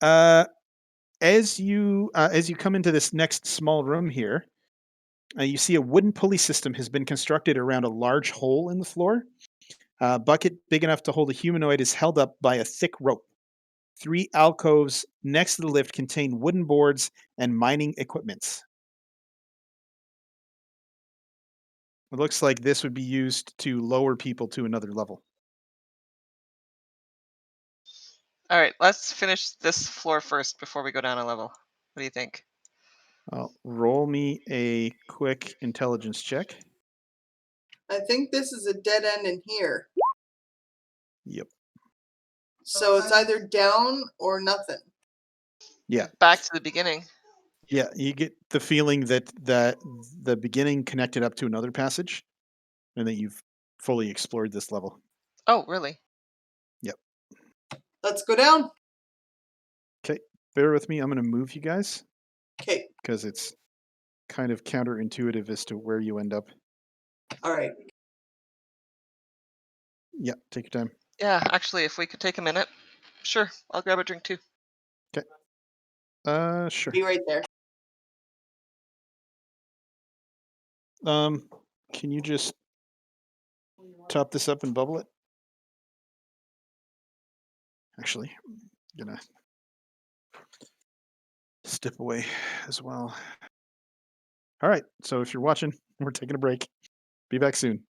As you come into this next small room here, you see a wooden pulley system has been constructed around a large hole in the floor. A bucket big enough to hold a humanoid is held up by a thick rope. 3 alcoves next to the lift contain wooden boards and mining equipments. It looks like this would be used to lower people to another level. All right. Let's finish this floor first before we go down a level. What do you think? Roll me a quick intelligence check. I think this is a dead end in here. Yep. So it's either down or nothing. Yeah. Back to the beginning. Yeah, you get the feeling that the beginning connected up to another passage, and that you've fully explored this level. Oh, really? Yep. Let's go down. Okay, bear with me. I'm going to move you guys Okay. because it's kind of counterintuitive as to where you end up. All right. Yeah, take your time. Yeah, actually, if we could take a minute. Sure, I'll grab a drink too. Sure. Be right there. Can you just top this up and bubble it? Actually, I'm gonna dip away as well. All right. So if you're watching, we're taking a break. Be back soon.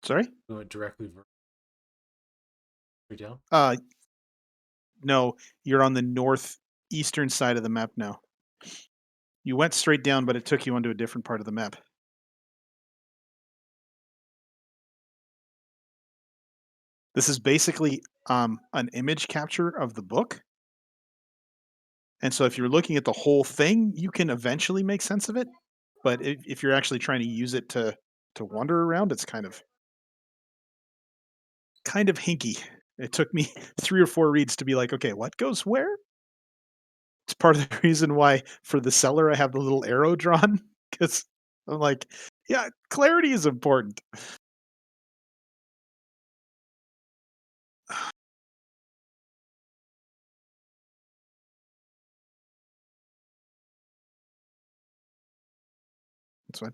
Sorry? We went directly straight down. No, you're on the northeastern side of the map now. You went straight down, but it took you onto a different part of the map. This is basically an image capture of the book. And so if you're looking at the whole thing, you can eventually make sense of it. But if you're actually trying to use it to wander around, it's kind of hinky. It took me 3 or 4 reads to be like, okay, what goes where? It's part of the reason why for the seller I have the little arrow drawn because I'm like, yeah, clarity is important. That's fine.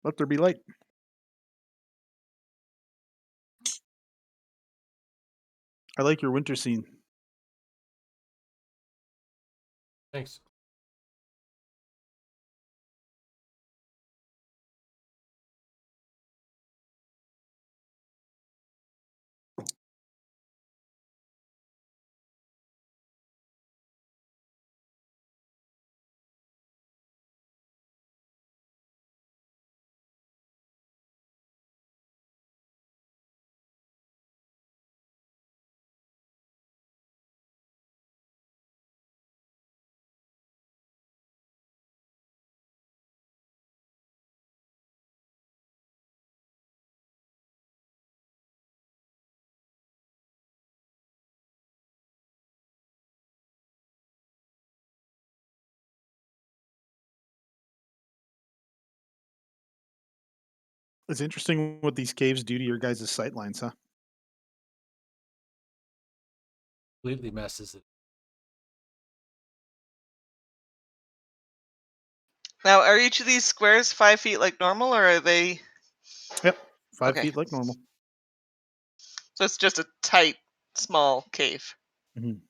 Let there be light. I like your winter scene. Thanks. It's interesting what these caves do to your guys' sightlines, huh? Completely messes it. Now, are each of these squares 5 feet like normal, or are they? Yep. 5 Okay. feet like normal. So it's just a tight, small cave. Mhm.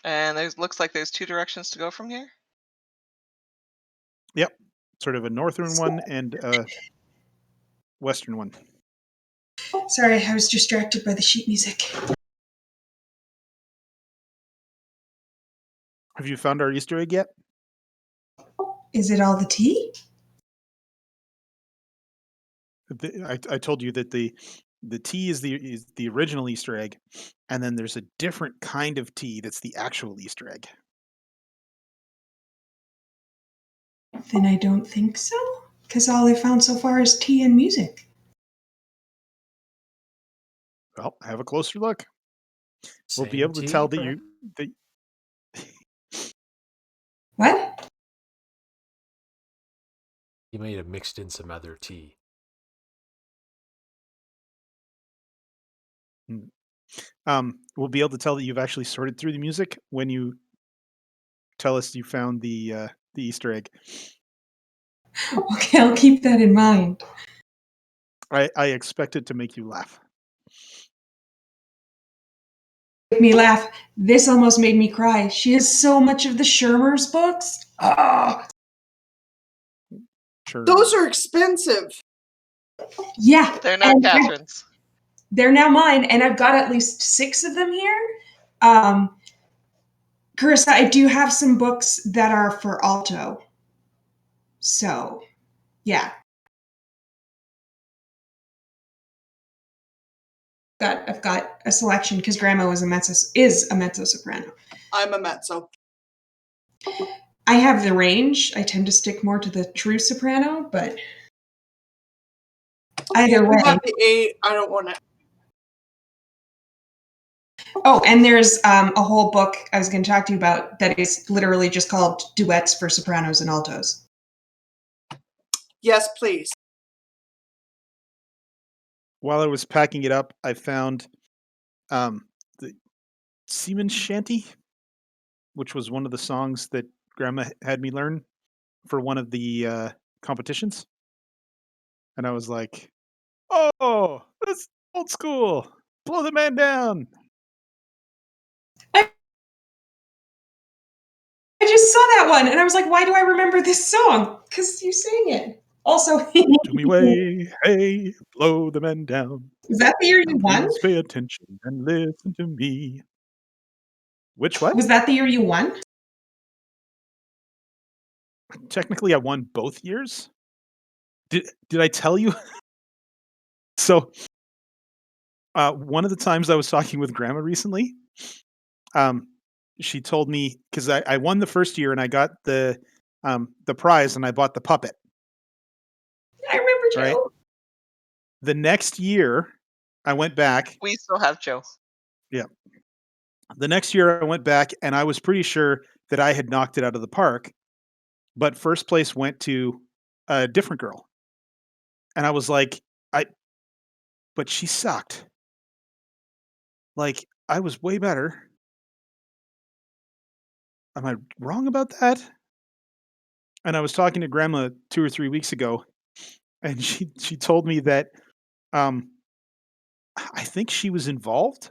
And there's looks like there's 2 directions to go from here. Yep. Sort of a northern one and a western one. Sorry, I was distracted by the sheet music. Have you found our Easter egg yet? Is it all the tea? I told you that the tea is the original Easter egg, and then there's a different kind of tea that's the actual Easter egg. Then I don't think so, because all I found so far is tea and music. Well, have a closer look. We'll be Same able to tea, tell that Brad? What? You might have mixed in some other tea. We'll be able to tell that you've actually sorted through the music when you tell us you found the Easter egg. Okay, I'll keep that in mind. I expect it to make you laugh. Make me laugh. This almost made me cry. She has so much of the Shermer's books. Oh, Sure. Those are expensive. yeah. They're not and Catherine's. They're now mine, and I've got at least 6 of them here. Carissa, I do have some books that are for alto. So, yeah. I've got a selection because Grandma is a mezzo soprano. I'm a mezzo. I have the range. I tend to stick more to the true soprano, but either way. You have the 8. I don't want to. Oh, and there's a whole book I was going to talk to you about that is literally just called Duets for Sopranos and Altos. Yes, please. While I was packing it up, I found the Seaman's Shanty, which was one of the songs that Grandma had me learn for one of the competitions, and I was like, "Oh, that's old school. Blow the man down." I just saw that one and I was like, why do I remember this song? Because you sang it. Also, To me way, hey, blow the man down. was that the year Now you won? please pay attention and listen to me. Which what? Was that the year you won? Technically, I won both years. Did I tell you? So, one of the times I was talking with grandma recently, um, she told me because I won the first year and I got the prize and I bought the puppet. I remember Right. Joe. The next year, I went back. We still have Joe. Yeah. The next year, I went back and I was pretty sure that I had knocked it out of the park, but first place went to a different girl. And I was like, but she sucked. Like, I was way better. Am I wrong about that? And I was talking to grandma 2 or 3 weeks ago, and she told me that, um, I think she was involved,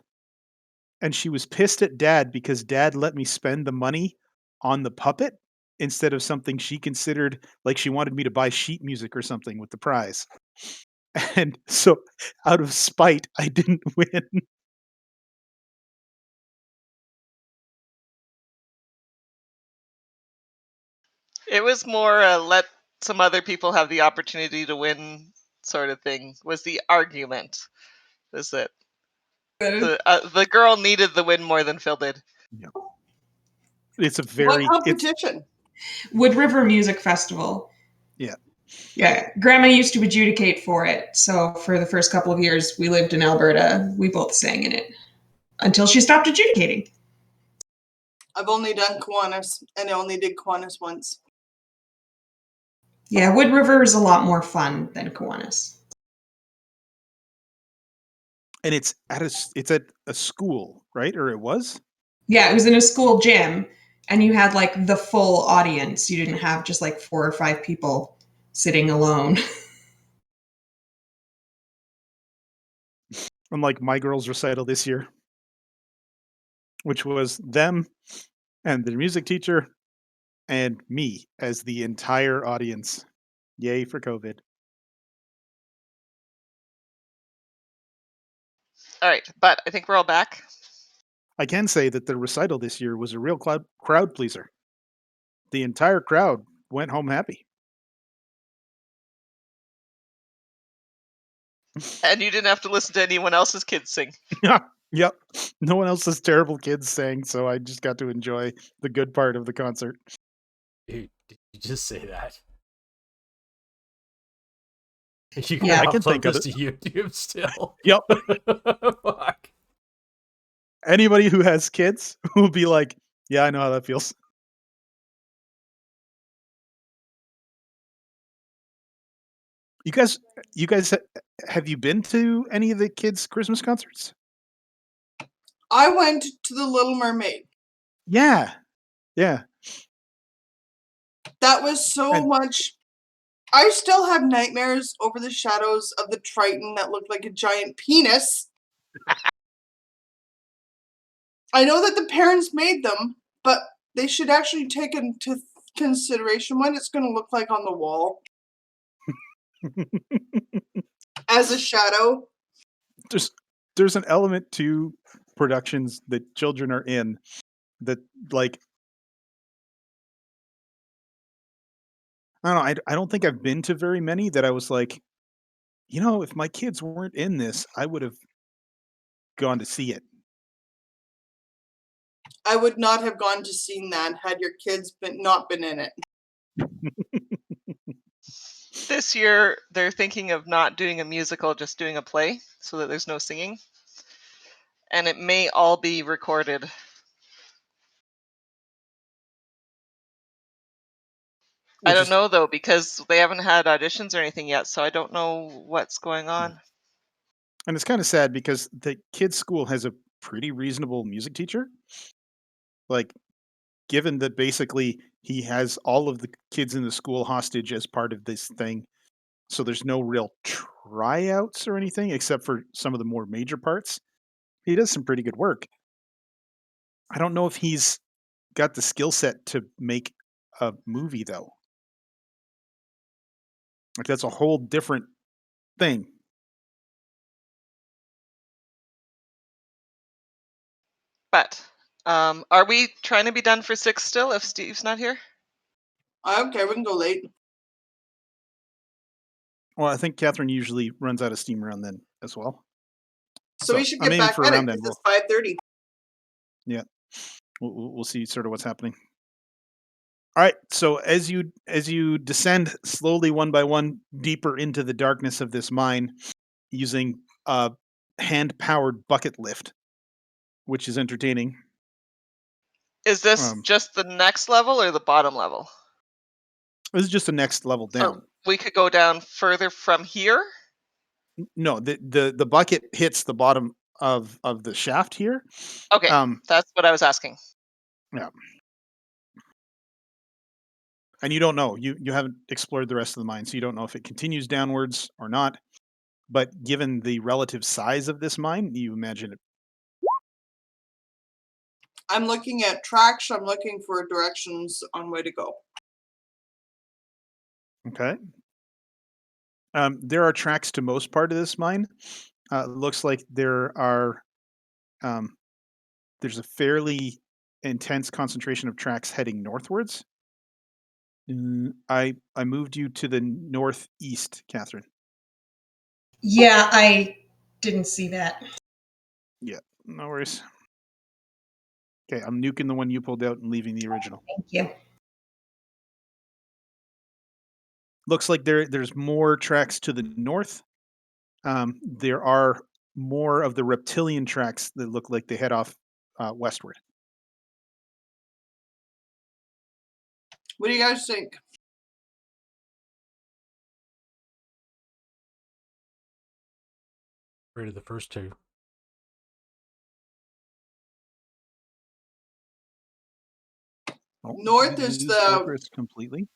and she was pissed at dad because dad let me spend the money on the puppet instead of something she considered like she wanted me to buy sheet music or something with the prize. And so out of spite, I didn't win. It was more let some other people have the opportunity to win sort of thing. Was the argument? Was it the girl needed the win more than Phil did? Yeah. It's a What very it's competition? Wood River Music Festival. yeah. Yeah, Grandma used to adjudicate for it. So for the first couple of years we lived in Alberta, we both sang in it until she stopped adjudicating. I've only done Kiwanis, and I only did Kiwanis once. Yeah, Wood River is a lot more fun than Kiwanis. And it's at a school, right? Or it was? Yeah, it was in a school gym, and you had like the full audience. You didn't have just like 4 or 5 people sitting alone. Unlike my girls' recital this year, which was them and the music teacher and me as the entire audience. Yay for COVID. All right, but I think we're all back. I can say that the recital this year was a real crowd pleaser. The entire crowd went home happy. And you didn't have to listen to anyone else's kids sing. Yeah. Yep. No one else's terrible kids sang, so I just got to enjoy the good part of the concert. Dude, did you just say that? You Yeah. can I can upload think of this it. to YouTube still. Yep. Fuck. Anybody who has kids will be like, yeah, I know how that feels. You guys, have you been to any of the kids' Christmas concerts? I went to the Little Mermaid. Yeah. Yeah. That was so And much. I still have nightmares over the shadows of the Triton that looked like a giant penis. I know that the parents made them, but they should actually take into consideration what it's going to look like on the wall as a shadow. there's an element to productions that children are in that, like, I don't know, I don't think I've been to very many that I was like, if my kids weren't in this, I would have gone to see it. I would not have gone to see that had your kids not been in it. This year, they're thinking of not doing a musical, just doing a play, so that there's no singing. And it may all be recorded. I Which don't is know though, because they haven't had auditions or anything yet, so I don't know what's going on. and it's kind of sad because the kids' school has a pretty reasonable music teacher. Like, given that basically He has all of the kids in the school hostage as part of this thing. So there's no real tryouts or anything except for some of the more major parts. He does some pretty good work. I don't know if he's got the skill set to make a movie though. Like that's a whole different thing. But are we trying to be done for 6 still if Steve's not here? I don't care. We can go late. Well, I think Catherine usually runs out of steam around then as well. So we should I'm get aiming back for at it around then. because it's 5:30. Yeah, we'll see sort of what's happening. All right. So as you descend slowly one by one deeper into the darkness of this mine, using a hand-powered bucket lift, which is entertaining. Is this Um, just the next level or the bottom level? This is just the next level down. Or we could go down further from here? No, the bucket hits the bottom of the shaft here. Okay, that's what I was asking. Yeah. And you don't know. You haven't explored the rest of the mine, so you don't know if it continues downwards or not. But given the relative size of this mine, you imagine it. I'm looking at tracks. I'm looking for directions on where to go. Okay. There are tracks to most part of this mine. Looks like there's a fairly intense concentration of tracks heading northwards. I moved you to the northeast, Catherine. Yeah, I didn't see that. Yeah, no worries. Okay, I'm nuking the one you pulled out and leaving the original. Thank you. Looks like there's more tracks to the north. There are more of the reptilian tracks that look like they head off westward. What do you guys think? Rid of the first two. Oh, North did we is lose Ocarus completely.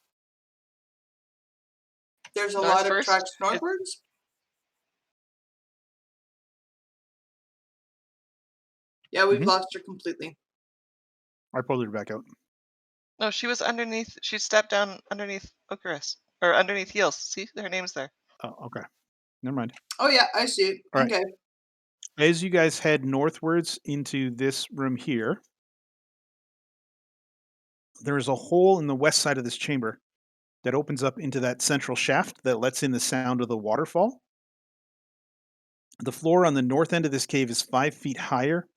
There's a North lot of first? tracks northwards. Yeah, we've Mhm. lost her completely. I pulled her back out. No, she was underneath. She stepped down underneath Ocarus. Or underneath Heels. See, her name's there. Oh, okay. Never mind. Oh yeah, I see it. All right. Okay. As you guys head northwards into this room here, there is a hole in the west side of this chamber that opens up into that central shaft that lets in the sound of the waterfall. The floor on the north end of this cave is 5 feet higher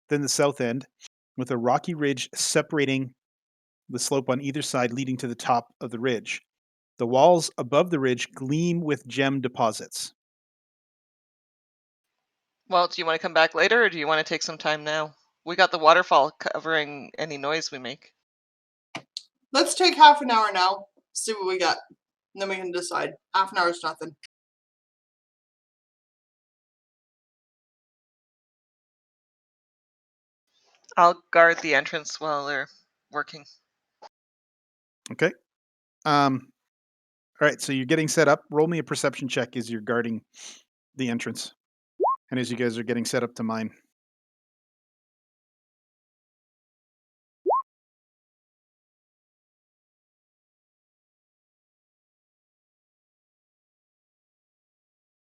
than the south end, with a rocky ridge separating the slope on either side, leading to the top of the ridge. The walls above the ridge gleam with gem deposits. Well, do you want to come back later or do you want to take some time now? We got the waterfall covering any noise we make. Let's take half an hour now. See what we got. And then we can decide. Half an hour is nothing. I'll guard the entrance while they're working. Okay. All right. So you're getting set up. Roll me a perception check as you're guarding the entrance, and as you guys are getting set up to mine.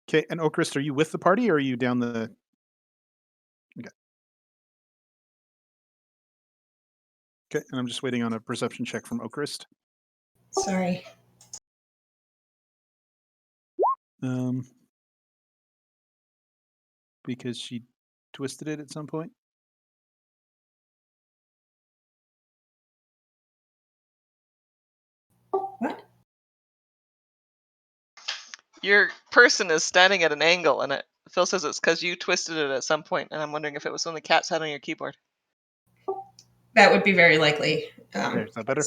Okay. And Okrist, are you with the party or are you down the? Okay. Okay. And I'm just waiting on a perception check from Okrist. Sorry. Because she twisted it at some point. What? Your person is standing at an angle, and Phil says it's because you twisted it at some point, and I'm wondering if it was when the cat sat on your keyboard. That would be very likely. Okay, is that better?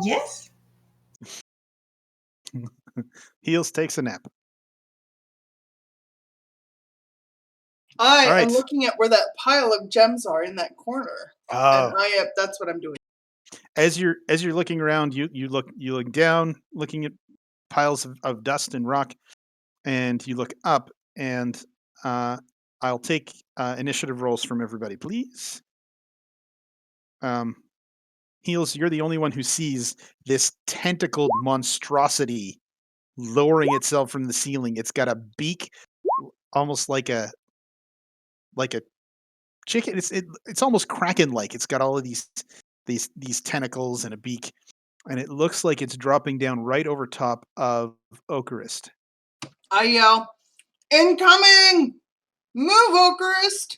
Yes. Heels takes a nap. I All right. am looking at where that pile of gems are in that corner, and that's what I'm doing. As you're looking around, you look down, looking at piles of dust and rock, and you look up, and I'll take initiative rolls from everybody, please. Heels, you're the only one who sees this tentacled monstrosity lowering itself from the ceiling. It's got a beak, almost like a chicken. It's almost kraken-like. It's got all of these tentacles and a beak, and it looks like it's dropping down right over top of Okarist. I yell, "Incoming! Move, Okarist!"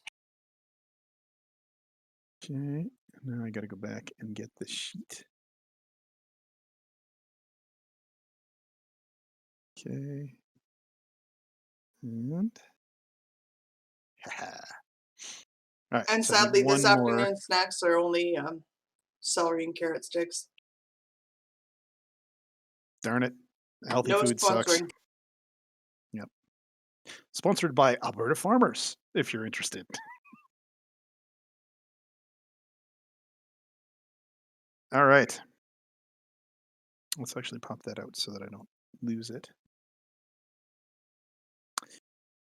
Okay, now I got to go back and get the sheet. Okay, and all right. And So I need sadly, one this more. afternoon snacks are only celery and carrot sticks. Darn it, healthy No food sucks. sponsoring. Yep. Sponsored by Alberta Farmers, if you're interested. All right. Let's actually pop that out so that I don't lose it.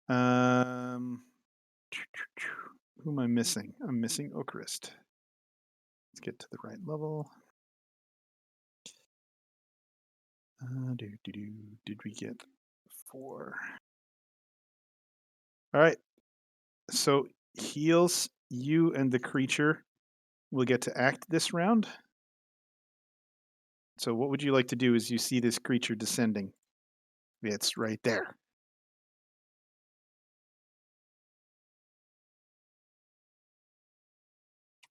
Who am I missing? I'm missing Okarist. Let's get to the right level. Did we get 4? All right. So heals, you and the creature will get to act this round. So what would you like to do as you see this creature descending? It's right there.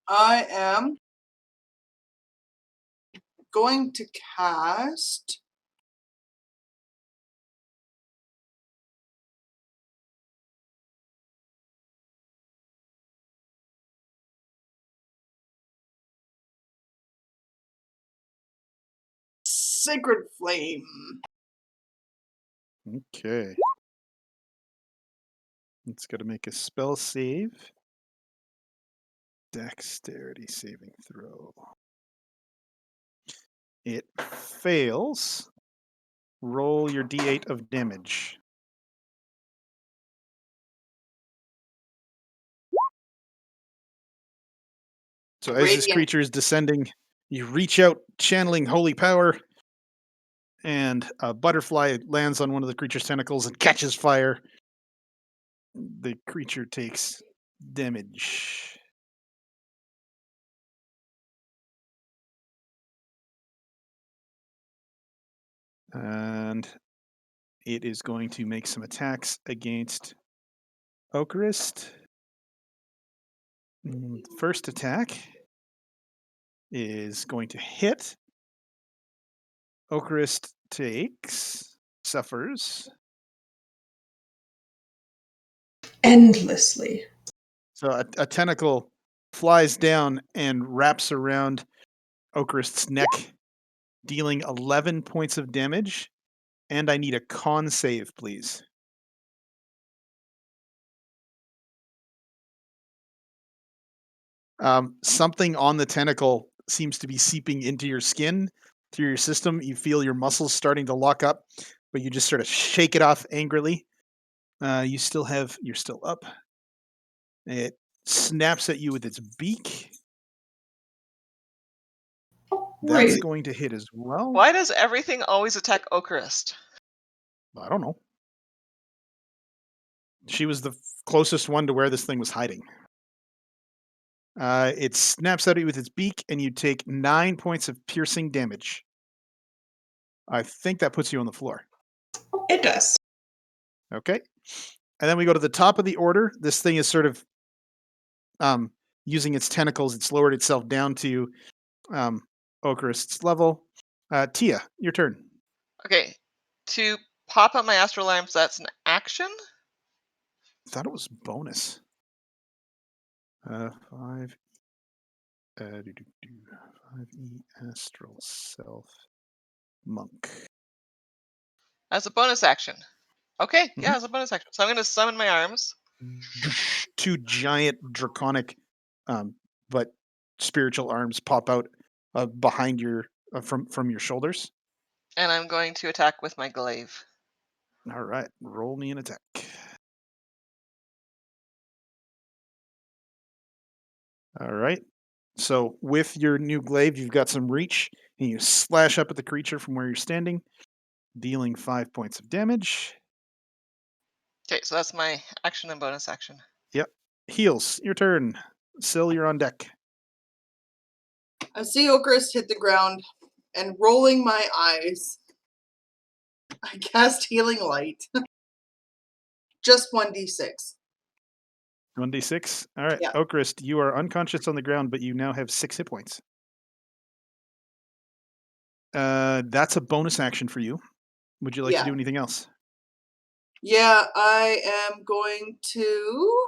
I am going to cast Sacred Flame. Okay. It's got to make a spell save. Dexterity saving throw. It fails. Roll your d8 of damage. So as this Radiant. creature is descending, you reach out, channeling holy power, and a butterfly lands on one of the creature's tentacles and catches fire. The creature takes damage. And it is going to make some attacks against Okarist. First attack is going to hit. Okarist suffers. Endlessly. So a tentacle flies down and wraps around Okarist's neck, dealing 11 points of damage. And I need a con save, please. Something on the tentacle seems to be seeping into your skin, through your system. You feel your muscles starting to lock up, but you just sort of shake it off angrily. You're still up. It snaps at you with its beak. That's Rude. going to hit as well. Why does everything always attack Okarist? I don't know. She was the closest one to where this thing was hiding. It snaps at you with its beak, and you take 9 points of piercing damage. I think that puts you on the floor. It does. Okay. And then we go to the top of the order. This thing is sort of using its tentacles. It's lowered itself down to Okarist's level. Tia, your turn. Okay, to pop up my astral lamps, that's an action. I thought it was bonus. 5 5e astral self monk. As a bonus action. Okay, yeah, Mhm. as a bonus action. So I'm going to summon my arms. two giant draconic, but spiritual arms pop out behind your from your shoulders. And I'm going to attack with my glaive. All right, roll me an attack. All right. So with your new glaive, you've got some reach, and you slash up at the creature from where you're standing, dealing 5 points of damage. Okay, so that's my action and bonus action. Yep. Heals. Your turn. Syl, you're on deck. I see Okrist hit the ground, and rolling my eyes, I cast Healing Light. Just 1d6. 1d6. All right. Yeah. Okrist, you are unconscious on the ground, but you now have 6 hit points. That's a bonus action for you. Would you like to Yeah. do anything else? Yeah, I am going to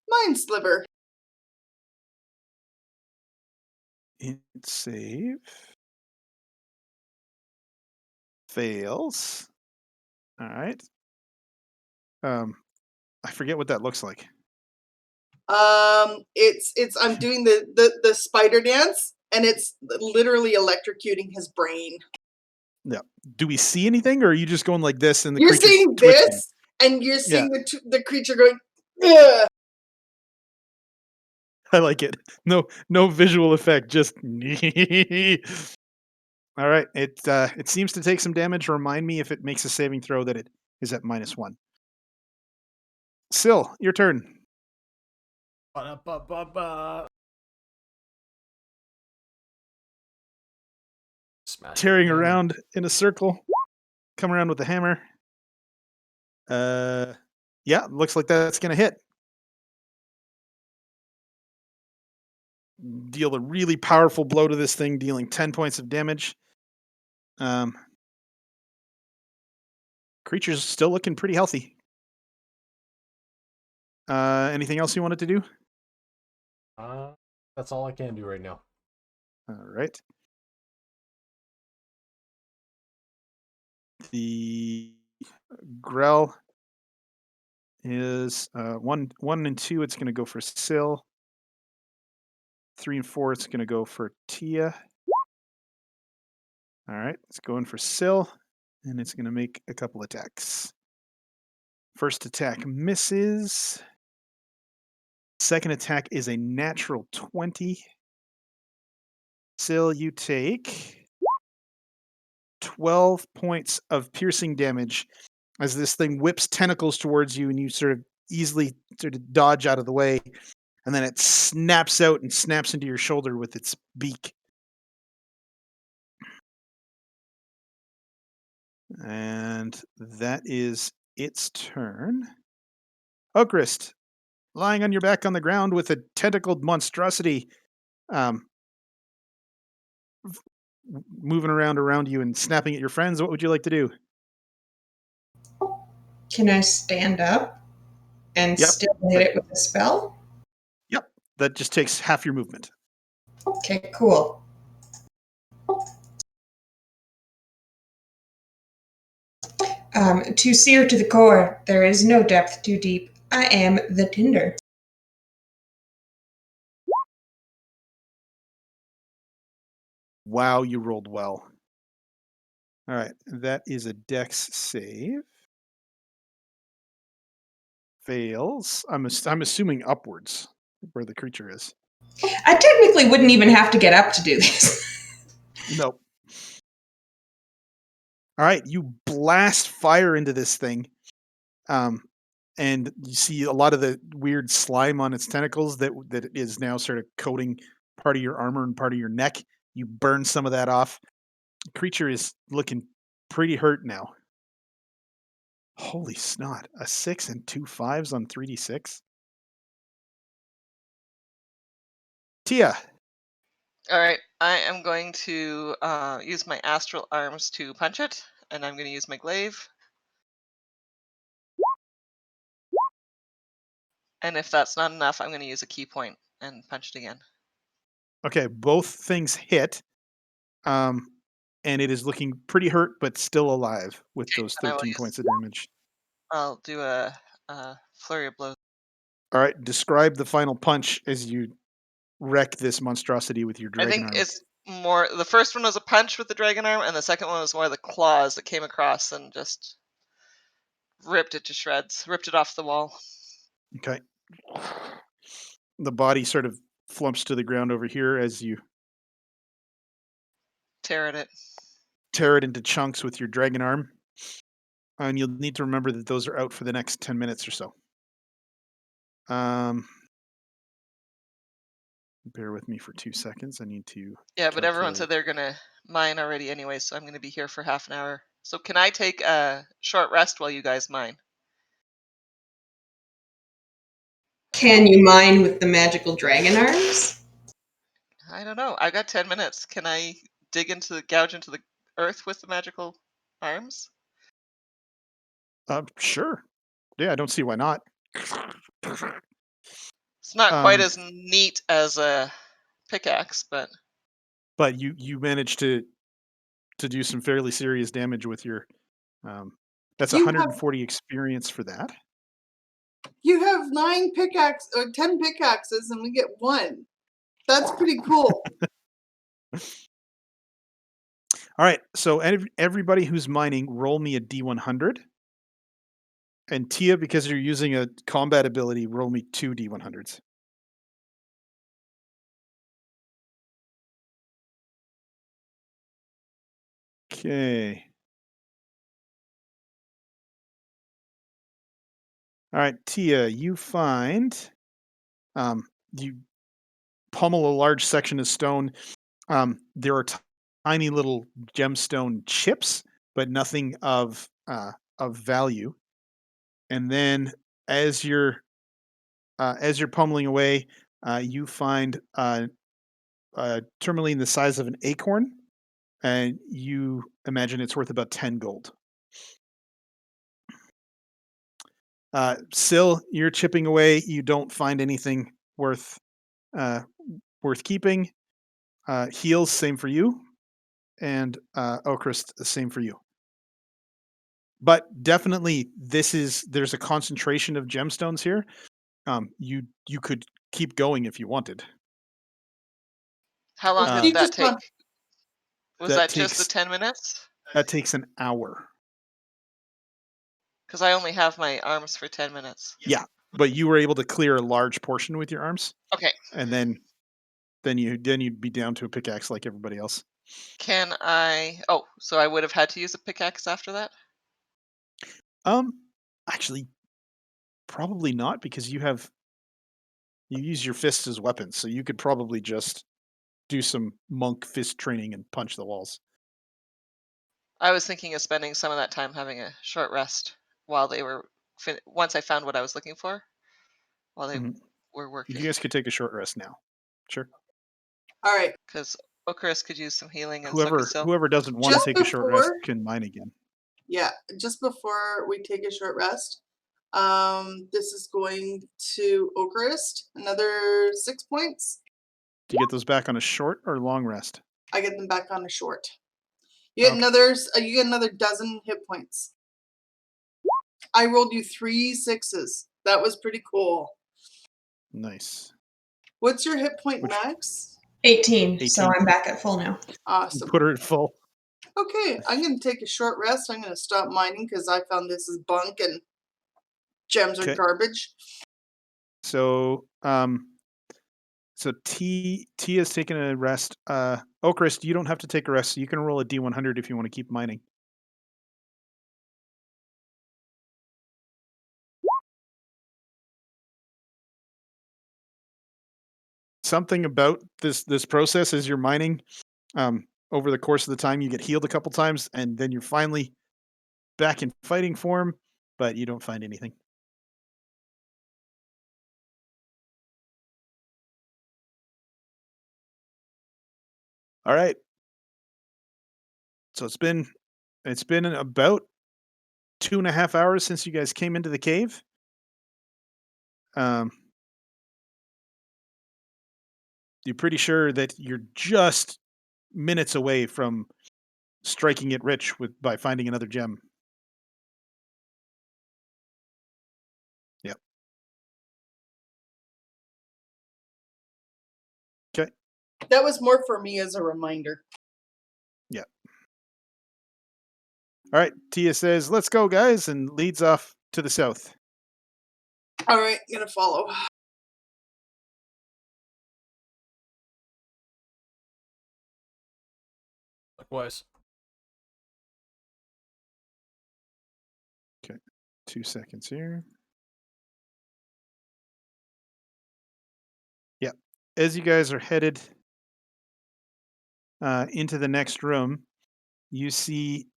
Mind Sliver. Hit save. Fails. All right. I forget what that looks like. It's I'm doing the spider dance, and it's literally electrocuting his brain. Yeah. Do we see anything, or are you just going like this and the You're creature's seeing twitching? this, and you're Yeah. seeing the creature going, ugh. I like it. No visual effect, just all right. It seems to take some damage. Remind me if it makes a saving throw that it is at -1. Syl, your turn. Ba-da-ba-ba-ba. Smash Tearing the hammer. around in a circle. Come around with the hammer. Yeah, looks like that's gonna hit. Deal a really powerful blow to this thing, dealing 10 points of damage. Creature's still looking pretty healthy. Anything else you wanted to do? That's all I can do right now. All right. The Grell is 1 and 2. It's going to go for Syl. 3 and 4. It's going to go for Tia. All right. It's going for Syl, and it's going to make a couple attacks. First attack misses. Second attack is a natural 20. Syl, you take 12 points of piercing damage as this thing whips tentacles towards you, and you sort of easily sort of dodge out of the way, and then it snaps out and snaps into your shoulder with its beak. And that is its turn. Okrist, lying on your back on the ground with a tentacled monstrosity, moving around you and snapping at your friends. What would you like to do? Can I stand up and Yep. still hit it with a spell? Yep. That just takes half your movement. Okay, cool. To sear to the core, there is no depth too deep. I am the tinder. Wow, you rolled well. All right, that is a dex save. Fails. I'm assuming upwards where the creature is. I technically wouldn't even have to get up to do this. Nope. All right, you blast fire into this thing, and you see a lot of the weird slime on its tentacles that is now sort of coating part of your armor and part of your neck. You burn some of that off. The creature is looking pretty hurt now. Holy snot! A 6 and 2 5s on 3d6. Tia. All right, I am going to use my astral arms to punch it, and I'm going to use my glaive. And if that's not enough, I'm going to use a key point and punch it again. Okay, both things hit. And it is looking pretty hurt, but still alive with Okay, those then I will 13 use. points of damage. I'll do a flurry of blows. All right, describe the final punch as you wreck this monstrosity with your I dragon think arm. it's more. The first one was a punch with the dragon arm, and the second one was more the claws that came across and just ripped it to shreds, ripped it off the wall. Okay. The body sort of flumps to the ground over here as you Tear at it. tear it into chunks with your dragon arm. And you'll need to remember that those are out for the next 10 minutes or so. Bear with me for 2 seconds. I need to Yeah, but everyone calculate. said they're gonna mine already anyway, so I'm gonna be here for half an hour. So can I take a short rest while you guys mine? Can you mine with the magical dragon arms? I don't know. I got 10 minutes. Can I gouge into the earth with the magical arms? Sure. Yeah, I don't see why not. It's not quite Um, as neat as a pickaxe, but but you managed to do some fairly serious damage with your that's You have 140 experience for that. you have 9 pickaxe or 10 pickaxes, and we get 1. That's pretty cool. All right, so everybody who's mining, roll me a D100. And Tia, because you're using a combat ability, roll me 2 D100s. Okay. All right, Tia, you find you pummel a large section of stone. There are tiny little gemstone chips, but nothing of value. And then as you're pummeling away, you find tourmaline the size of an acorn, and you imagine it's worth about 10 gold. Syl, you're chipping away. You don't find anything worth keeping. Heals, same for you, and Okrist, the same for you. But definitely, there's a concentration of gemstones here. You could keep going if you wanted. how long Uh, did You that just take? want Was that that just the takes 10 minutes? an hour. Because I only have my arms for 10 minutes. Yeah, but you were able to clear a large portion with your arms, Okay. and then you'd be down to a pickaxe like everybody else. Can I? Oh, so I would have had to use a pickaxe after that? Actually, probably not, because you use your fists as weapons, so you could probably just do some monk fist training and punch the walls. I was thinking of spending some of that time having a short rest while they were once I found what I was looking for, while they Mhm. were You working. guys could take a short rest now. Sure. all right. Because Okarus could use some healing and so could Sil. Whoever doesn't want to Just take a short rest before, can mine again. yeah, just before we take a short rest, this is going to Okarist. Another 6 points. Do you get those back on a short or long rest? I get them back on a short. You get another dozen hit points. I rolled you 3 6s. That was pretty cool. Nice. What's your hit point max? 18, so 18. I'm back at full now. Awesome. Put her at full. Okay, I'm going to take a short rest. I'm going to stop mining because I found this is bunk and gems are Okay. garbage. So T is taking a rest. Okrist, you don't have to take a rest. So you can roll a D100 if you want to keep mining. Something about this process as you're mining, over the course of the time, you get healed a couple times, and then you're finally back in fighting form, but you don't find anything. All right. So it's been about 2.5 hours since you guys came into the cave. You're pretty sure that you're just minutes away from striking it rich by finding another gem. That was more for me as a reminder. Yeah. All right. Tia says, "Let's go, guys," and leads off to the south. All right, gonna follow. Likewise. 2 seconds here. Yeah. As you guys are headed into the next room, you see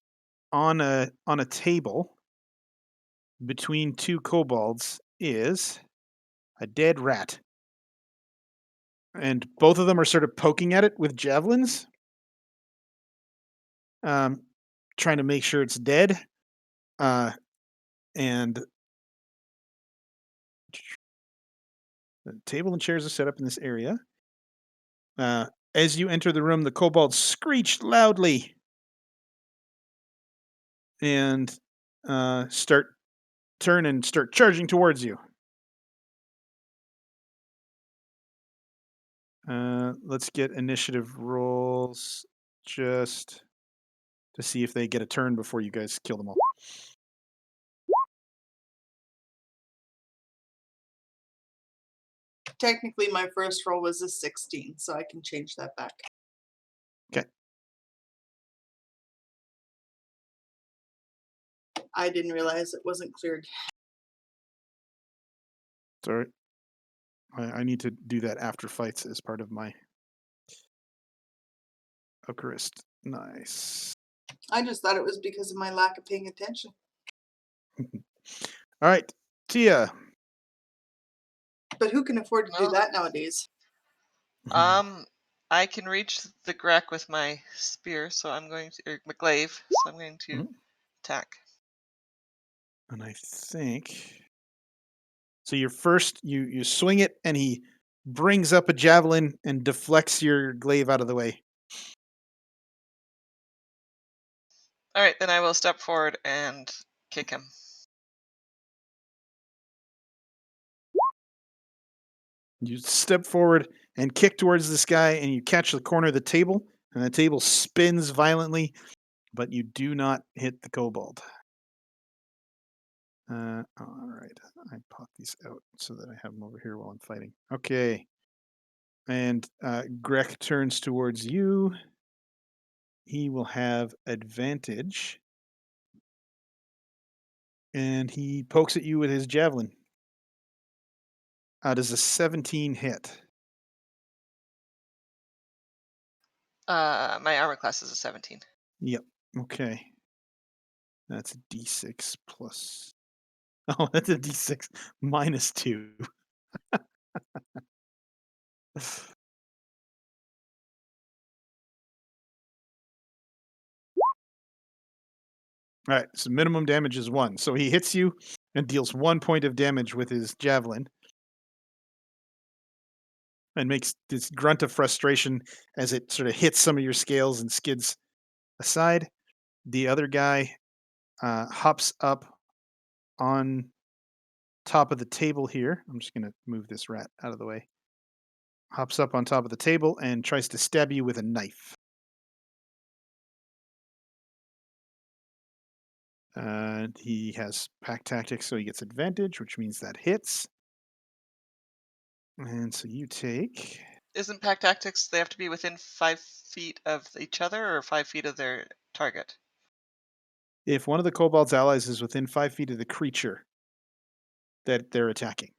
on a table between two kobolds is a dead rat. And both of them are sort of poking at it with javelins, trying to make sure it's dead. And the table and chairs are set up in this area. As you enter the room, the kobolds screech loudly and start charging towards you. Let's get initiative rolls just to see if they get a turn before you guys kill them all. Technically, my first roll was a 16, so I can change that back. Okay. I didn't realize it wasn't cleared. Sorry. I need to do that after fights as part of my Eucharist. Nice. I just thought it was because of my lack of paying attention. All right, Tia. But who can afford to do Well, that nowadays? I can reach the Grek with my spear, so I'm going to, or my glaive, so I'm going to attack. And I think so. You're first. You swing it, and he brings up a javelin and deflects your glaive out of the way. All right, then I will step forward and kick him. You step forward and kick towards this guy, and you catch the corner of the table, and the table spins violently, but you do not hit the kobold. All right, I pop these out so that I have them over here while I'm fighting. Okay, and Grek turns towards you. He will have advantage, and he pokes at you with his javelin. Does a 17 hit? My armor class is a 17. Yep. Okay. That's a d6 plus. Oh, that's a d6 minus 2. All right, so minimum damage is 1. So he hits you and deals 1 point of damage with his javelin and makes this grunt of frustration as it sort of hits some of your scales and skids aside. The other guy hops up on top of the table here. I'm just going to move this rat out of the way. Hops up on top of the table and tries to stab you with a knife. He has pack tactics, so he gets advantage, which means that hits. And so you take. Isn't pack tactics, they have to be within 5 feet of each other or 5 feet of their target? If one of the kobold's allies is within 5 feet of the creature that they're attacking.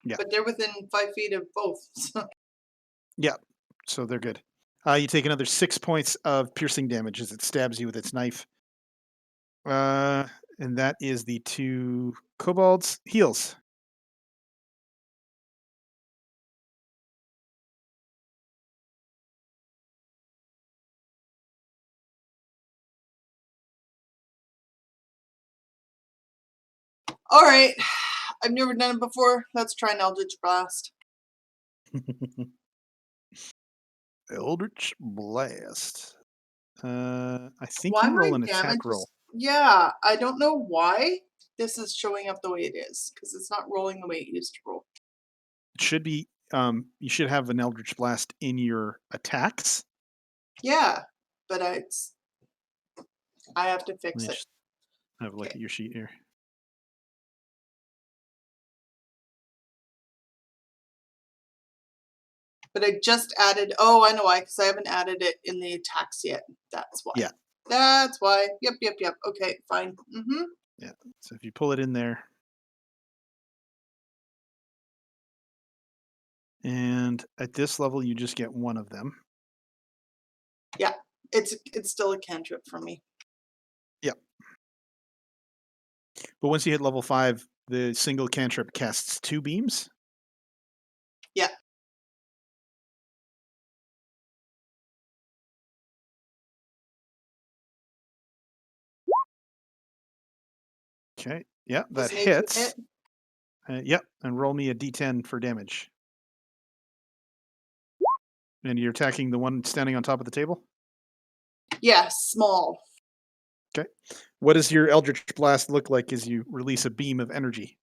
Yeah. But they're within 5 feet of both. So. Yeah. So they're good. You take another 6 points of piercing damage as it stabs you with its knife. And that is the 2 kobolds. Heals. All right. I've never done it before. Let's try an Eldritch Blast. Eldritch Blast. I think Why you roll my an damage attack roll. Yeah, I don't know why this is showing up the way it is, because it's not rolling the way it used to roll. It should be you should have an Eldritch Blast in your attacks. Yeah, but I have to Let fix me it. just have a look Okay. at your sheet here. But I just added. Oh, I know why, because I haven't added it in the attacks yet. That's why. Yeah. That's why. Yep. Okay, fine. Yeah. So if you pull it in there, and at this level, you just get one of them. Yeah, it's still a cantrip for me. Yep. But once you hit level 5, the single cantrip casts 2 beams. Yeah. Okay. Yeah, Does that an 18 hits. hit? Yep, and roll me a d10 for damage. And you're attacking the one standing on top of the table? Yeah, small. Okay. What does your Eldritch Blast look like as you release a beam of energy?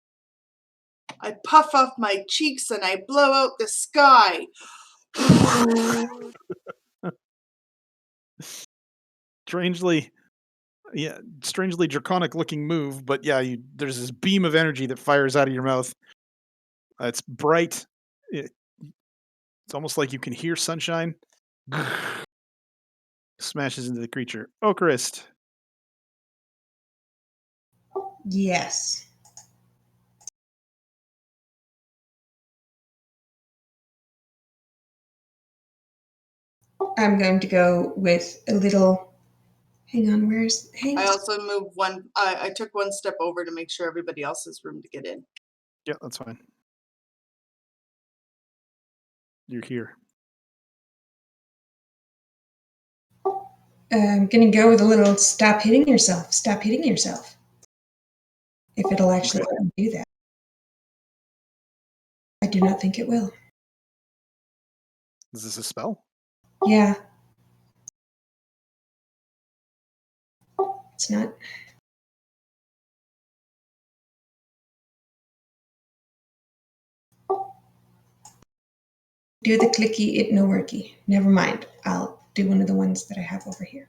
I puff off my cheeks and I blow out the sky. Strangely draconic looking move, but yeah, there's this beam of energy that fires out of your mouth. It's bright. It's almost like you can hear sunshine. Smashes into the creature. Ocarist. Yes. I'm going to go with a little. Hang on, where's. Hang I also moved one. I took one step over to make sure everybody else has room to get in. Yeah, that's fine. You're here. I'm going to go with a little stop hitting yourself. Stop hitting yourself. If it'll actually let me do that. I do not think it will. Is this a spell? Yeah. It's not. Do the clicky, it no worky. Never mind. I'll do one of the ones that I have over here.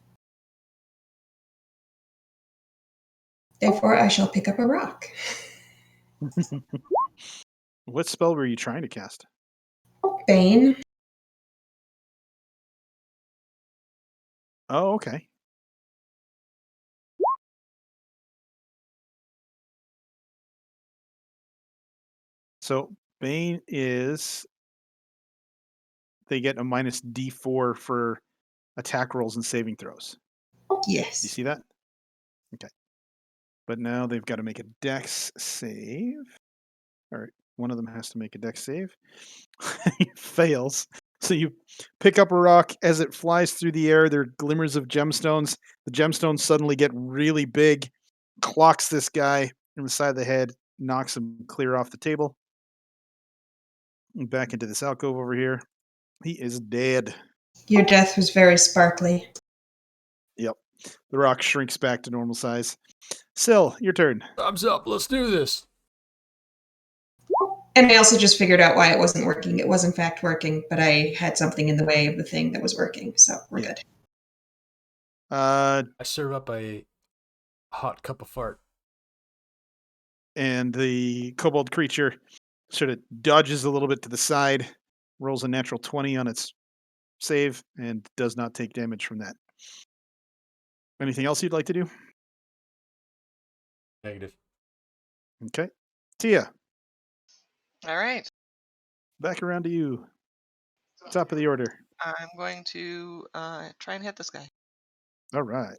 Therefore, I shall pick up a rock. What spell were you trying to cast? Bane. Oh, okay. So Bane is they get a minus D4 for attack rolls and saving throws. Yes. You see that? Okay. But now they've got to make a dex save. All right. One of them has to make a dex save. He fails. So you pick up a rock as it flies through the air. There are glimmers of gemstones. The gemstones suddenly get really big, clocks this guy in the side of the head, knocks him clear off the table. And back into this alcove over here. He is dead. Your death was very sparkly. Yep. The rock shrinks back to normal size. Syl, your turn. Thumbs up. Let's do this. And I also just figured out why it wasn't working. It was in fact working, but I had something in the way of the thing that was working, so we're good. I serve up a hot cup of fart. And the kobold creature sort of dodges a little bit to the side, rolls a natural 20 on its save, and does not take damage from that. Anything else you'd like to do? Negative. Okay. Tia, All right. back around to you. Top of the order. I'm going to try and hit this guy. All right.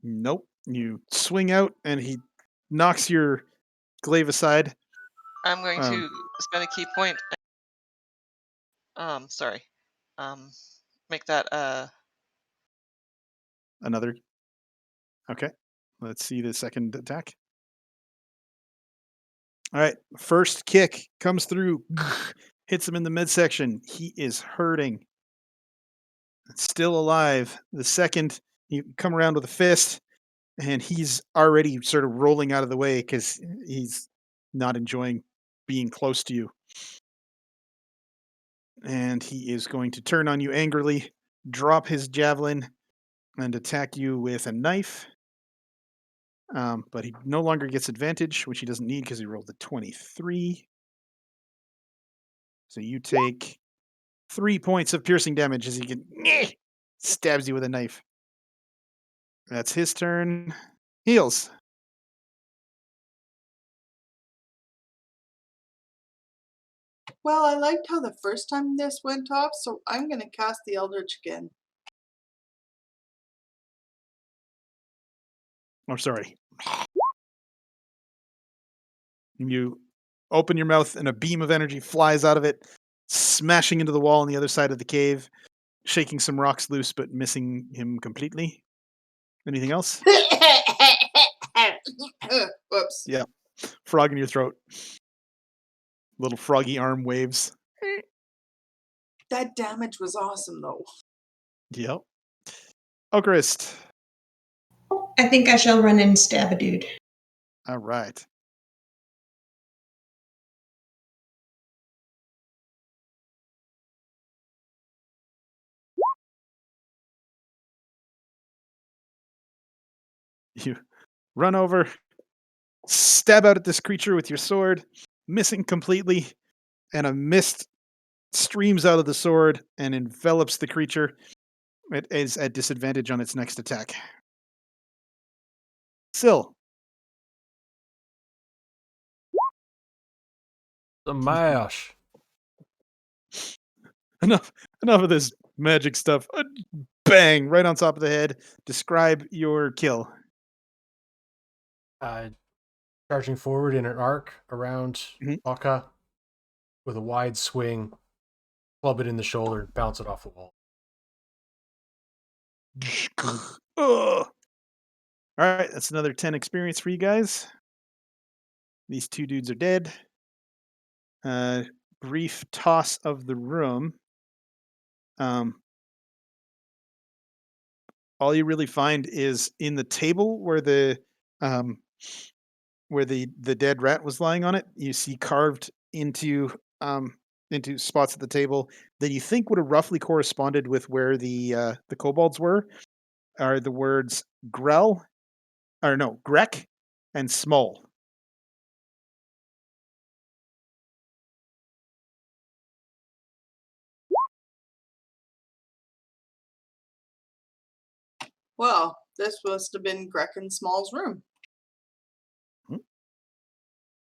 Nope. You swing out, and he knocks your glaive aside. I'm going to spend a key point. Sorry. Make that Another. Okay. Let's see the second attack. All right. First kick comes through, hits him in the midsection. He is hurting. Still alive. The second, you come around with a fist, and he's already sort of rolling out of the way because he's not enjoying being close to you. And he is going to turn on you angrily, drop his javelin, and attack you with a knife. But he no longer gets advantage, which he doesn't need because he rolled a 23. So you take 3 points of piercing damage as he stabs you with a knife. That's his turn. Heals. Well, I liked how the first time this went off, so I'm going to cast the Eldritch again. I'm sorry. You open your mouth and a beam of energy flies out of it, smashing into the wall on the other side of the cave, shaking some rocks loose but missing him completely. Anything else? Whoops. Yeah. Frog in your throat. Little froggy arm waves. That damage was awesome, though. Yep. Ocarist. I think I shall run and stab a dude. All right. You run over, stab out at this creature with your sword, missing completely, and a mist streams out of the sword and envelops the creature. It is at disadvantage on its next attack. Syl. Smash. Enough of this magic stuff. Bang! Right on top of the head. Describe your kill. Charging forward in an arc around Mhm. Aka with a wide swing, club it in the shoulder, and bounce it off the wall. Ugh. All right, that's another 10 experience for you guys. These two dudes are dead. Brief toss of the room. All you really find is in the table where the dead rat was lying on it. You see carved into spots at the table that you think would have roughly corresponded with where the kobolds were. Are the words Grell, or no, Grek, and Small. Well, this must have been Grecken Small's room. Hmm.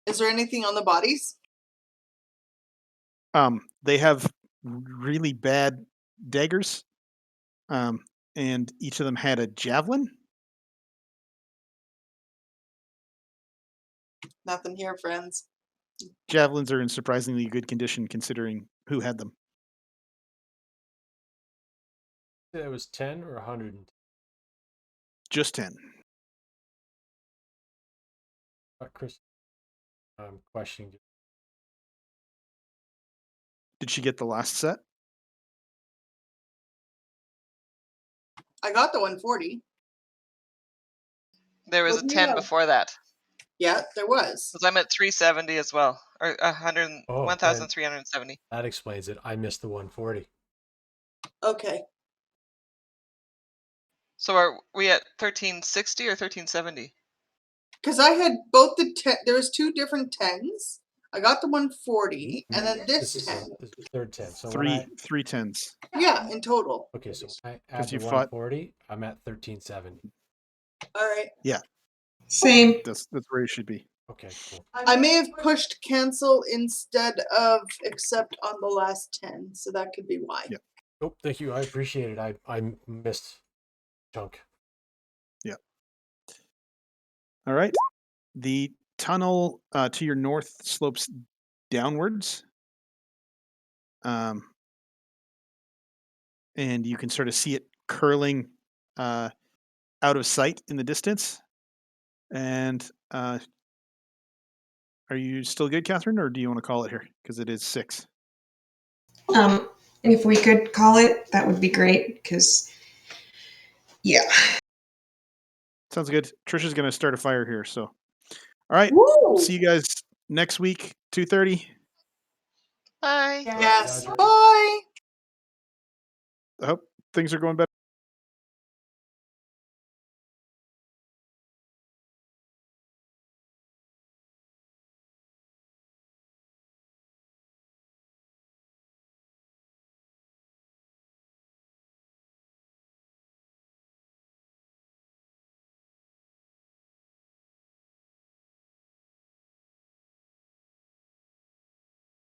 Is there anything on the bodies? They have really bad daggers, and each of them had a javelin. Nothing here, friends. Javelins are in surprisingly good condition considering who had them. It was 10 or 100. Just 10. Chris, I'm questioning. Did she get the last set? I got the 140. There was What a do you 10 have? before that. Yeah, there was. Because I'm at 370 as well, or 100, Oh, 1,370. That explains it. I missed the 140. Okay. So are we at 1360 or 1370? Because I had both the 10. There was two different 10s. I got the 140, and then this This 10. is the third 10. So Three tens. Yeah, in total. okay, so when I add 'Cause the you fought- 140, I'm at 1370. All right. Same. That's where you should be. Okay, cool. I may have pushed cancel instead of accept on the last 10, so that could be why. Yeah. Oh, thank you. I appreciate it. I missed chunk. Yeah. All right. The tunnel to your north slopes downwards. And you can sort of see it curling out of sight in the distance. And are you still good, Catherine, or do you want to call it here? Because it is 6. If we could call it, that would be great, because, yeah. Sounds good. Trisha's going to start a fire here. So, all right. Woo! See you guys next week, 2:30. Bye. Yes. Dodger. Bye. I hope things are going better.